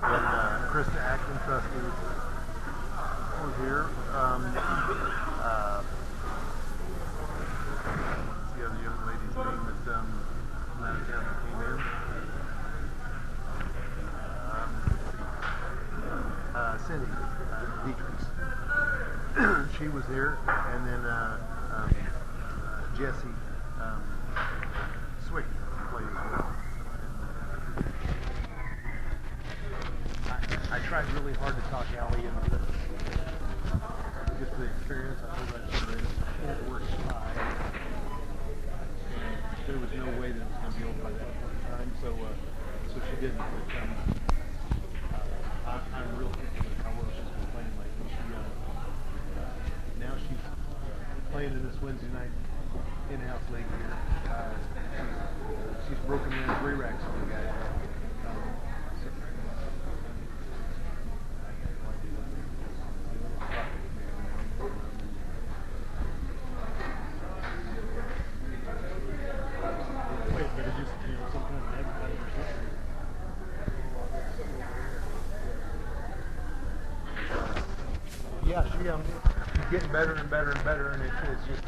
and Krista Atkins, Trustee, was here. What's the other young lady's name that from out of town that came in? Cindy Dietrich. She was here, and then Jesse Swick played as well. I tried really hard to talk Allie into this. Just the experience, I told her it worked fine. There was no way that it was going to be over by that point in time, so she didn't. But I'm real thankful with how well she's been playing lately. Now she's playing in this Wednesday night in-house league here. She's broken in 3 racks on the guy. Yeah, she's getting better and better and better, and it's just.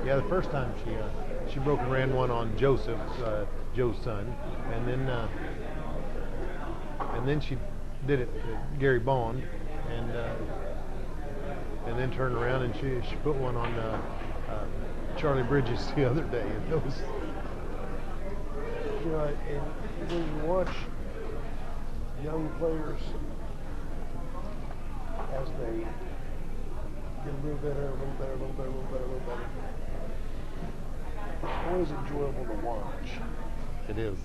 Yeah, the first time she broke and ran one on Joseph's Joe's son, and then and then she did it to Gary Bond, and then turned around and she put one on Charlie Bridges the other day, and it was. You know, and when you watch young players as they get a little better, a little better, a little better, a little better, a little better, it's always enjoyable to watch. It is.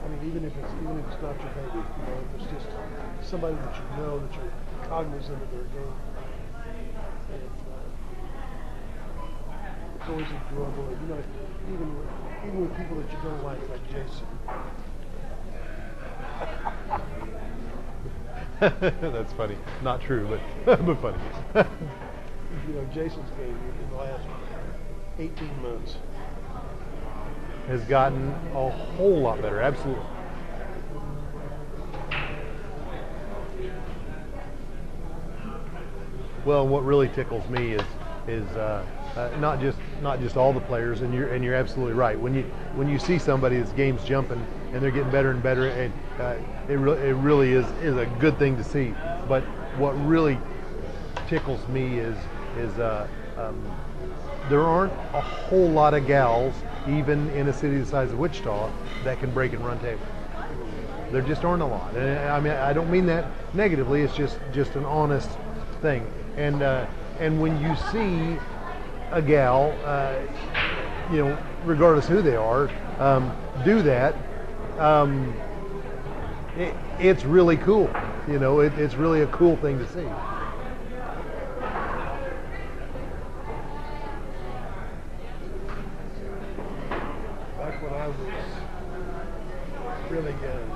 I mean, even if it's not your baby, you know, if it's just somebody that you know, that you're cognizant of their game, and, it's always enjoyable. You know, even with people that you don't like Jason. That's funny. Not true, but but funny. You know, Jason's game in the last 18 months has gotten a whole lot better. Absolutely. Well, what really tickles me is not just all the players, and you're absolutely right. When you see somebody that's game's jumping and they're getting better and better, and it really is a good thing to see. But what really tickles me is there aren't a whole lot of gals, even in a city the size of Wichita, that can break and run table. There just aren't a lot. And I mean, I don't mean that negatively. It's just an honest thing. And when you see a gal, you know, regardless who they are, do that, it's really cool. You know, it's really a cool thing to see. Back when I was really young,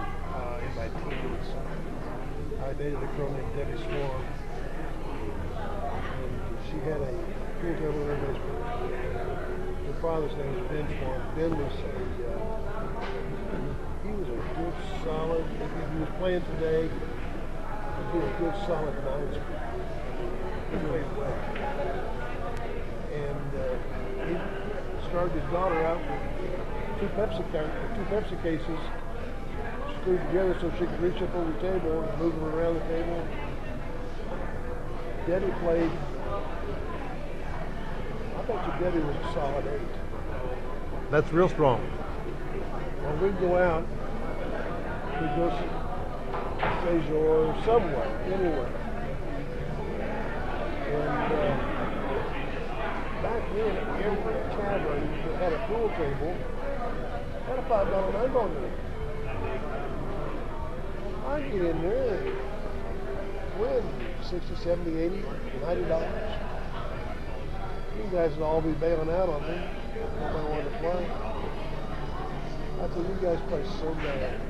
in my teens, I dated a girl named Debbie Swan. She had a pool table in her basement. Her father's name was Ben Swan. Ben was he was a good, solid, if he was playing today, he'd be a good, solid 9 speed. He played well. And he started his daughter out with two Pepsi cases screwed together so she could reach up over the table and move them around the table. Debbie played. I bet you Debbie was a solid 8. That's real strong. Well, we'd go out, we'd go to Sajor, somewhere, anywhere. And back then, every tavern that had a pool table had a $5 9-ball game. I'd get in there and win 60, 70, 80, $90. You guys would all be bailing out on me. Nobody wanted to play. I said, you guys play so bad.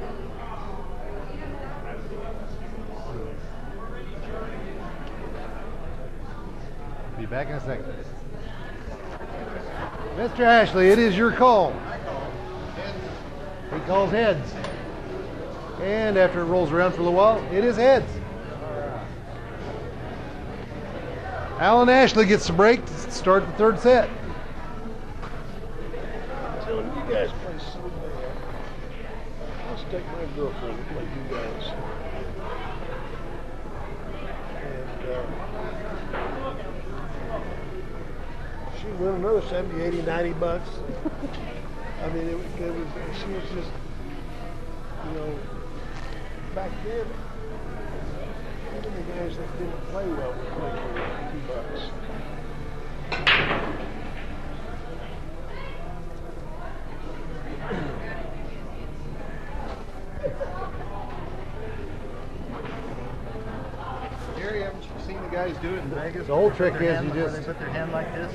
Be back in a second. Mr. Ashley, it is your call. He calls heads. And after it rolls around for a little while, it is heads. Alan Ashley gets the break to start the third set. I'm telling you, you guys play so bad. I'll stick my girlfriend to play you guys. And she won another 70, 80, 90 bucks. I mean, it was, she was just, you know, back then, even the guys that didn't play well would play for $2. Gary, haven't you seen the guys do it in Vegas? The whole trick is you where just... they put their hand like this?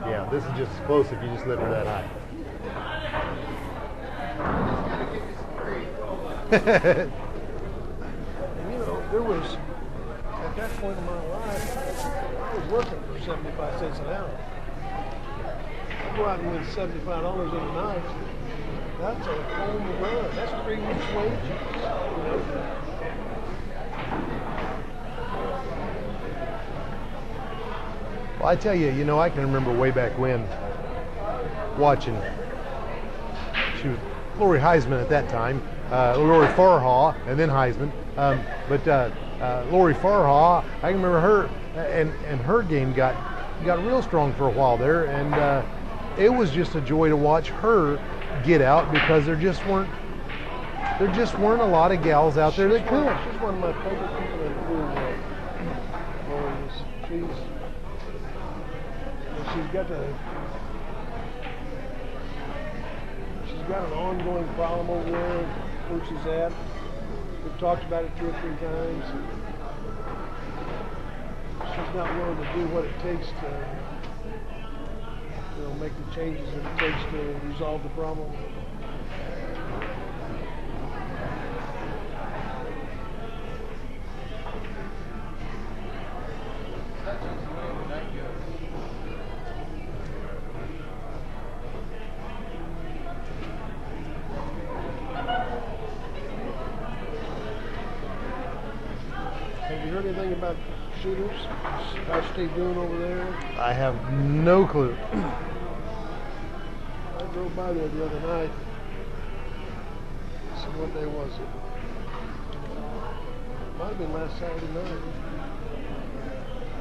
Yeah, this is just explosive. You just lift her that high. And you know, there was, at that point in my life, I was working for 75 cents an hour. I go out and win $75 in a night. That's a home run. That's 3 weeks' wages. You know? Well, I tell you, I can remember way back when watching. Lori Heisman at that time, Lori Farhaw, and then Heisman. But Lori Farhaw, I can remember her, and her game got real strong for a while there, and it was just a joy to watch her get out because there just weren't a lot of gals out there that could. She's one of my favorite people in the pool. Lori is. She's got an ongoing problem over there where she's at. We've talked about it 2 or 3 times. She's not willing to do what it takes to, make the changes that it takes to resolve the problem. Have you heard anything about shooters? How's Steve doing over there? I have no clue. I drove by there the other night. See what day was it? Might have been last Saturday night.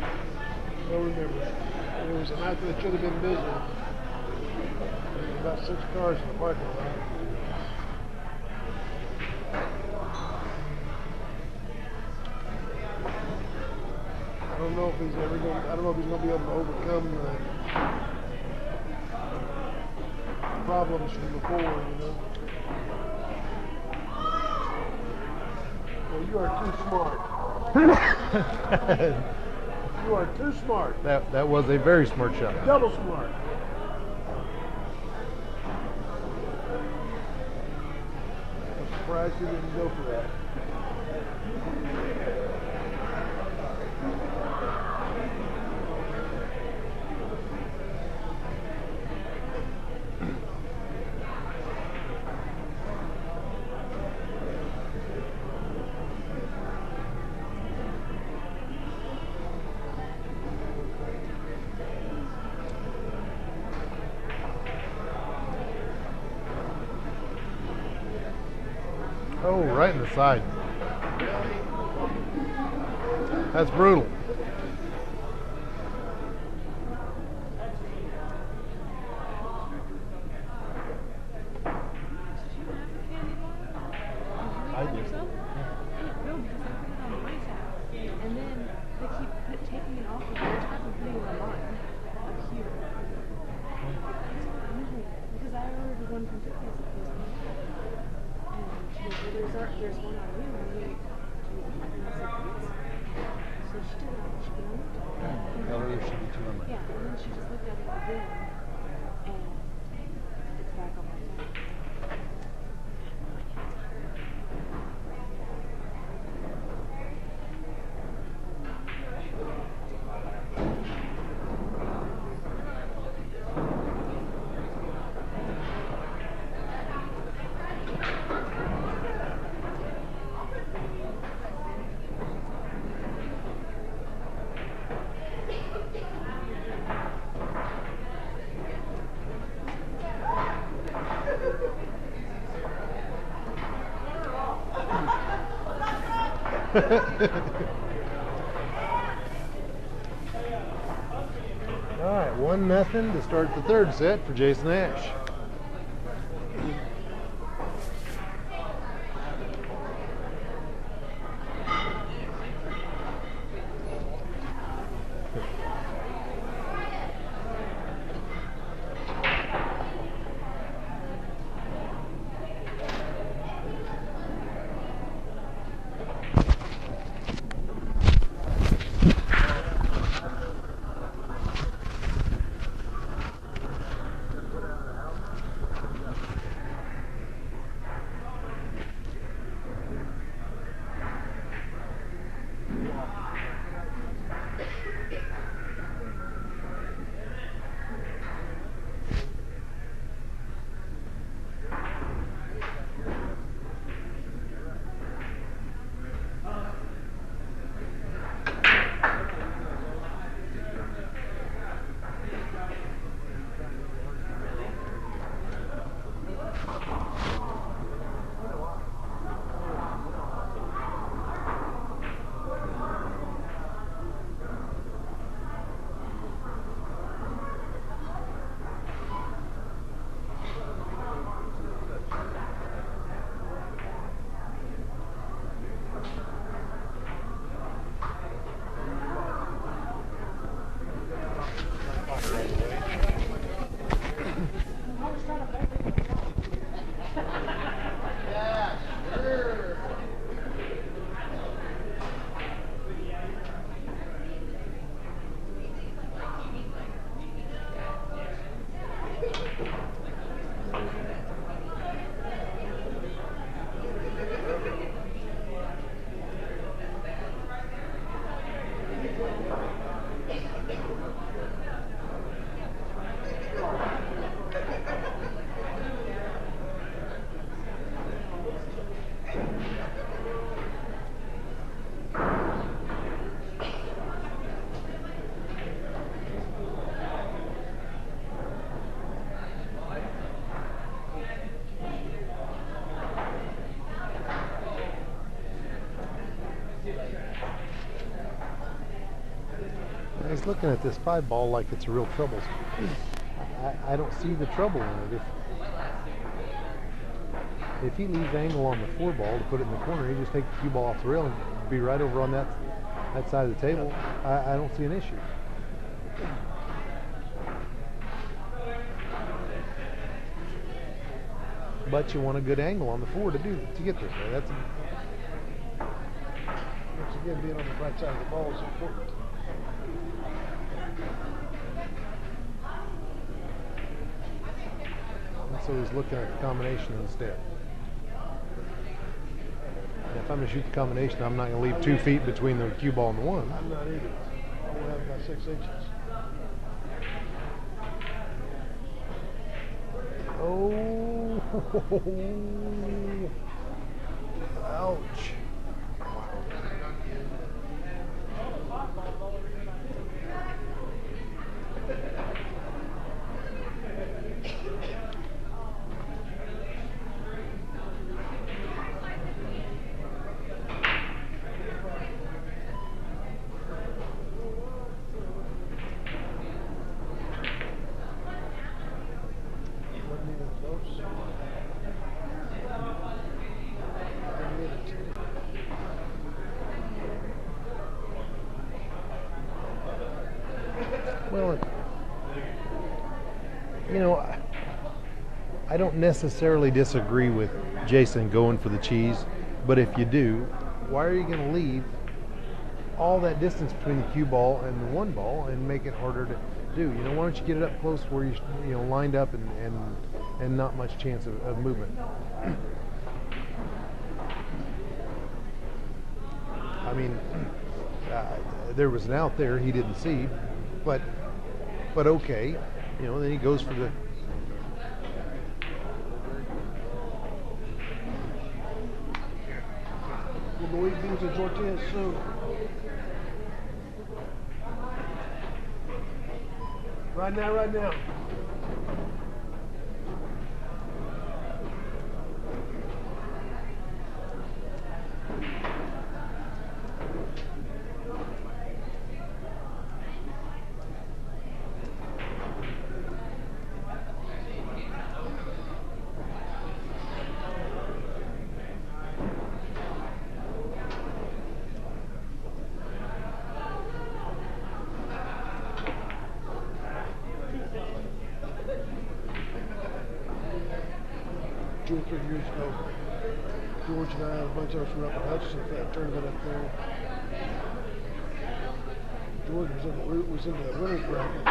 I don't remember. It was a night that it should have been busy. There was about 6 cars in the parking lot. I don't know if he's ever going. I don't know if he's going to be able to overcome the problems from before. Well, you are too smart. You are too smart. That was a very smart shot. Double smart. I'm surprised you didn't go for that. Oh, right in the side. That's brutal. I do. No, because I put it on my tab, and then they keep taking it off of your tab and putting it on mine, up here. Because I ordered one from Tiffany's that was on my tab. And she goes, well, there's one on you, and I'm like, do you want it? And I said, yes. So she did it, she put it on my tab. Tell her there should be 2 on mine. Yeah, and then she just looked at it again, and it's back on my tab. All right, 1-0 to start the 3rd set for Jason Ash. He's looking at this 5 ball like it's a real trouble. I don't see the trouble in it. If he leaves angle on the 4 ball to put it in the corner, he just take the cue ball off the rail and be right over on that side of the table. I don't see an issue. But you want a good angle on the 4 to get this way. That's Once again, being on the right side of the ball is important. and so he's looking at the combination instead. And if I'm going to shoot the combination, I'm not going to leave 2 feet between the cue ball and the 1. I'm not either. I will have about 6 inches. Oh, ouch. Well, you know, I don't necessarily disagree with Jason going for the cheese, but if you do, why are you going to leave all that distance between the cue ball and the 1 ball and make it harder to do? You know, why don't you get it up close where you lined up and not much chance of movement? I mean, there was an out there he didn't see, but okay, you know, then he goes for the. The Luis beans and tortillas soon. Right now, right now. Years ago, George and I and a bunch of us were up at Hutchinson for that tournament up there. George was in the winner's bracket. It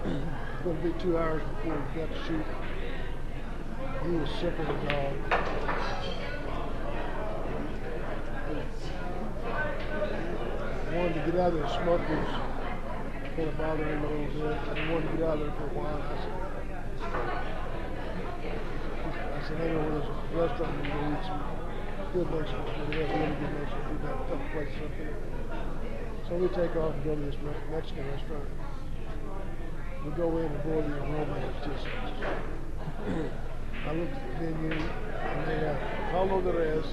was going to be 2 hours before he got to shoot. He was sick as a dog. Wanted to get out of there. Smokers kind of bothering him a little bit. He wanted to get out of there for a while. I said, hang on, there's a restaurant we can go eat some good Mexicans. We have really good Mexicans. We've got a couple places up there. So we take off and go to this Mexican restaurant. We go in and boy, the aroma is just I looked at the menu and they have caldo de res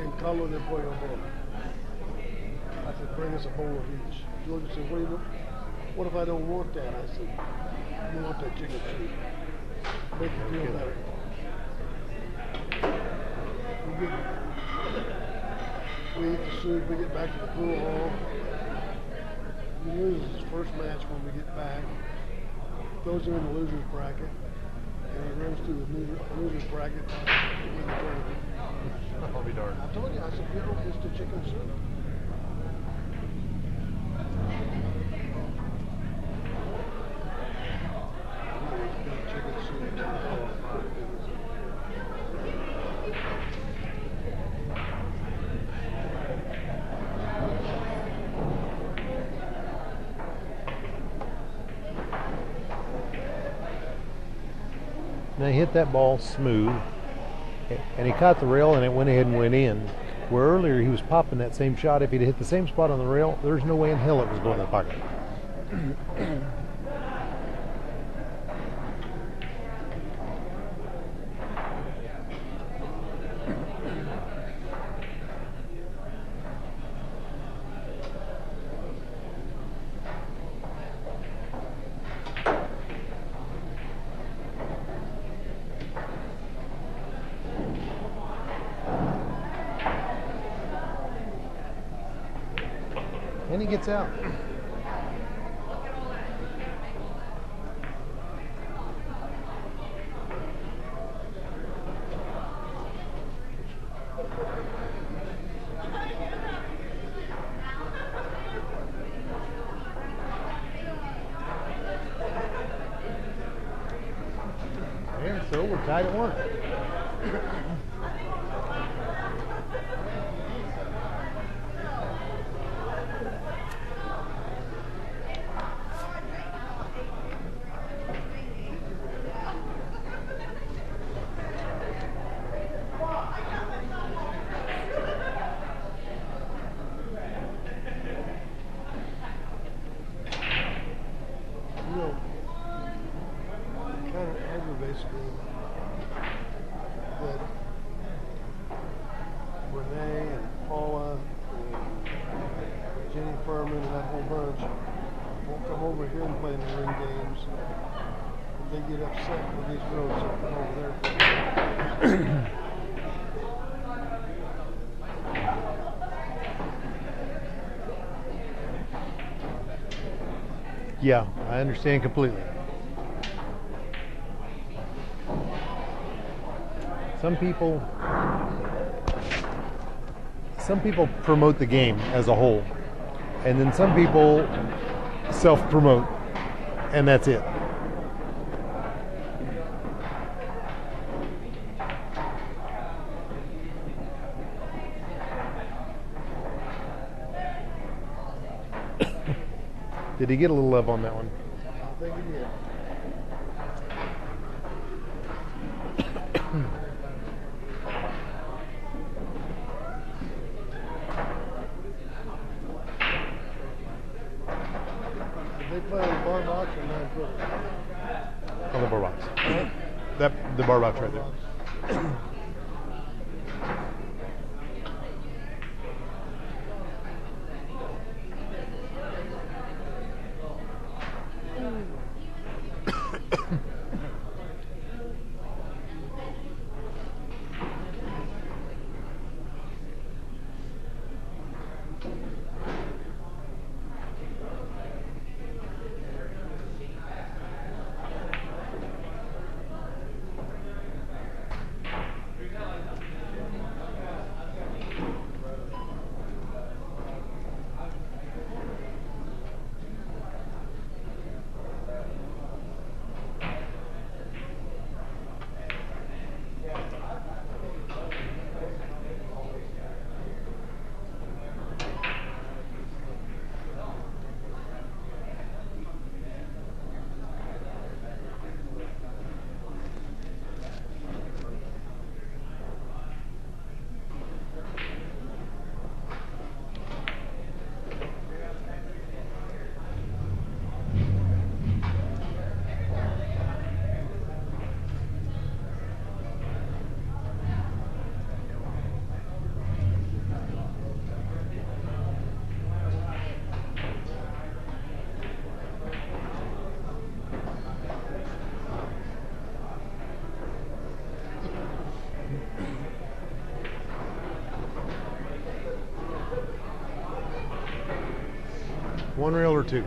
and caldo de pollo. I said, bring us a bowl of each. George said, what if I don't want that? I said, you want that chicken soup. Make it feel better. We eat the soup, we get back to the pool hall. He loses his first match when we get back. Goes in the loser's bracket. And he runs through the loser's bracket with the tournament. I'll be darned. I told you, I said, you know, it's the chicken soup. Chicken soup. Now he hit that ball smooth, and he caught the rail, and it went ahead and went in. Where earlier he was popping that same shot. If he'd hit the same spot on the rail, there's no way in hell it was going in the pocket. he gets out. And so we're tied at 1. You know, kind of aggravates me that Renee and Paula and Jenny Furman and that whole bunch won't come over here and play in the ring games. But they get upset when these girls are come over there. Yeah, I understand completely. Some people promote the game as a whole, and then some people self-promote, and that's it. Did he get a little love on that one? I think he did. Did they play on the bar box or 9 foot? On the bar box. The bar box right there. One reel or two?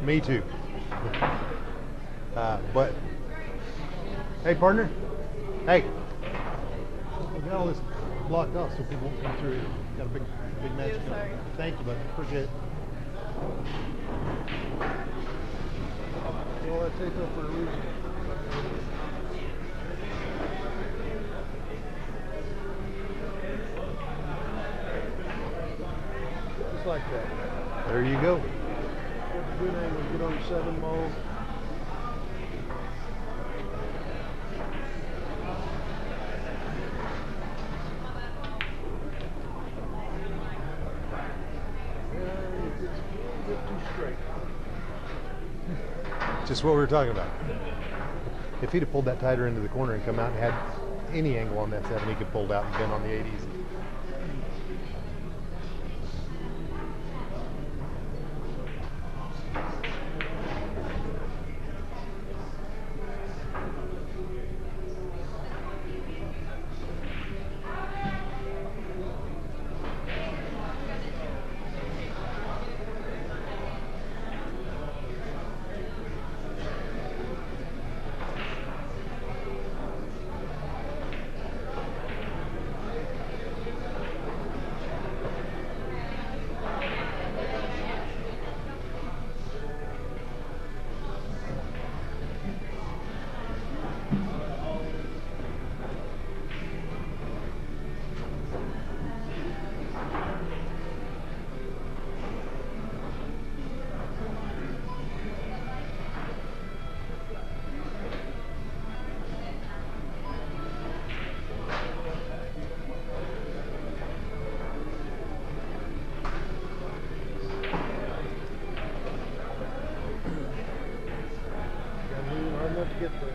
Me too. But, hey partner, hey. We got all this blocked off so people won't come through. Got a big match coming. Sorry. Thank you, bud. Appreciate it. You know what I take up for a reason. Just like that. There you go. What the good angle, get on the 7 mole. Get too straight. Just what we were talking about. If he'd have pulled that tighter into the corner and come out and had any angle on that 7, he could pull it out and been on the 80s. get there.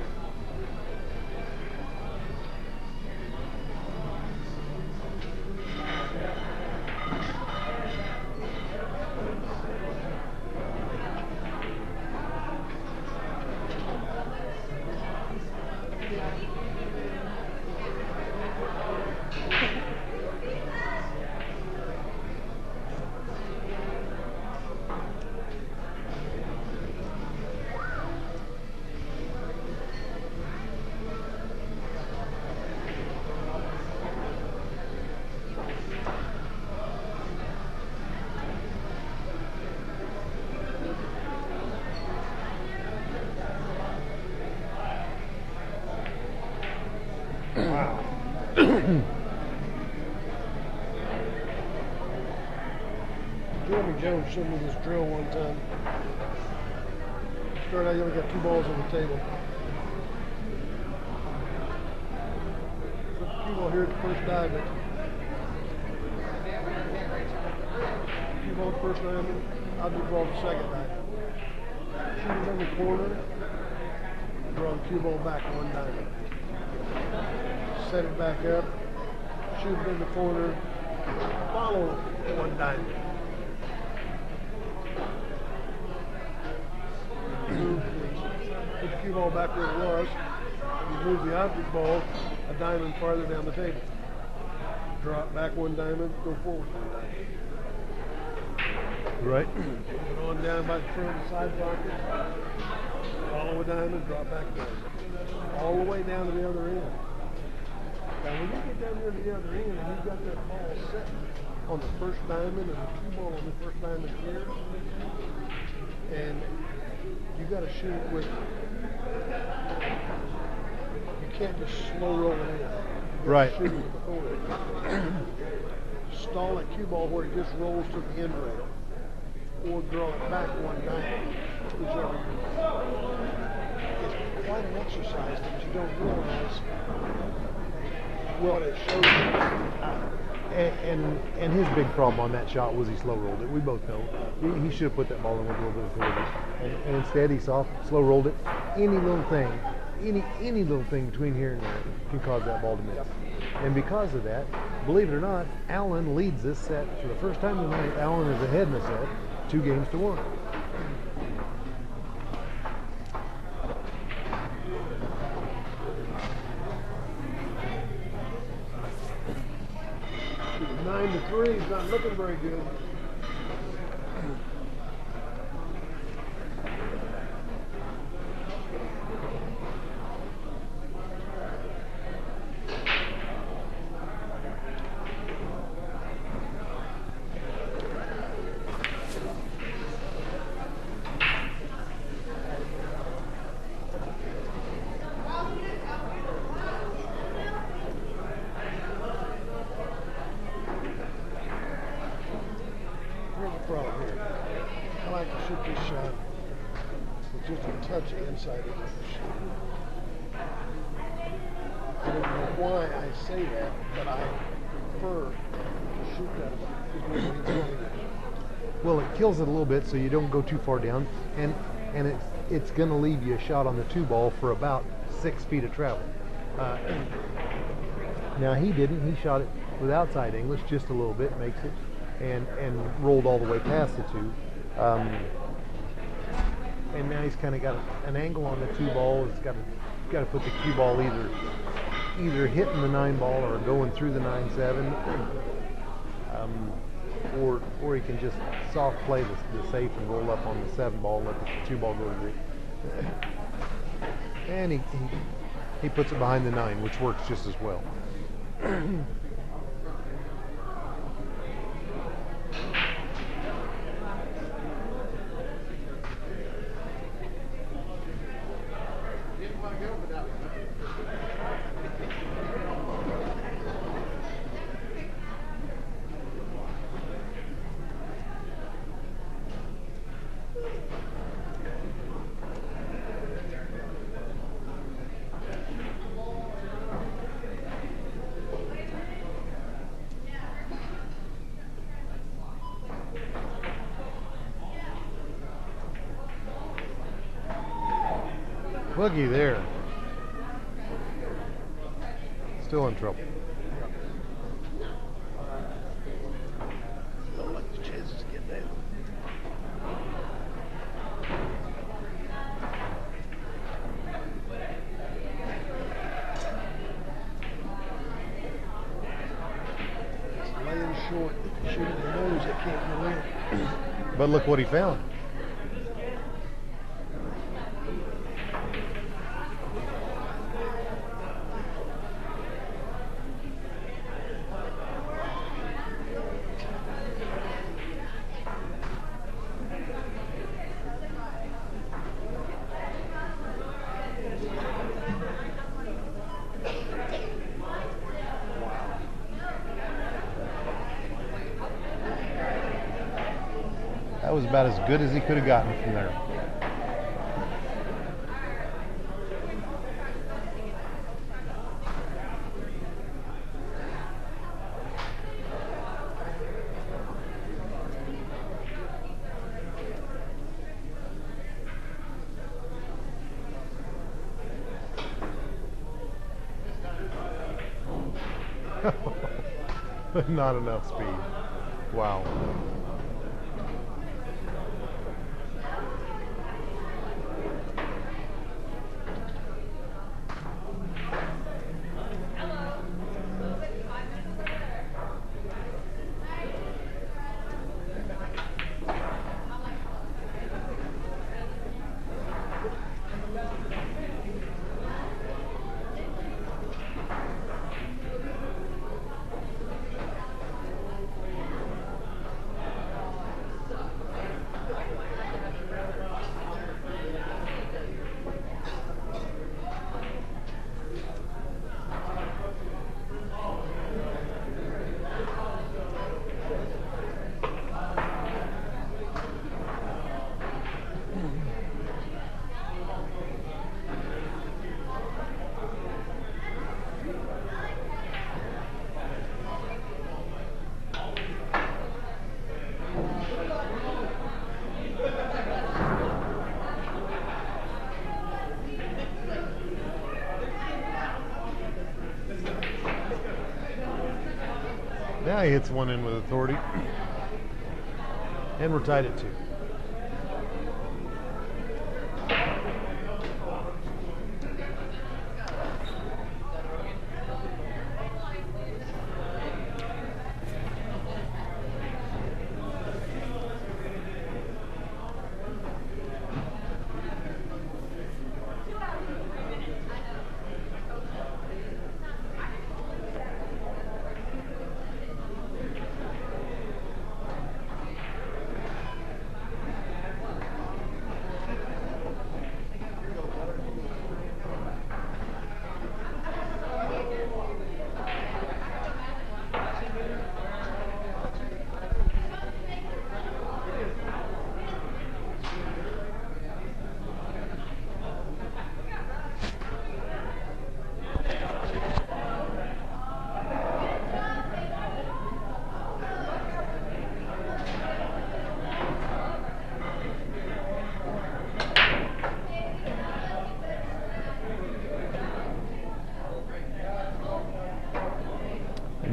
Jeremy Jones showed me this drill one time. Started out, you only got 2 balls on the table. Put the cue ball here at the first diamond. Cue ball at the first diamond. I'll do ball at the second diamond. Shoot it in the corner. Draw the cue ball back 1 diamond. Set it back up. Shoot it in the corner. Follow 1 diamond. Put the cue ball back where it was. You move the object ball a diamond farther down the table. Drop back 1 diamond, go forward 1 diamond. Right. Move it on down by the front of the side pocket. Follow a diamond, drop back a diamond. All the way down to the other end. Now when you get down there to the other end and you've got that ball set on the first diamond and the cue ball on the first diamond here, and you got to shoot it with, you can't just slow roll it in. You Right. shoot it with authority. Stall that cue ball where it just rolls to the end rail, or draw it back 1 diamond, whichever you want. It's quite an exercise that you don't realize what it shows you. And his big problem on that shot was he slow rolled it. We both know he should have put that ball in with a little bit of authority, and instead he slow rolled it. Any little thing between here and there can cause that ball to miss. And because of that, believe it or not, Allen leads this set for the first time tonight. Allen is ahead in the set, 2-1. It's 9-3. It's not looking very good. Here's the problem here. I like to shoot this shot with just a touch inside of the shot. I don't know why I say that, but I prefer to shoot that way. Well, it kills it a little bit so you don't go too far down, and it's going to leave you a shot on the 2 ball for about 6 feet of travel. Now he didn't. He shot it with outside English just a little bit, makes it, and rolled all the way past the 2. And now he's kind of got an angle on the 2 ball. He's got to put the cue ball either hitting the 9 ball or going through the 9-7. Or he can just soft play the safe and roll up on the 7 ball and let the 2 ball go to the. And he puts it behind the 9, which works just as well. Boogie there. Still in trouble. Don't like his chances to get down. It's laying short, shooting the nose that can't go in. But look what he found. That was about as good as he could have gotten from there. Not enough speed. Wow. Now he hits one in with authority. And we're tied at 2.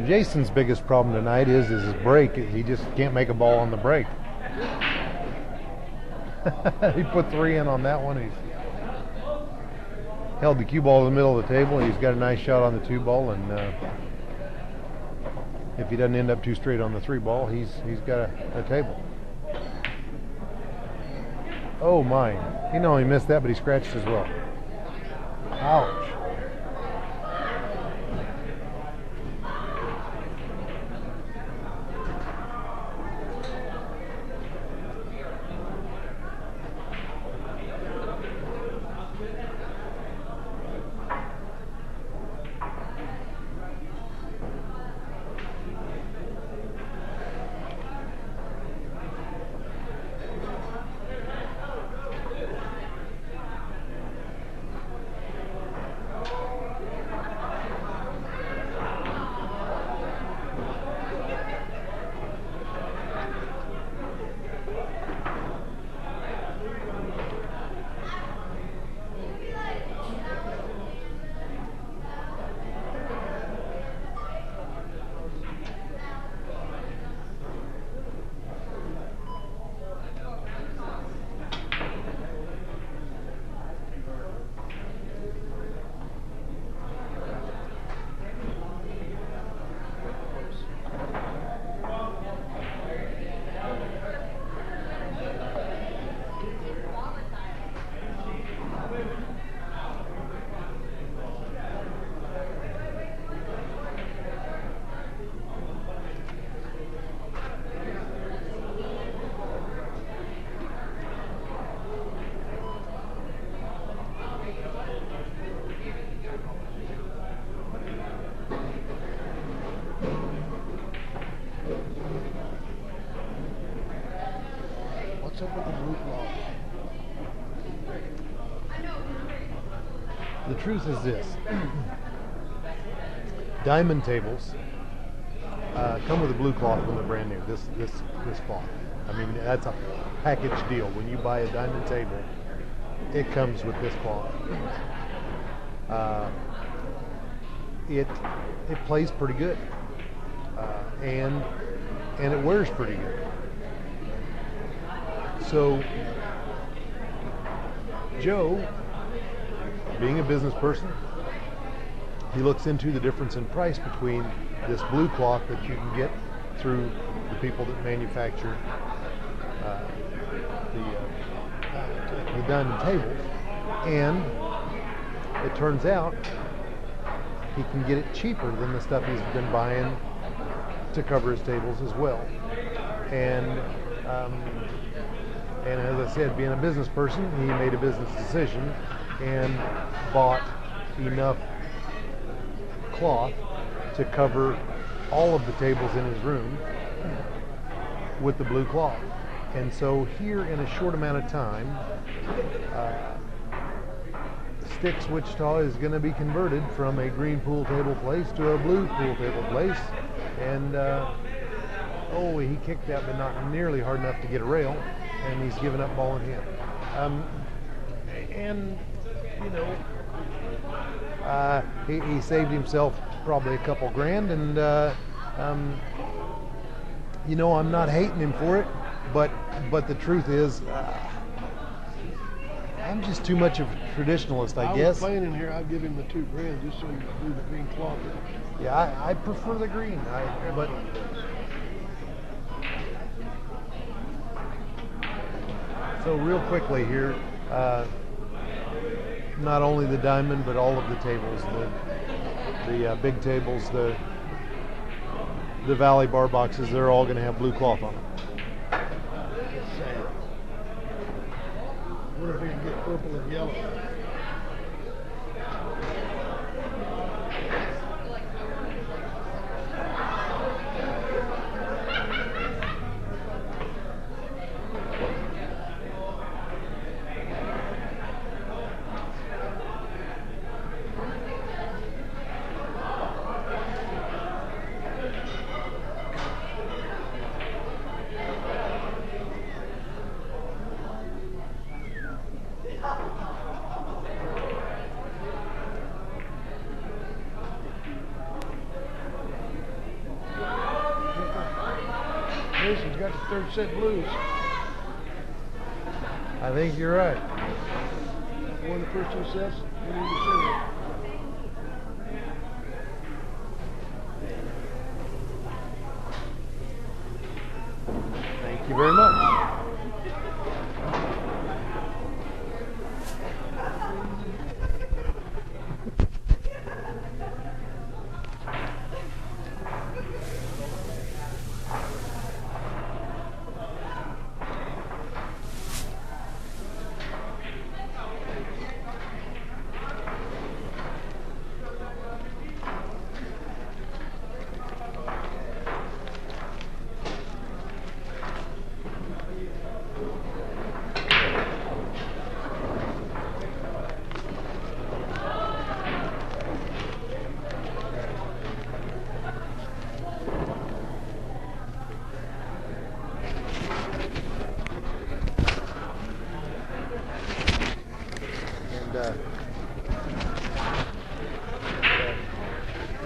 Jason's biggest problem tonight is his break. He just can't make a ball on the break. He put 3 in on that one. He's held the cue ball in the middle of the table. He's got a nice shot on the 2 ball, and if he doesn't end up too straight on the 3 ball, he's got a table. Oh my! He not only missed that, but he scratched as well. Ouch! The truth is this. Diamond tables come with a blue cloth when they're brand new. This cloth. I mean, that's a package deal. When you buy a diamond table, it comes with this cloth. It plays pretty good, and it wears pretty good. So Joe, being a business person, he looks into the difference in price between this blue cloth that you can get through the people that manufacture the diamond tables, and it turns out he can get it cheaper than the stuff he's been buying to cover his tables as well. And as I said, being a business person, he made a business decision and bought enough cloth to cover all of the tables in his room with the blue cloth. And so here in a short amount of time, Stix Wichita is going to be converted from a green pool table place to a blue pool table place. And he kicked that, but not nearly hard enough to get a rail, and he's given up ball in hand. He saved himself probably a couple grand, and I'm not hating him for it, but the truth is, I'm just too much of a traditionalist, I guess. I was playing in here, I'd give him the $2,000 just so he could do the green cloth. Yeah, I prefer the green, but so real quickly here, not only the diamond, but all of the tables, the big tables, the Valley bar boxes, they're all going to have blue cloth on them. What if we can get purple and yellow? He's got the third set blues. I think you're right. Won the first two sets. We need to see it. Thank you very much.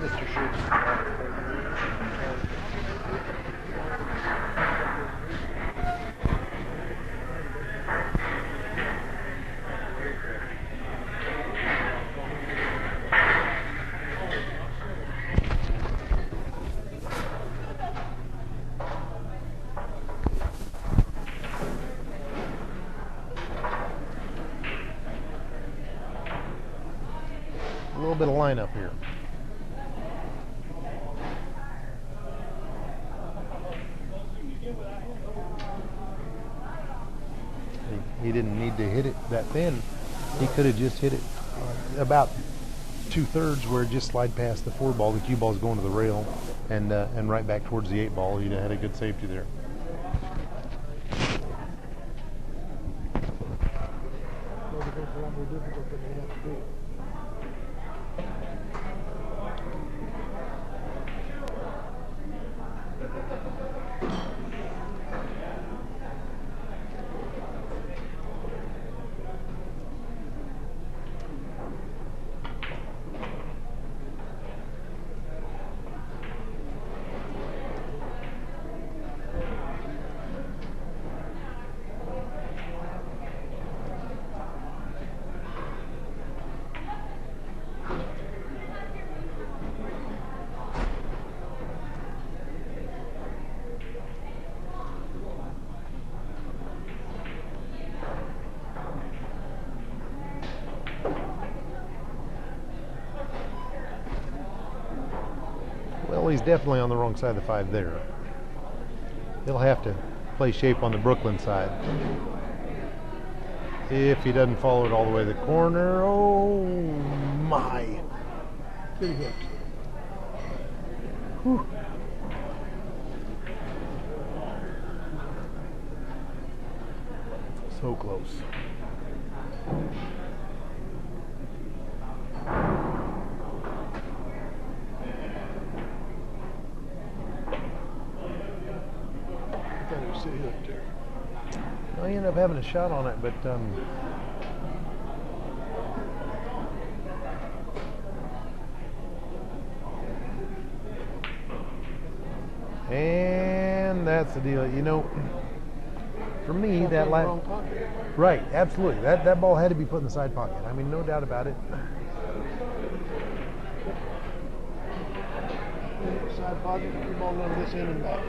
Mr. Schutz. A little bit of lineup here. He didn't need to hit it that thin. He could have just hit it about 2/3 where it just slide past the 4 ball. The cue ball's going to the rail and right back towards the 8 ball. He'd have had a good safety there. lot more difficult than they have to be. Well, he's definitely on the wrong side of the 5 there. He'll have to play shape on the Brooklyn side. If he doesn't follow it all the way to the corner, oh my. Pretty good. Whew. So close. I thought it was sitting up there. Well, he ended up having a shot on it, but and that's the deal. You know, for me, Shot that in the last wrong pocket. right, absolutely. That ball had to be put in the side pocket. I mean, no doubt about it. Side pocket, your ball none of this in and back.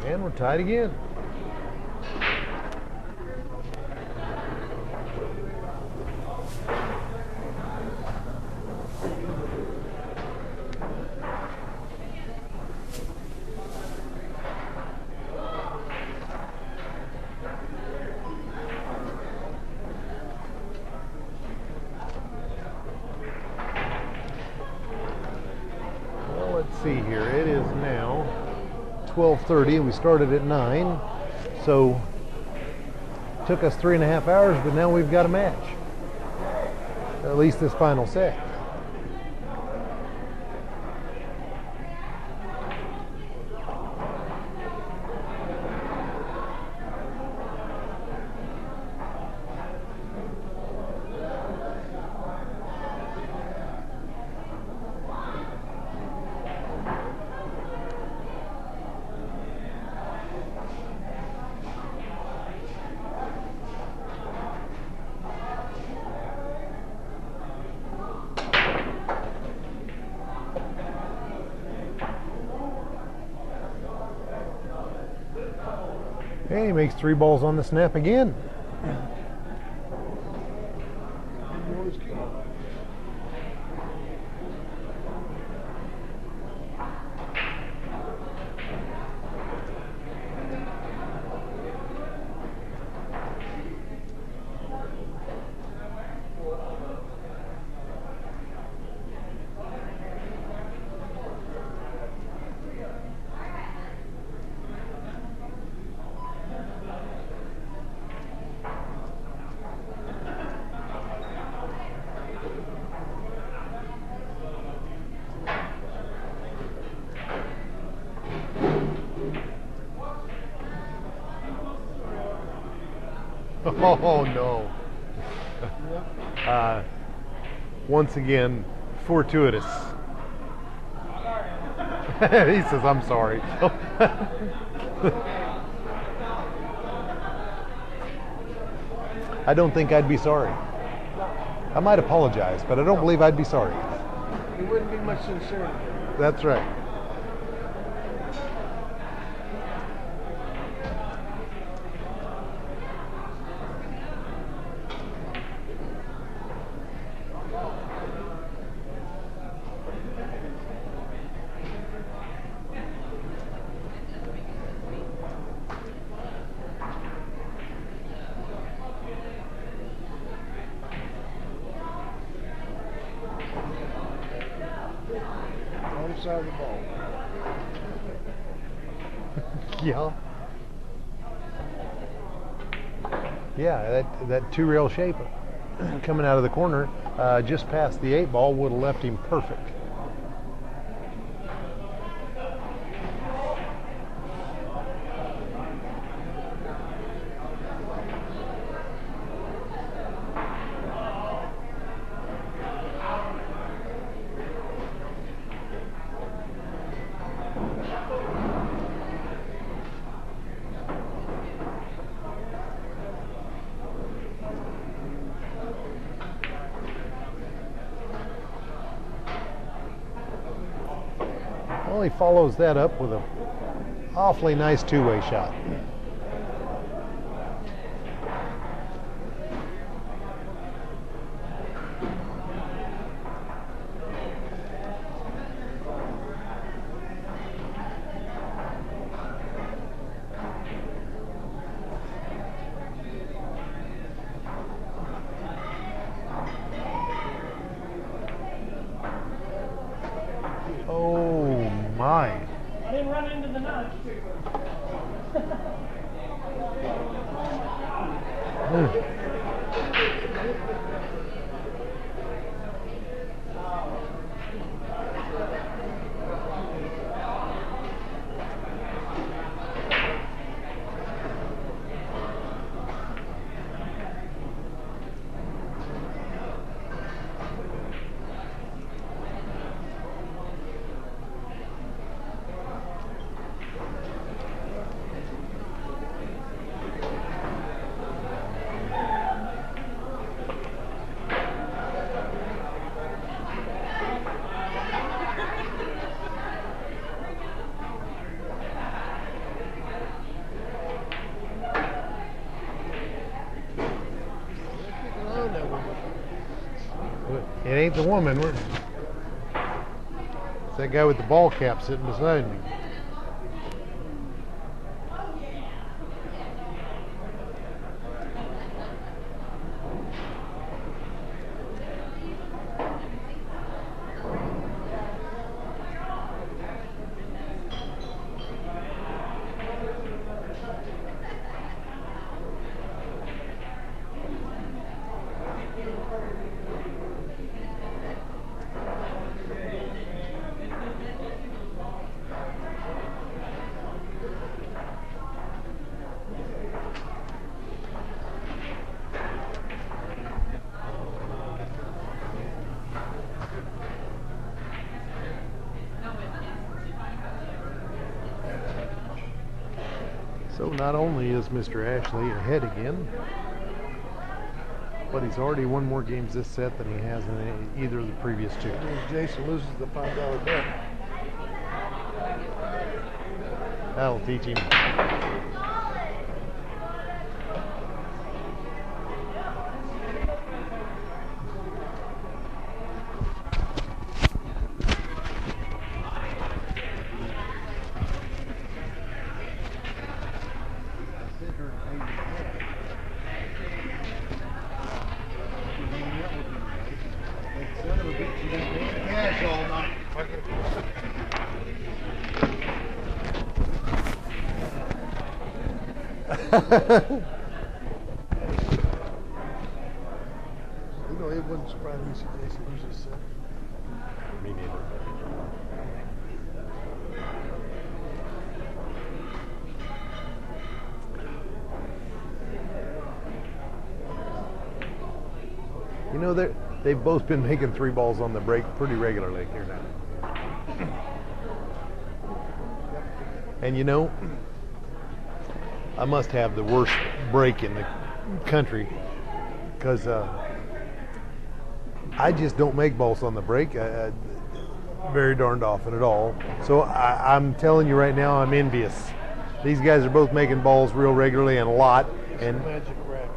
And we're tied again. Well, let's see here. It is now 12:30 and we started at 9, so took us 3.5 hours, but now we've got a match, at least this final set. And he makes 3 balls on the snap again. You always keep. Oh no. Once again, fortuitous. He says, I'm sorry. I don't think I'd be sorry. I might apologize, but I don't believe I'd be sorry. There wouldn't be much sincerity. That's right. side of the ball. Yeah. Yeah, that two-rail shape coming out of the corner just past the 8-ball would have left him perfect. Well, he follows that up with a awfully nice two-way shot. Oh my. I didn't run into the nuts. It ain't the woman. It's that guy with the ball cap sitting beside me. So not only is Mr. Ashley ahead again, but he's already won more games this set than he has in either of the previous two. Jason loses the $5 bet. That'll teach him. You know, it wouldn't surprise me to see Jason lose this set. Me neither. You know, they've both been making 3 balls on the break pretty regularly here now. And you know, I must have the worst break in the country because I just don't make balls on the break very darned often at all. So I'm telling you right now, I'm envious. These guys are both making balls real regularly and a lot. And Magic racket.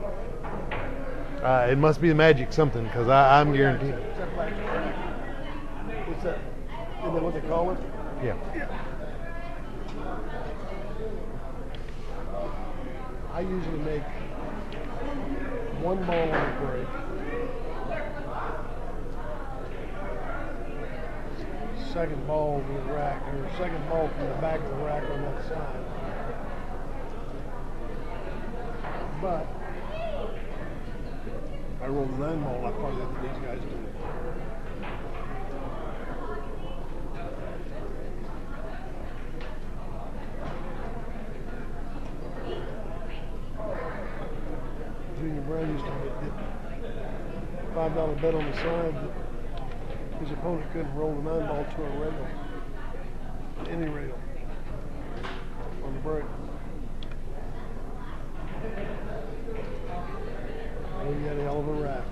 it must be the magic something because I'm guaranteed. It's that black racket. What's that? Isn't that what they call it? Yeah. I usually make 1 ball on the break, second ball to the rack, or second ball from the back of the rack on that side. But I rolled a 9 ball like probably these guys do. Junior Brown used to get $5 bet on the side that his opponent couldn't roll the 9 ball to a rail, any rail, on the break. And he got a hell of a rack.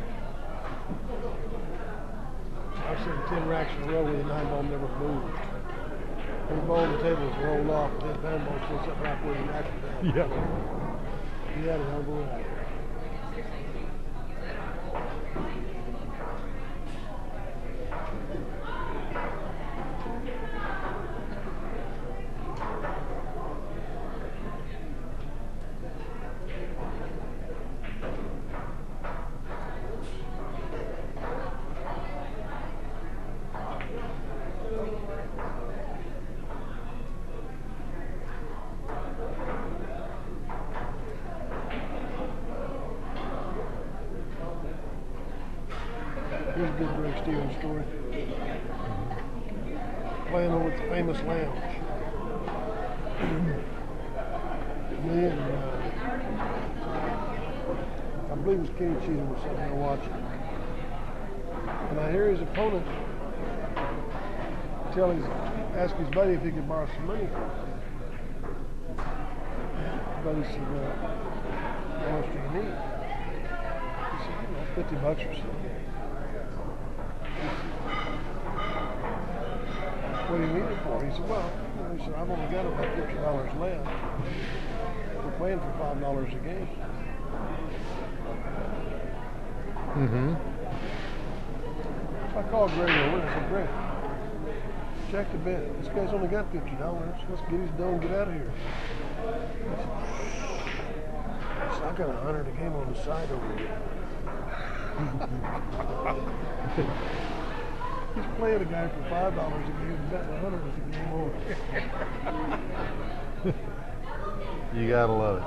I've seen 10 racks in a row where the 9 ball never moved. Every ball on the table was rolled off, and that 9 ball still sat right where the rack was down. Yeah. He had a hell of a rack. Here's a good Greg Stevens story. Playing over at the Famous Lounge. Me and I believe it was Kenny Cheatham was sitting there watching. And I hear his opponent ask his buddy if he could borrow some money. His buddy said, how much do you need? He said, $50 or so. What do you need it for? He said, well, he said, I've only got about $50 left. We're playing for $5 a game. Mm-hmm. So I called Greg over and I said, Greg, check the bet. This guy's only got $50. Let's get his dough and get out of here. He said, I got 100 a game on the side over here. He's playing a guy for $5 a game and betting 100 is a game over. You gotta love it.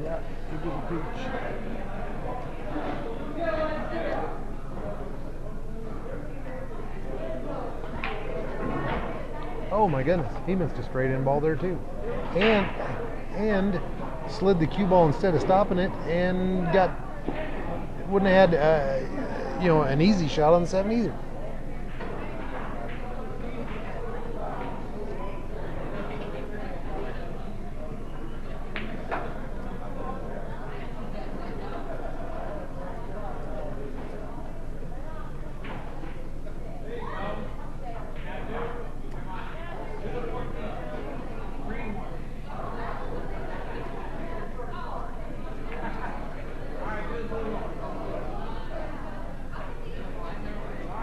Yeah, he was a peach. Oh my goodness, he missed a straight in ball there too, and slid the cue ball instead of stopping it, and wouldn't have had an easy shot on the 7 either.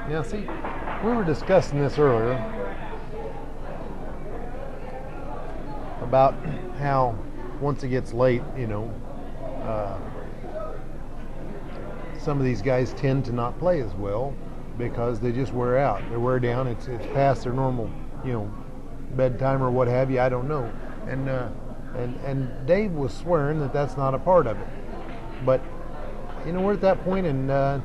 Yeah, see, we were discussing this earlier about how once it gets late, some of these guys tend to not play as well because they just wear out. They wear down. It's past their normal, bedtime or what have you. I don't know. And Dave was swearing that that's not a part of it. But we're at that point, and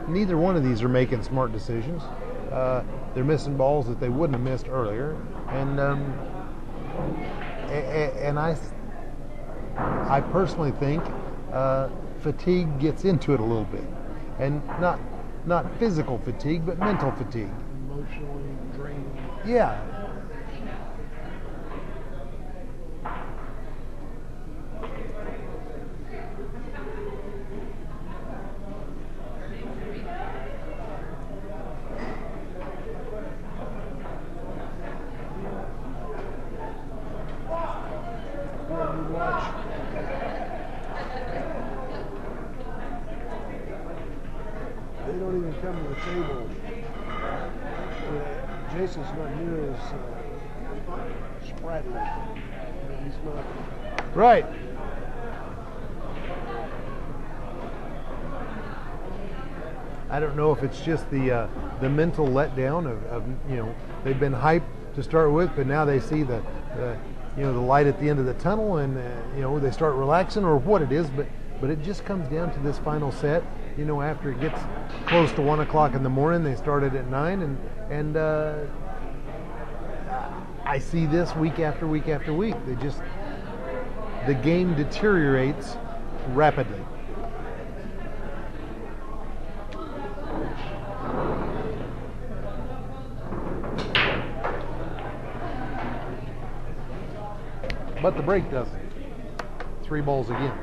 neither one of these are making smart decisions. They're missing balls that they wouldn't have missed earlier, and I personally think fatigue gets into it a little bit, and not physical fatigue, but mental fatigue. Emotionally drained. Yeah. They don't even come to the table. Jason's not near as spratly. He's not. Right. I don't know if it's just the mental letdown of they've been hyped to start with, but now they see the light at the end of the tunnel, and they start relaxing, or what it is. But it just comes down to this final set. After it gets close to 1 o'clock in the morning, they started at 9, and I see this week after week after week. The game deteriorates rapidly. But the break doesn't. 3 balls again.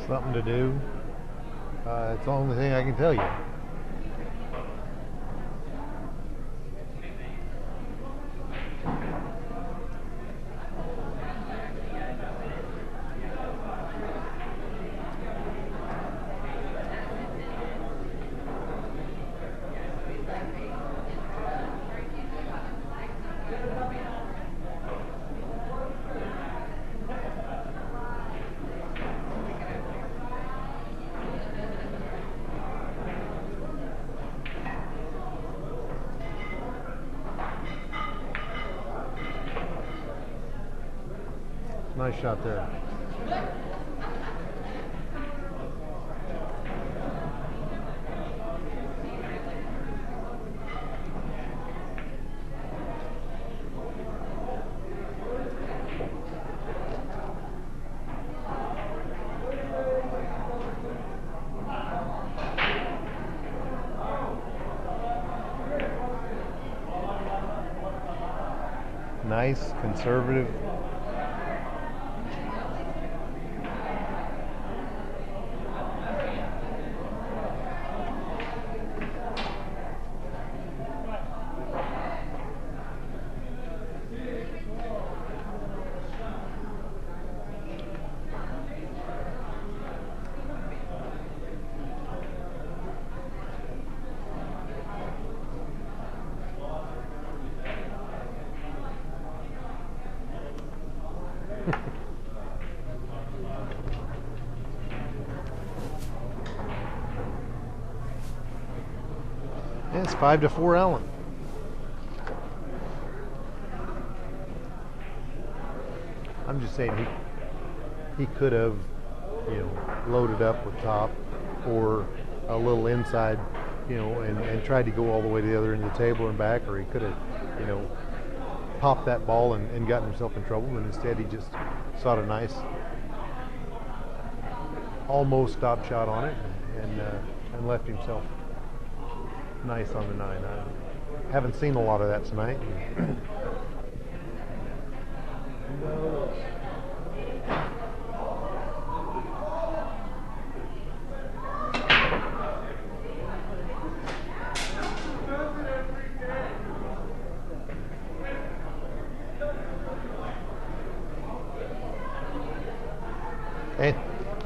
Something to do. It's the only thing I can tell you. Nice shot there. Nice, conservative. Yeah, it's 5-4 Allen. I'm just saying he could have, loaded up with top or a little inside, and tried to go all the way to the other end of the table and back, or he could have, popped that ball and gotten himself in trouble, and instead he just sought a nice almost stop shot on it and left himself nice on the 9-iron. Haven't seen a lot of that tonight.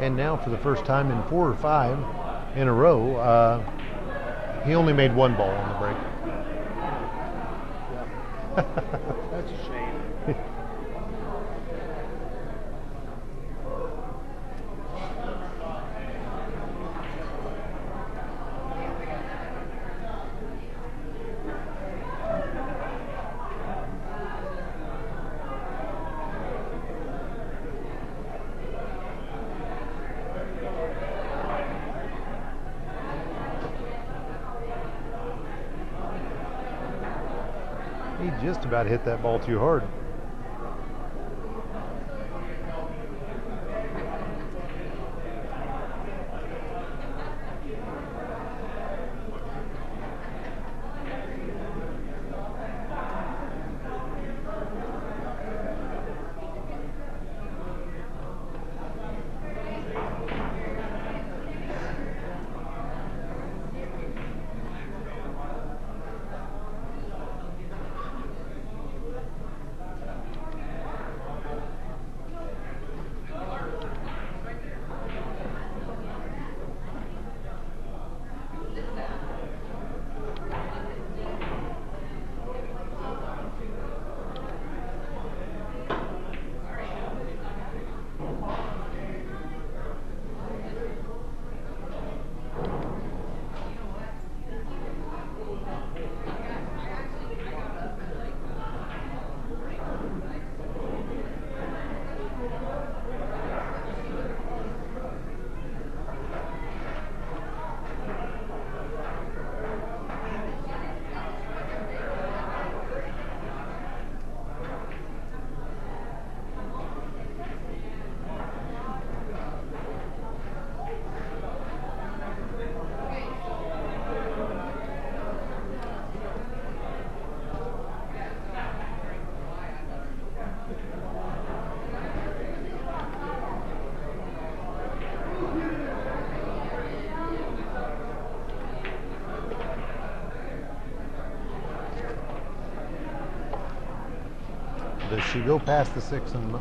And now for the first time in 4 or 5 in a row, he only made 1 ball on the break. That's a shame. He just about hit that ball too hard. Does she go past the 6 and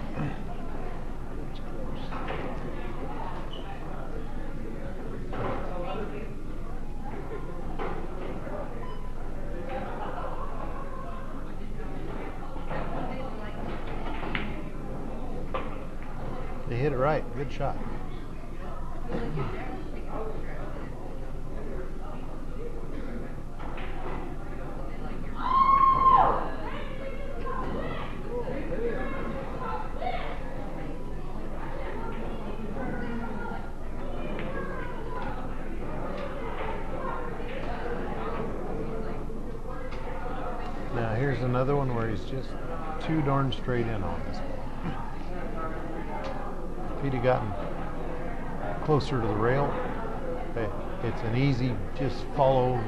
they hit it right. Good shot. Now here's another one where he's just too darn straight in on this ball. If he'd have gotten closer to the rail, it's an easy just follow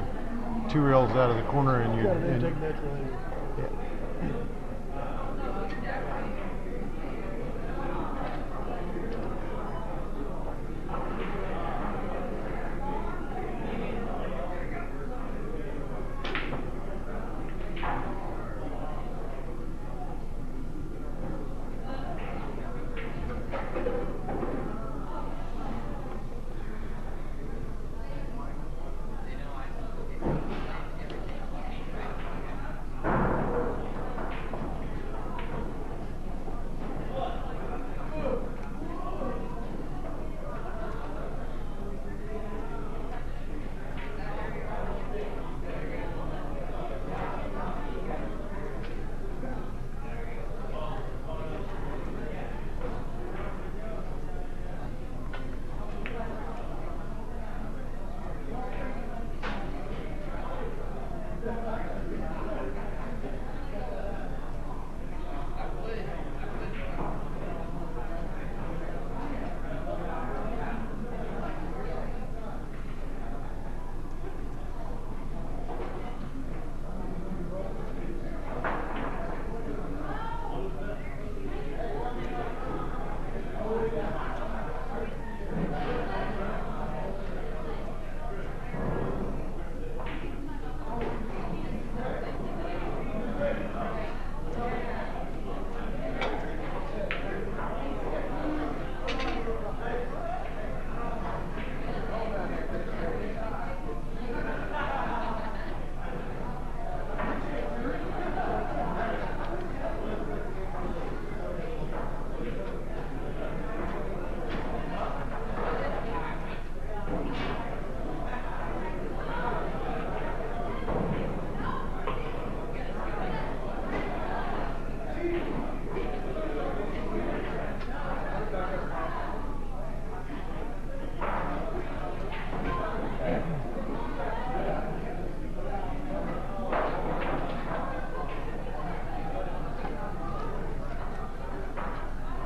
2 rails out of the corner and you're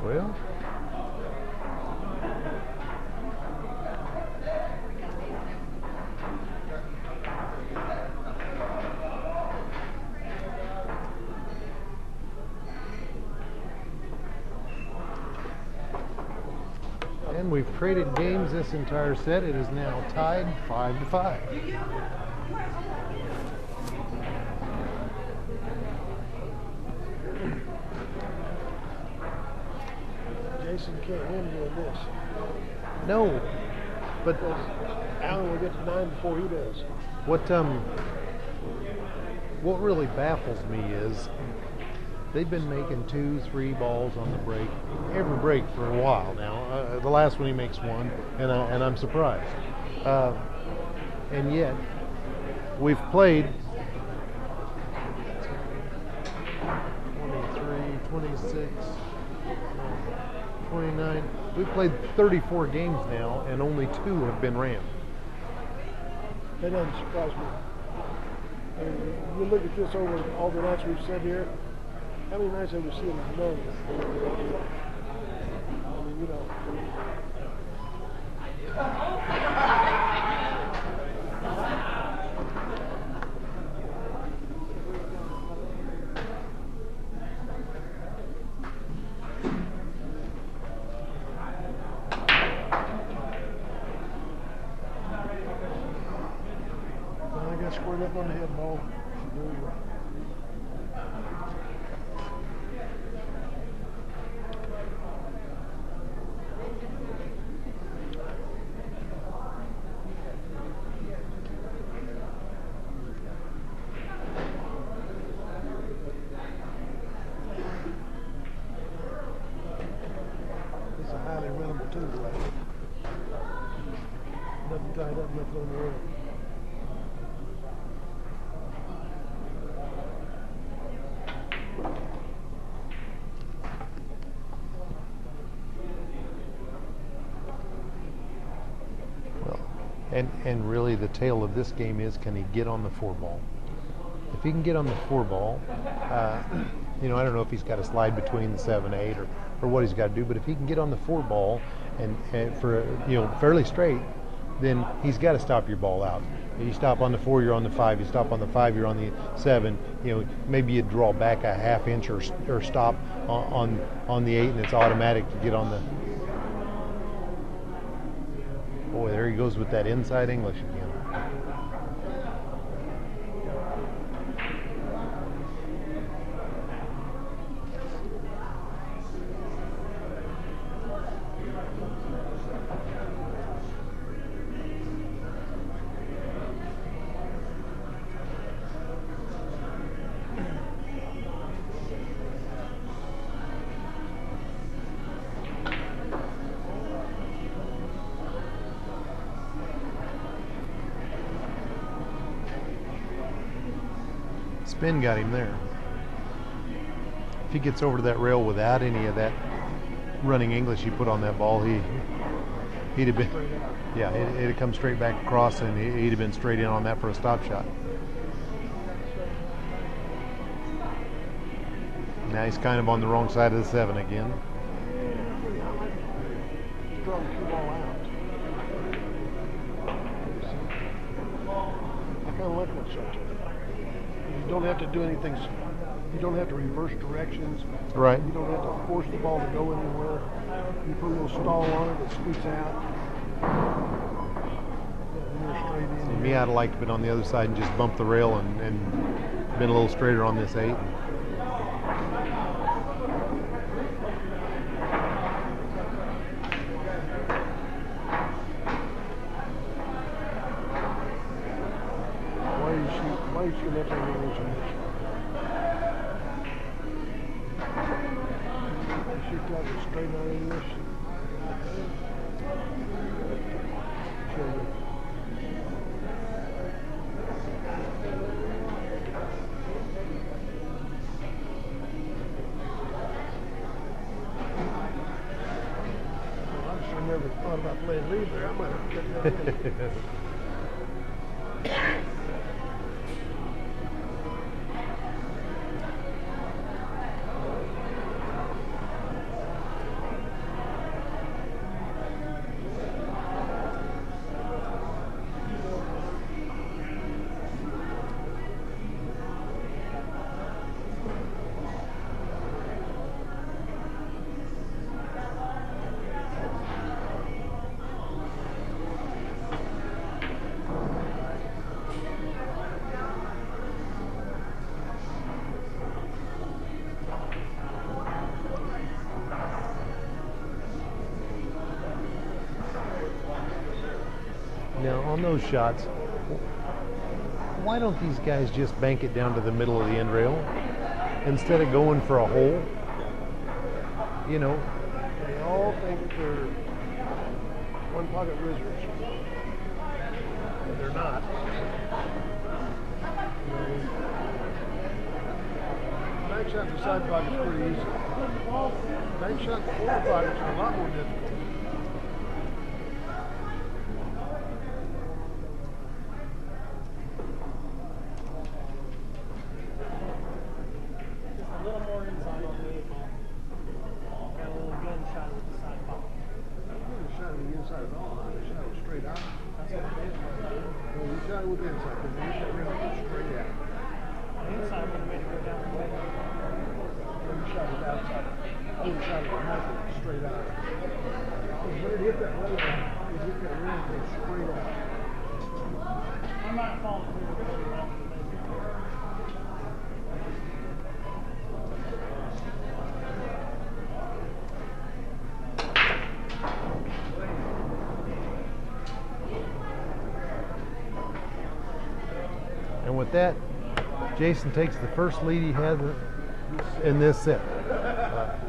Well, and we've traded games this entire set. It is now tied 5-5. Jason can't win doing this. No, but Alan will get to 9 before he does. what really baffles me is they've been making 2-3 balls on the break, every break for a while now. The last one he makes one, and I'm surprised. And yet, we've played 23, 26, 29. We've played 34 games now, and only 2 have been ran. That doesn't surprise me. I mean, you look at this over all the nights we've sat here. How many nights have we seen none? I mean, you know. Well, I got squared up on the head ball. It's a highly winnable too, like nothing tied up, nothing on the road. Well, and really the tale of this game is, can he get on the 4-ball? If he can get on the 4-ball, you know, I don't know if he's got to slide between the 7-8 or what he's got to do, but if he can get on the 4-ball and for, you know, fairly straight, then he's got to stop your ball out. You stop on the 4, you're on the 5. You stop on the 5, you're on the 7. You know, maybe you draw back a half inch or stop on the 8, and it's automatic to get on the. Boy, there he goes with that inside English again. Spin got him there. If he gets over to that rail without any of that running English he put on that ball, he'd have been, yeah, it'd have come straight back across, and he'd have been straight in on that for a stop shot. Now he's kind of on the wrong side of the 7 again. Draw the cue ball out. I kind of like that shot. You don't have to do anything. You don't have to reverse directions. Right. You don't have to force the ball to go anywhere. You put a little stall on it, it scoots out. You're straight in. See, me, I'd have liked to been on the other side and just bump the rail and been a little straighter on this 8. Why are you shooting that thing over so much? You shoot that with straight out of English. Sure do. Well, I sure never thought about playing lead there. I might have kept that in. on those shots, why don't these guys just bank it down to the middle of the end rail instead of going for a hole? You know, They all think they're one pocket wizards. And they're not. Bank shot in the side pocket is pretty easy. Bank shot in the forward pocket is a lot more difficult. Just a little more inside on the 8-ball. Got a little gun shot with the side ball. I didn't shot it with the inside at all. I just shot it straight out. That's what it is. No, you shot it with the inside because you hit that rail straight out. The inside would have made it go down the way. Then you shot it outside. You shot it nothing, straight out. When it hit that rail, it hit that rail and go straight out. I might have fallen through the road off the base. and with that, Jason takes the first lead he had in this set.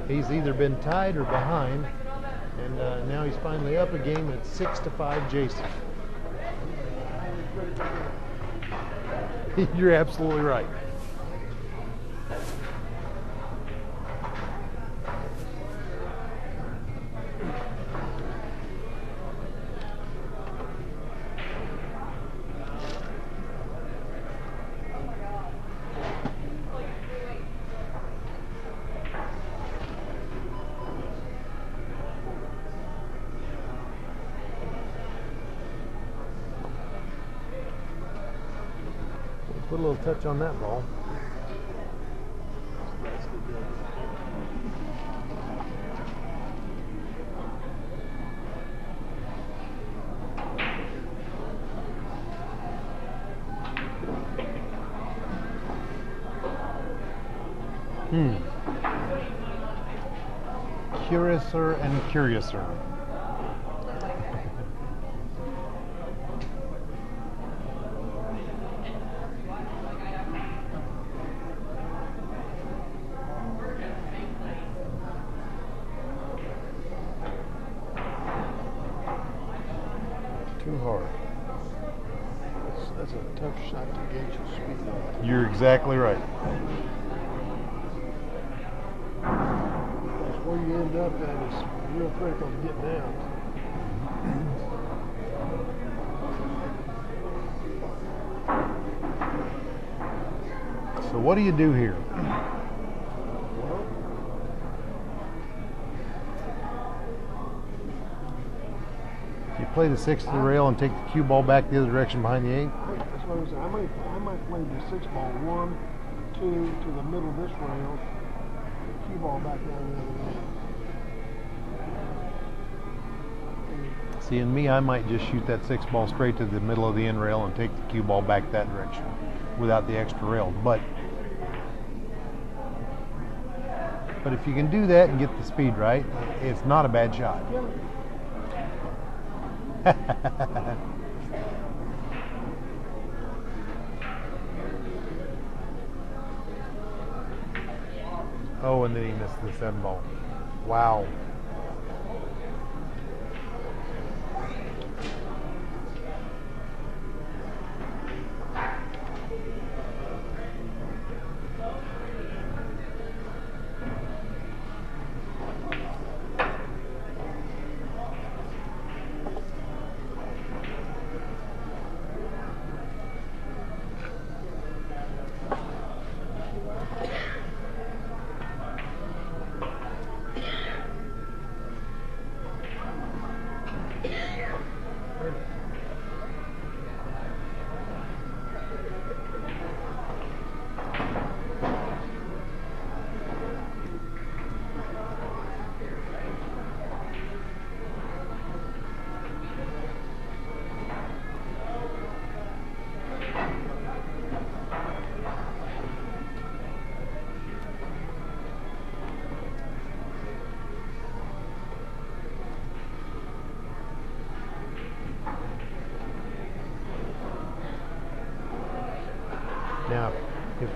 He's either been tied or behind, and now he's finally up a game at 6-5 Jason. You're absolutely right. Put a little touch on that ball. Curiouser and curiouser. Too hard. That's a tough shot to gauge your speed on. You're exactly right. That's where you end up at is real critical to get down. So what do you do here? Well, You play the 6 to the rail and take the cue ball back the other direction behind the 8? that's what I was saying. I might play the 6 ball 1, 2 to the middle of this rail, cue ball back down the other end. See, in me, I might just shoot that 6 ball straight to the middle of the end rail and take the cue ball back that direction without the extra rail. But if you can do that and get the speed right, it's not a bad shot. Oh, and then he missed the 7 ball. Wow.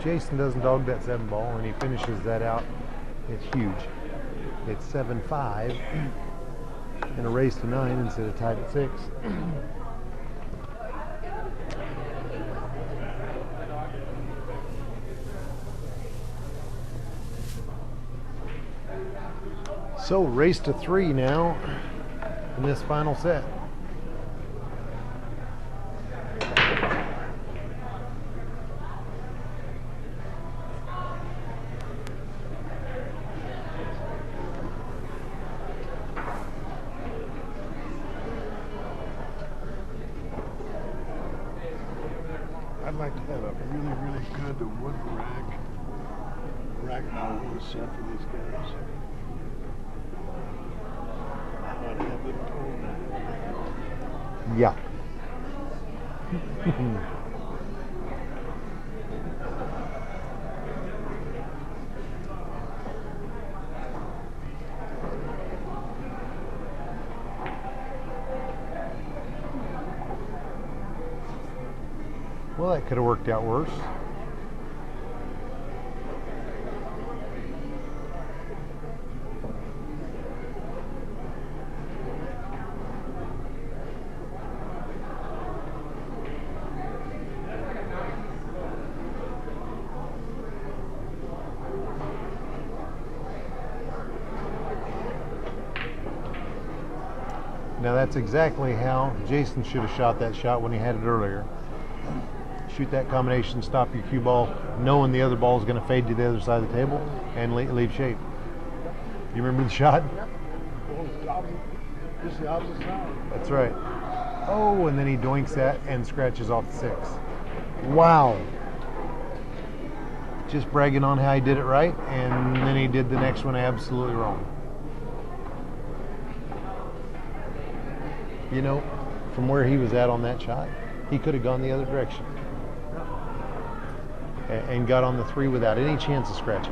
Jason doesn't dog that 7 ball and he finishes that out, it's huge. It's 7-5 in a race to 9 instead of tied at 6. So race to 3 now in this final set. I'd like to have a really, really good wood rack mount set for these guys. Might have it on. Yeah. Well, that could have worked out worse. Now that's exactly how Jason should have shot that shot when he had it earlier. Shoot that combination, stop your cue ball, knowing the other ball is going to fade to the other side of the table and leave shape. You remember the shot? Just the opposite side. That's right. Oh, and then he doinks that and scratches off the 6. Wow. Just bragging on how he did it right, and then he did the next one absolutely wrong. You know, from where he was at on that shot, he could have gone the other direction and got on the 3 without any chance of scratching.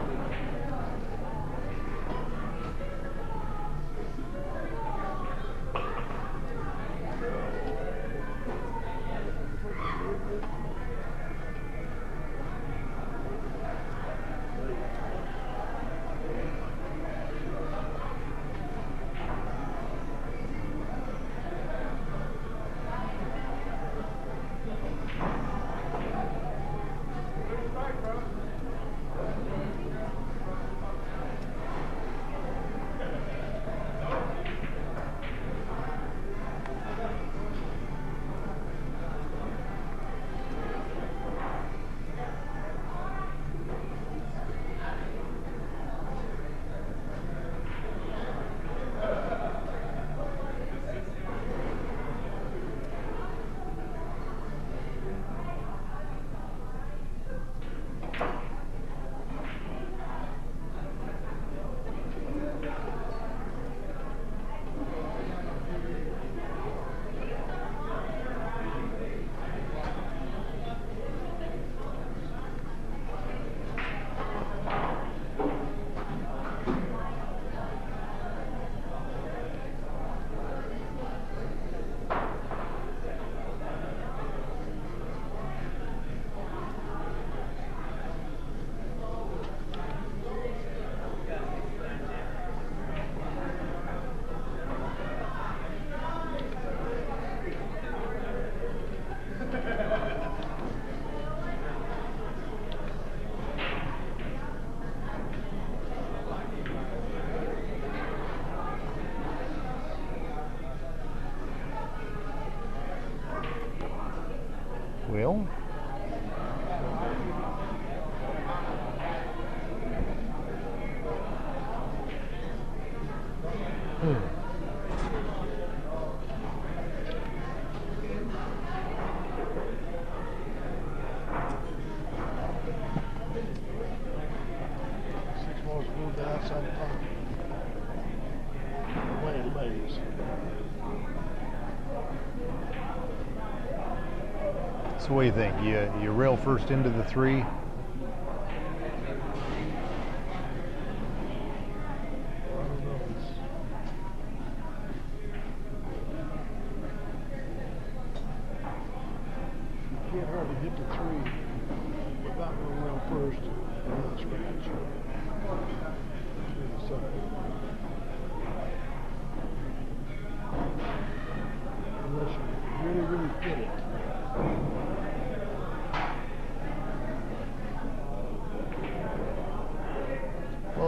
Well, Six balls moved outside the park. Away it lays. so what do you think? You rail first into the 3? I don't know if it's. You can't hardly hit the 3 without going around first.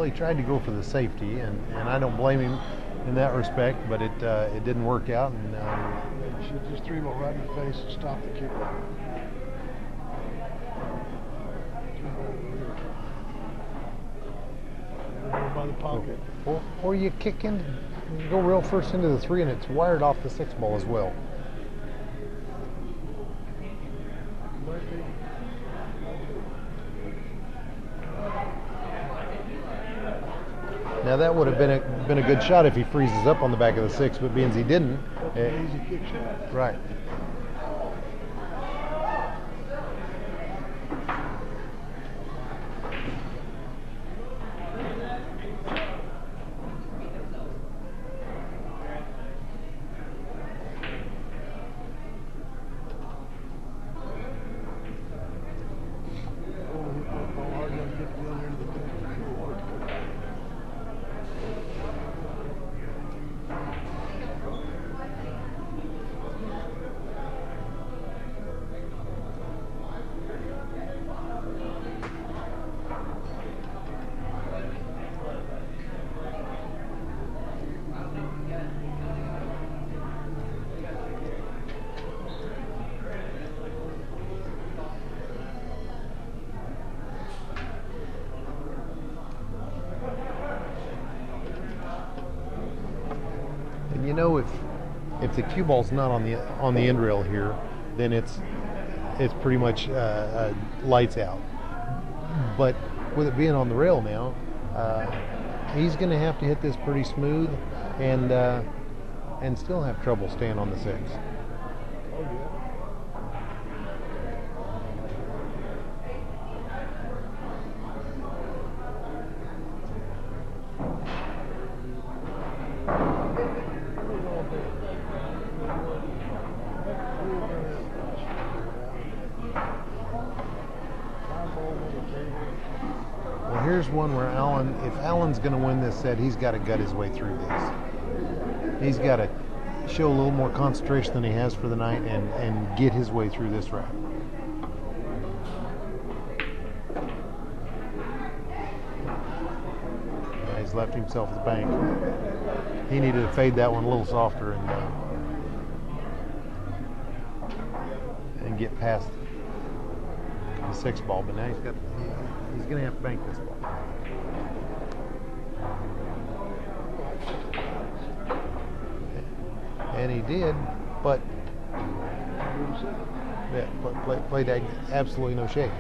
he tried to go for the safety, and I don't blame him in that respect, but it didn't work out, and She just threw him right in the face and stopped the kick. By the pocket. or you kick in, you go real first into the 3, and it's wired off the 6 ball as well. Might be. Now that would have been a good shot if he freezes up on the back of the 6, but being as he didn't, That's an easy kick shot. right. And you know, if the cue ball's not on the end rail here, then it's pretty much lights out. But with it being on the rail now, he's going to have to hit this pretty smooth and still have trouble staying on the 6. Oh, yeah. Well, here's one where if Allen's going to win this set, he's got to gut his way through this. He's got to show a little more concentration than he has for the night and get his way through this rack. He's left himself the bank. He needed to fade that one a little softer and get past the 6 ball, but now he's going to have to bank this ball. And he did, but played absolutely no shake.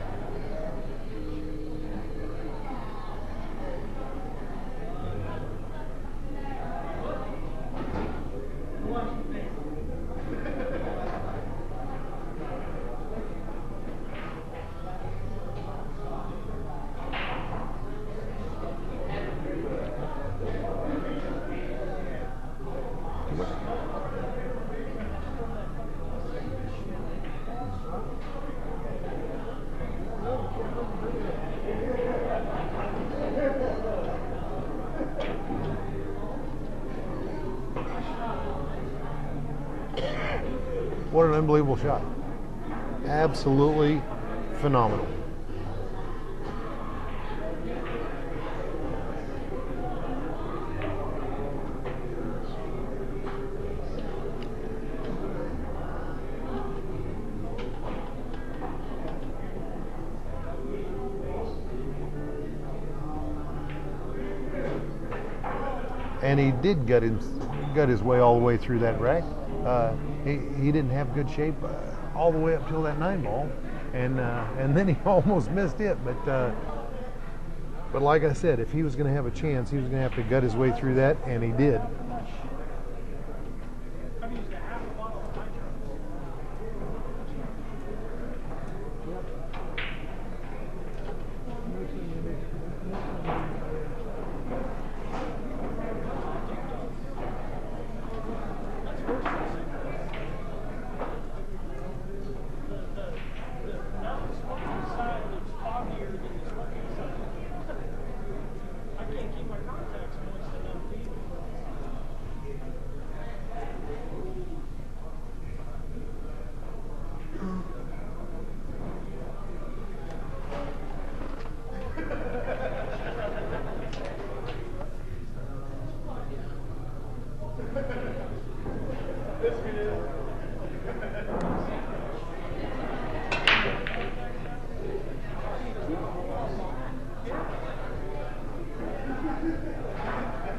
What an unbelievable shot. Absolutely phenomenal. And he did gut his way all the way through that rack. He didn't have good shape all the way up till that 9 ball, and then he almost missed it. But like I said, if he was going to have a chance, he was going to have to gut his way through that, and he did.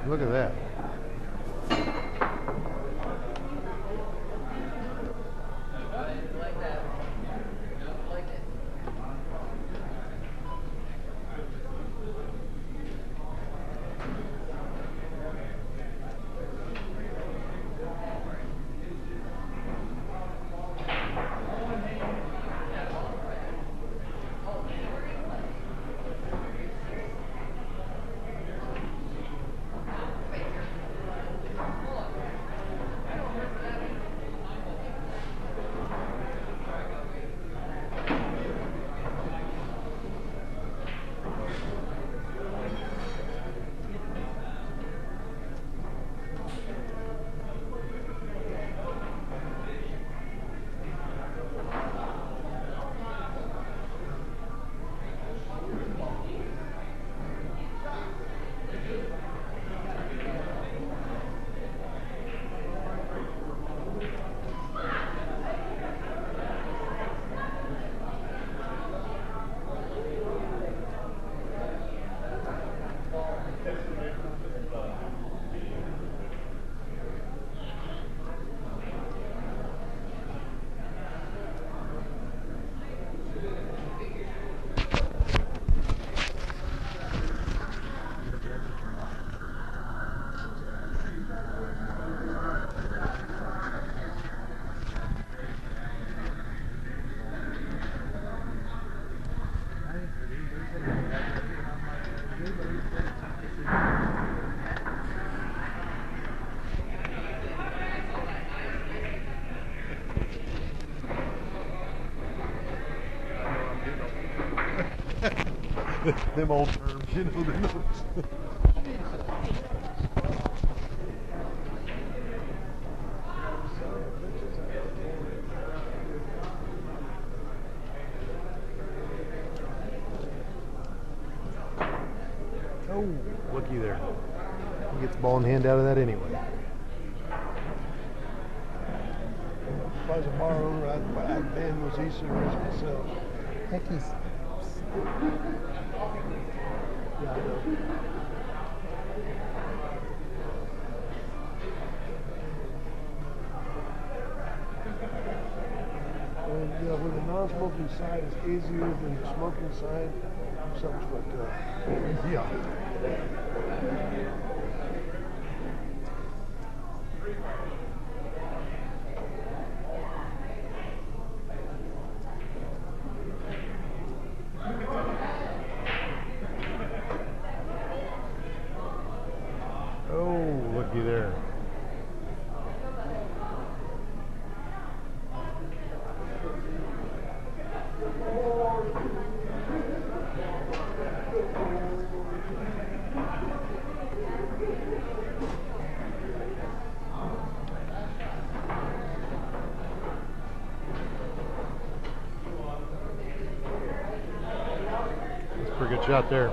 Look at that. Them old terms, you know. Oh, looky there. He gets ball in hand out of that anyway. If I was a bar owner, I'd ban those e-cigarettes myself. Heck, he's. Yeah, I know. And you know, when the non-smoking side is easier than the smoking side, something's fucked up. Yeah. Oh, looky there. That's a pretty good shot there.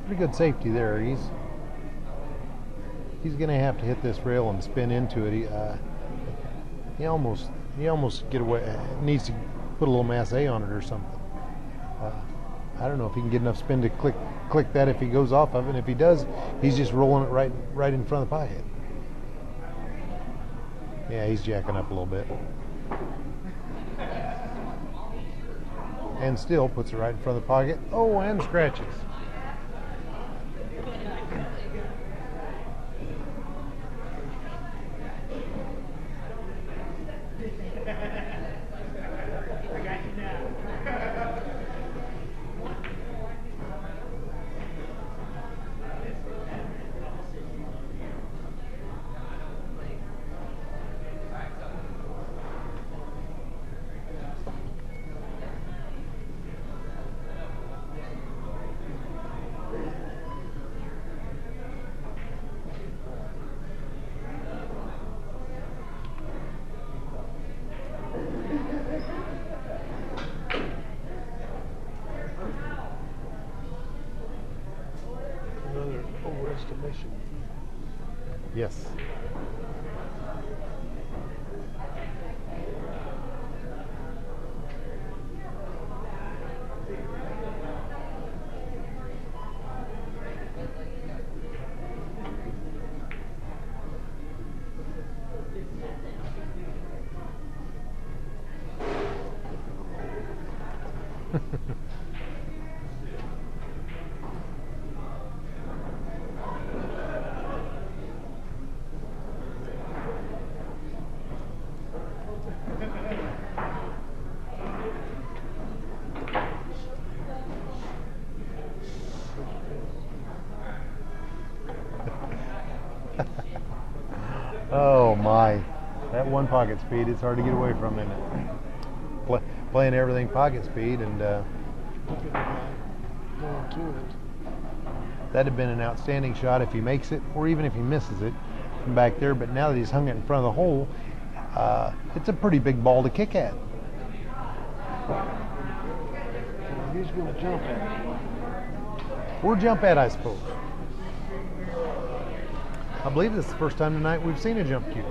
Pretty good safety there. He's going to have to hit this rail and spin into it. He almost get away. Needs to put a little mass A on it or something. I don't know if he can get enough spin to click that if he goes off of it. And if he does, he's just rolling it right in front of the pie head. Yeah, he's jacking up a little bit. And still puts it right in front of the pocket. Oh, and scratches. Another overestimation. Yes. Oh my, that one pocket speed, it's hard to get away from, isn't it? Playing everything pocket speed, and Look at the guy going to it. that'd have been an outstanding shot if he makes it, or even if he misses it from back there. But now that he's hung it in front of the hole, it's a pretty big ball to kick at. He's going to jump at it. Or jump at, I suppose. I believe this is the first time tonight we've seen a jump cue.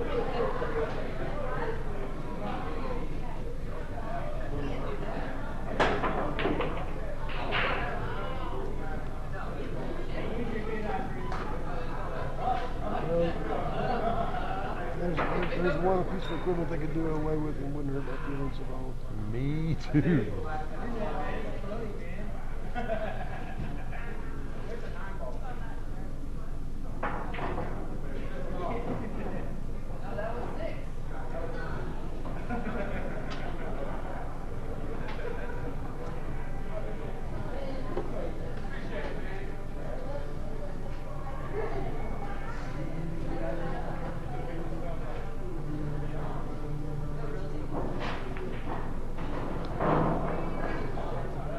There's one piece of equipment they could do away with and wouldn't hurt my feelings at all. Me too.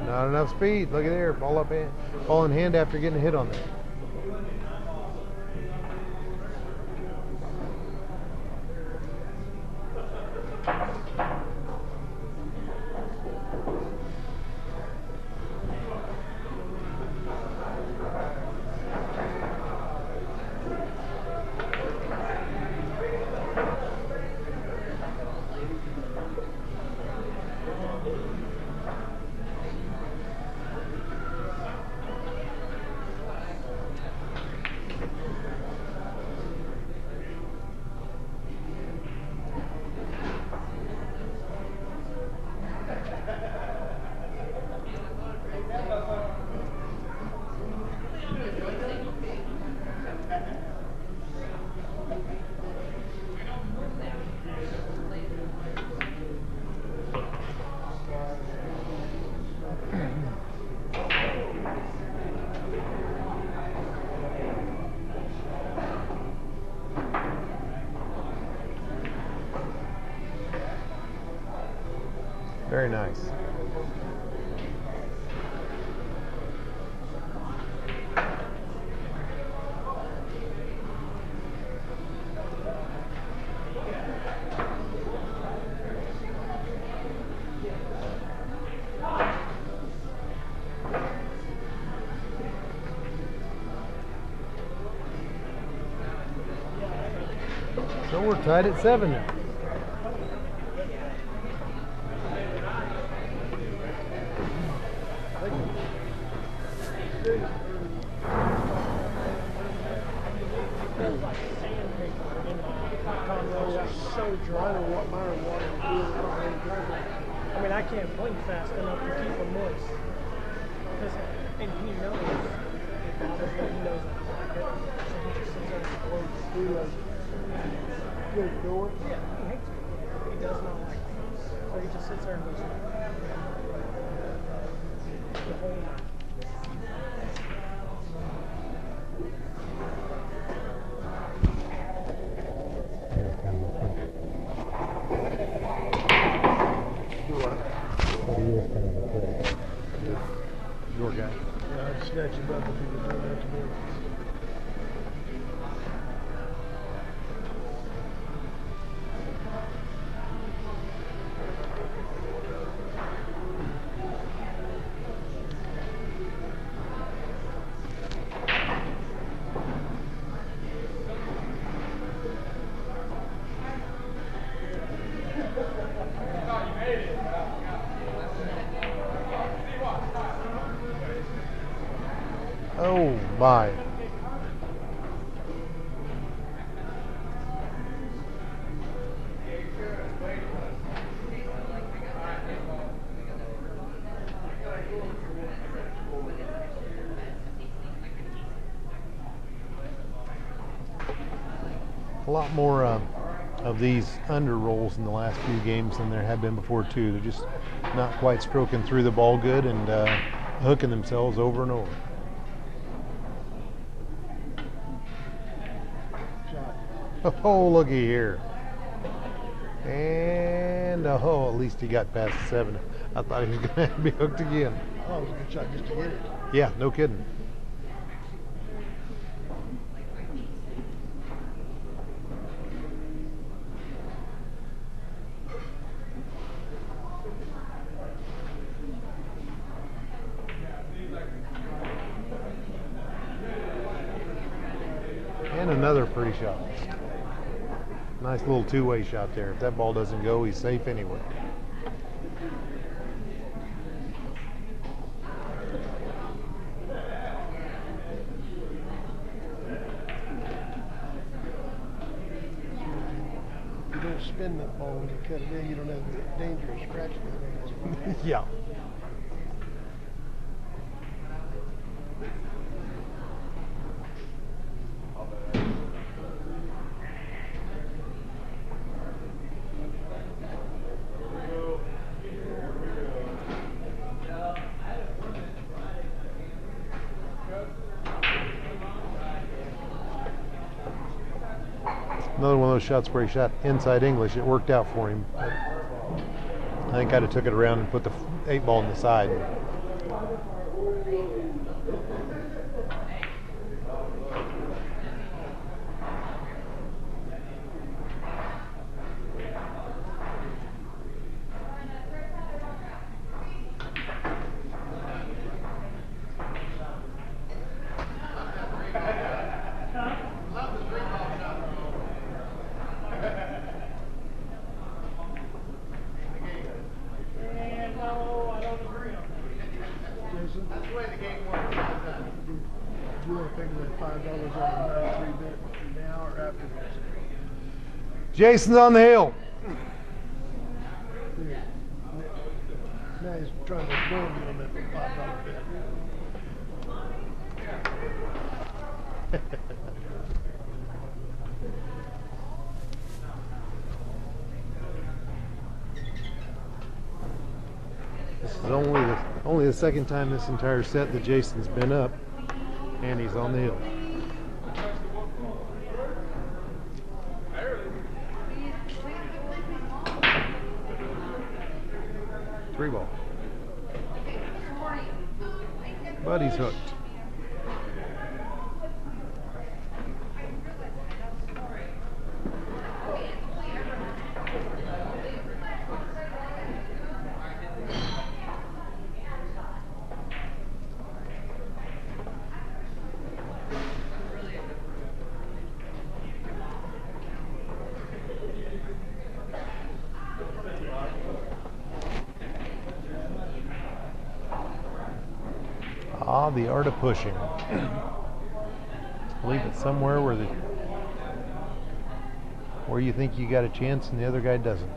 Not enough speed. Look at there. Ball up in, ball in hand after getting a hit on it. Very nice. So we're tied at 7 now. so dry to what my water to do. I mean, I can't blink fast enough to keep them moist. And he knows it bothers me. He knows I like it. So he just sits there and blows through like, Close the door. yeah, he hates me. He does not like me. So he just sits there and goes the whole night. Your guy. Yeah, I'd snatch him up if he was doing that to me. Oh my. A lot more of these under rolls in the last few games than there have been before too. They're just not quite stroking through the ball good and hooking themselves over and over. Oh, looky here. And oh, at least he got past the 7. I thought he was going to be hooked again. Oh, it was a good shot just to get it. Yeah, no kidding. And another pretty shot. Nice little two-way shot there. If that ball doesn't go, he's safe anyway. You don't spin that ball when you cut it in, you don't have the danger of scratching it. Yeah. Another one of those shots where he shot inside English. It worked out for him. But I think I'd have took it around and put the 8 ball in the side. You want to figure that $5 on the 93 bit now or after this? Jason's on the hill. Yeah. Now he's trying to burn me on that $5 bit. This is only the second time this entire set that Jason's been up, and he's on the hill. Three ball. But he's hooked. Ah, the art of pushing. Leave it somewhere where the Or you think you got a chance and the other guy doesn't.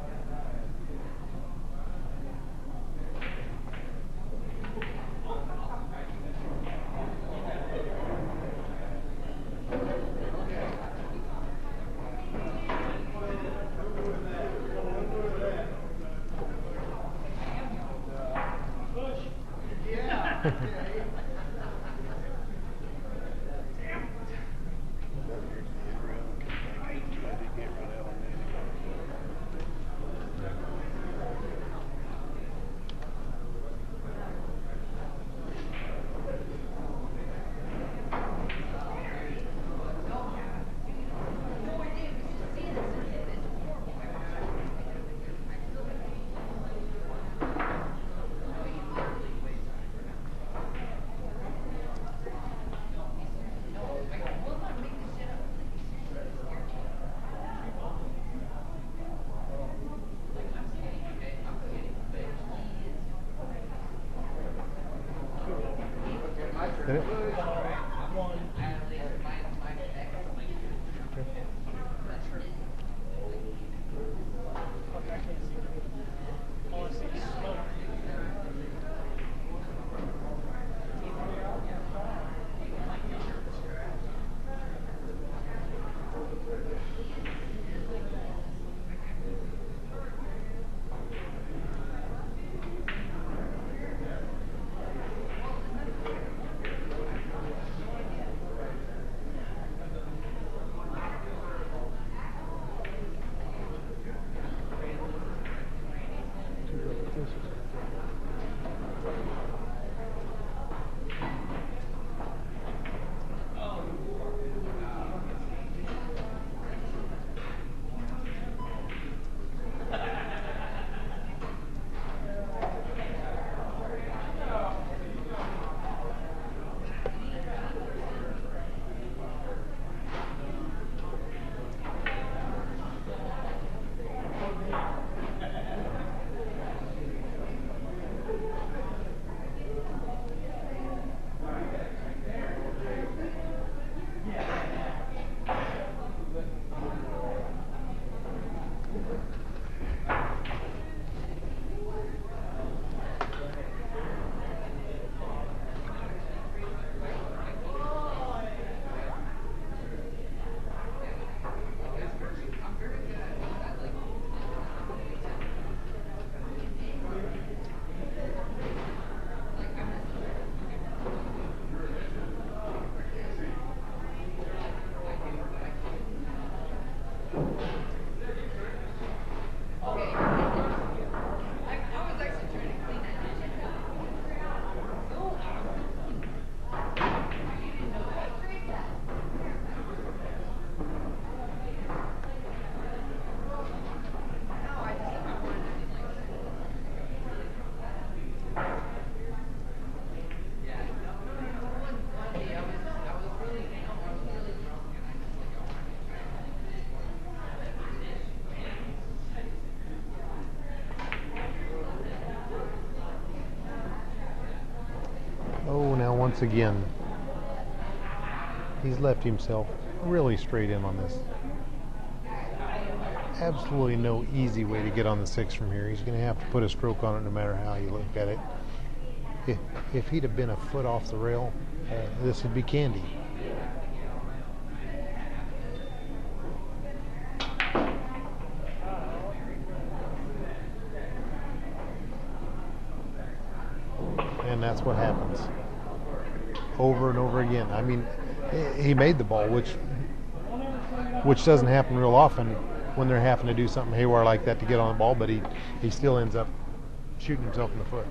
Did it? Oh, now once again, he's left himself really straight in on this. Absolutely no easy way to get on the 6 from here. He's going to have to put a stroke on it no matter how you look at it. If he'd have been a foot off the rail, this would be candy. And that's what happens over and over again. I mean, he made the ball, which doesn't happen real often when they're having to do something haywire like that to get on the ball, but he still ends up shooting himself in the foot.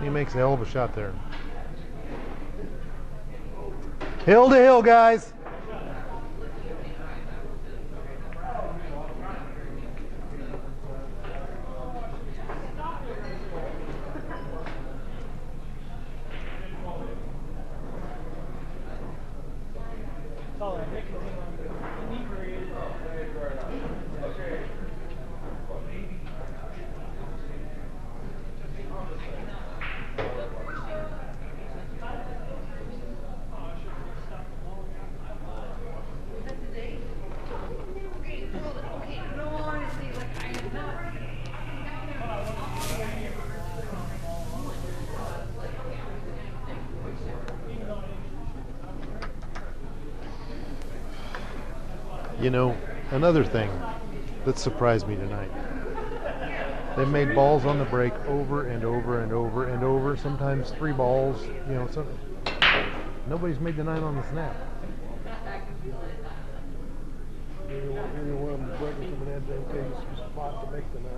He makes a hell of a shot there. Hill to hill, guys. It's all that nicotine inebriated. You know, another thing that surprised me tonight. They made balls on the break over and over and over and over. Sometimes 3 balls. You know, nobody's made the 9 on the snap. Either one of them breaking from an advantageous spot to make the 9.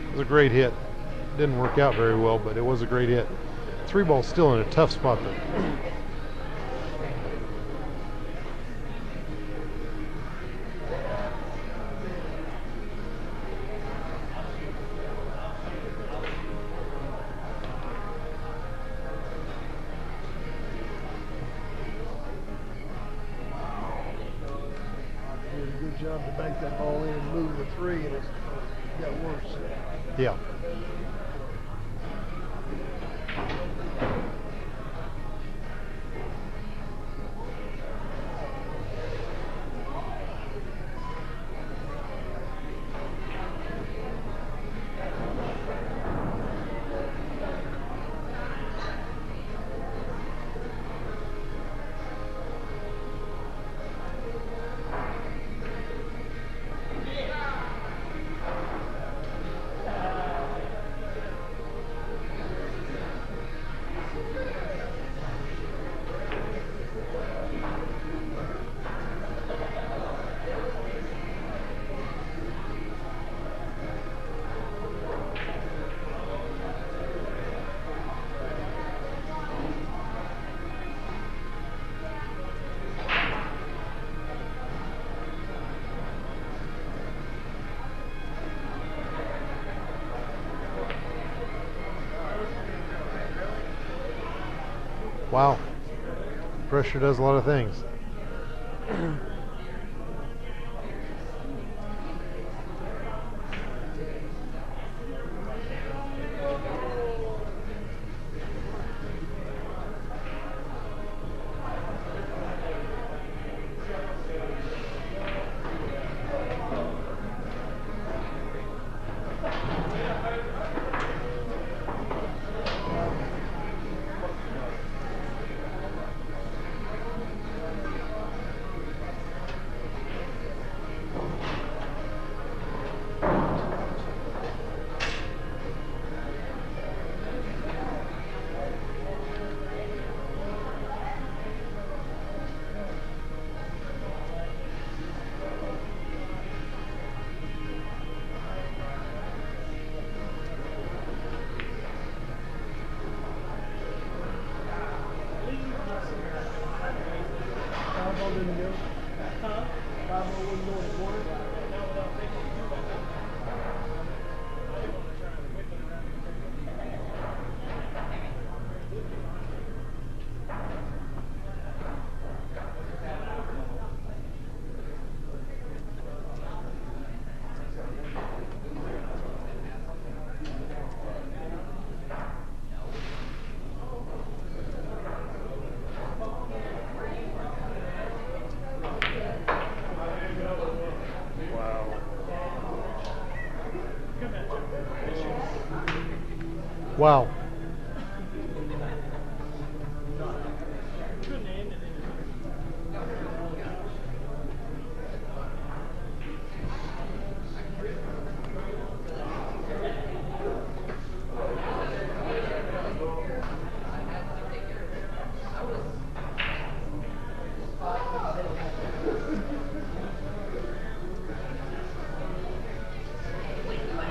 It was a great hit. Didn't work out very well, but it was a great hit. 3 ball's still in a tough spot though. Did a good job to bank that ball in and move the 3, and it's got worse. Yeah. Wow. Pressure does a lot of things. Wow.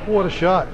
What a shot.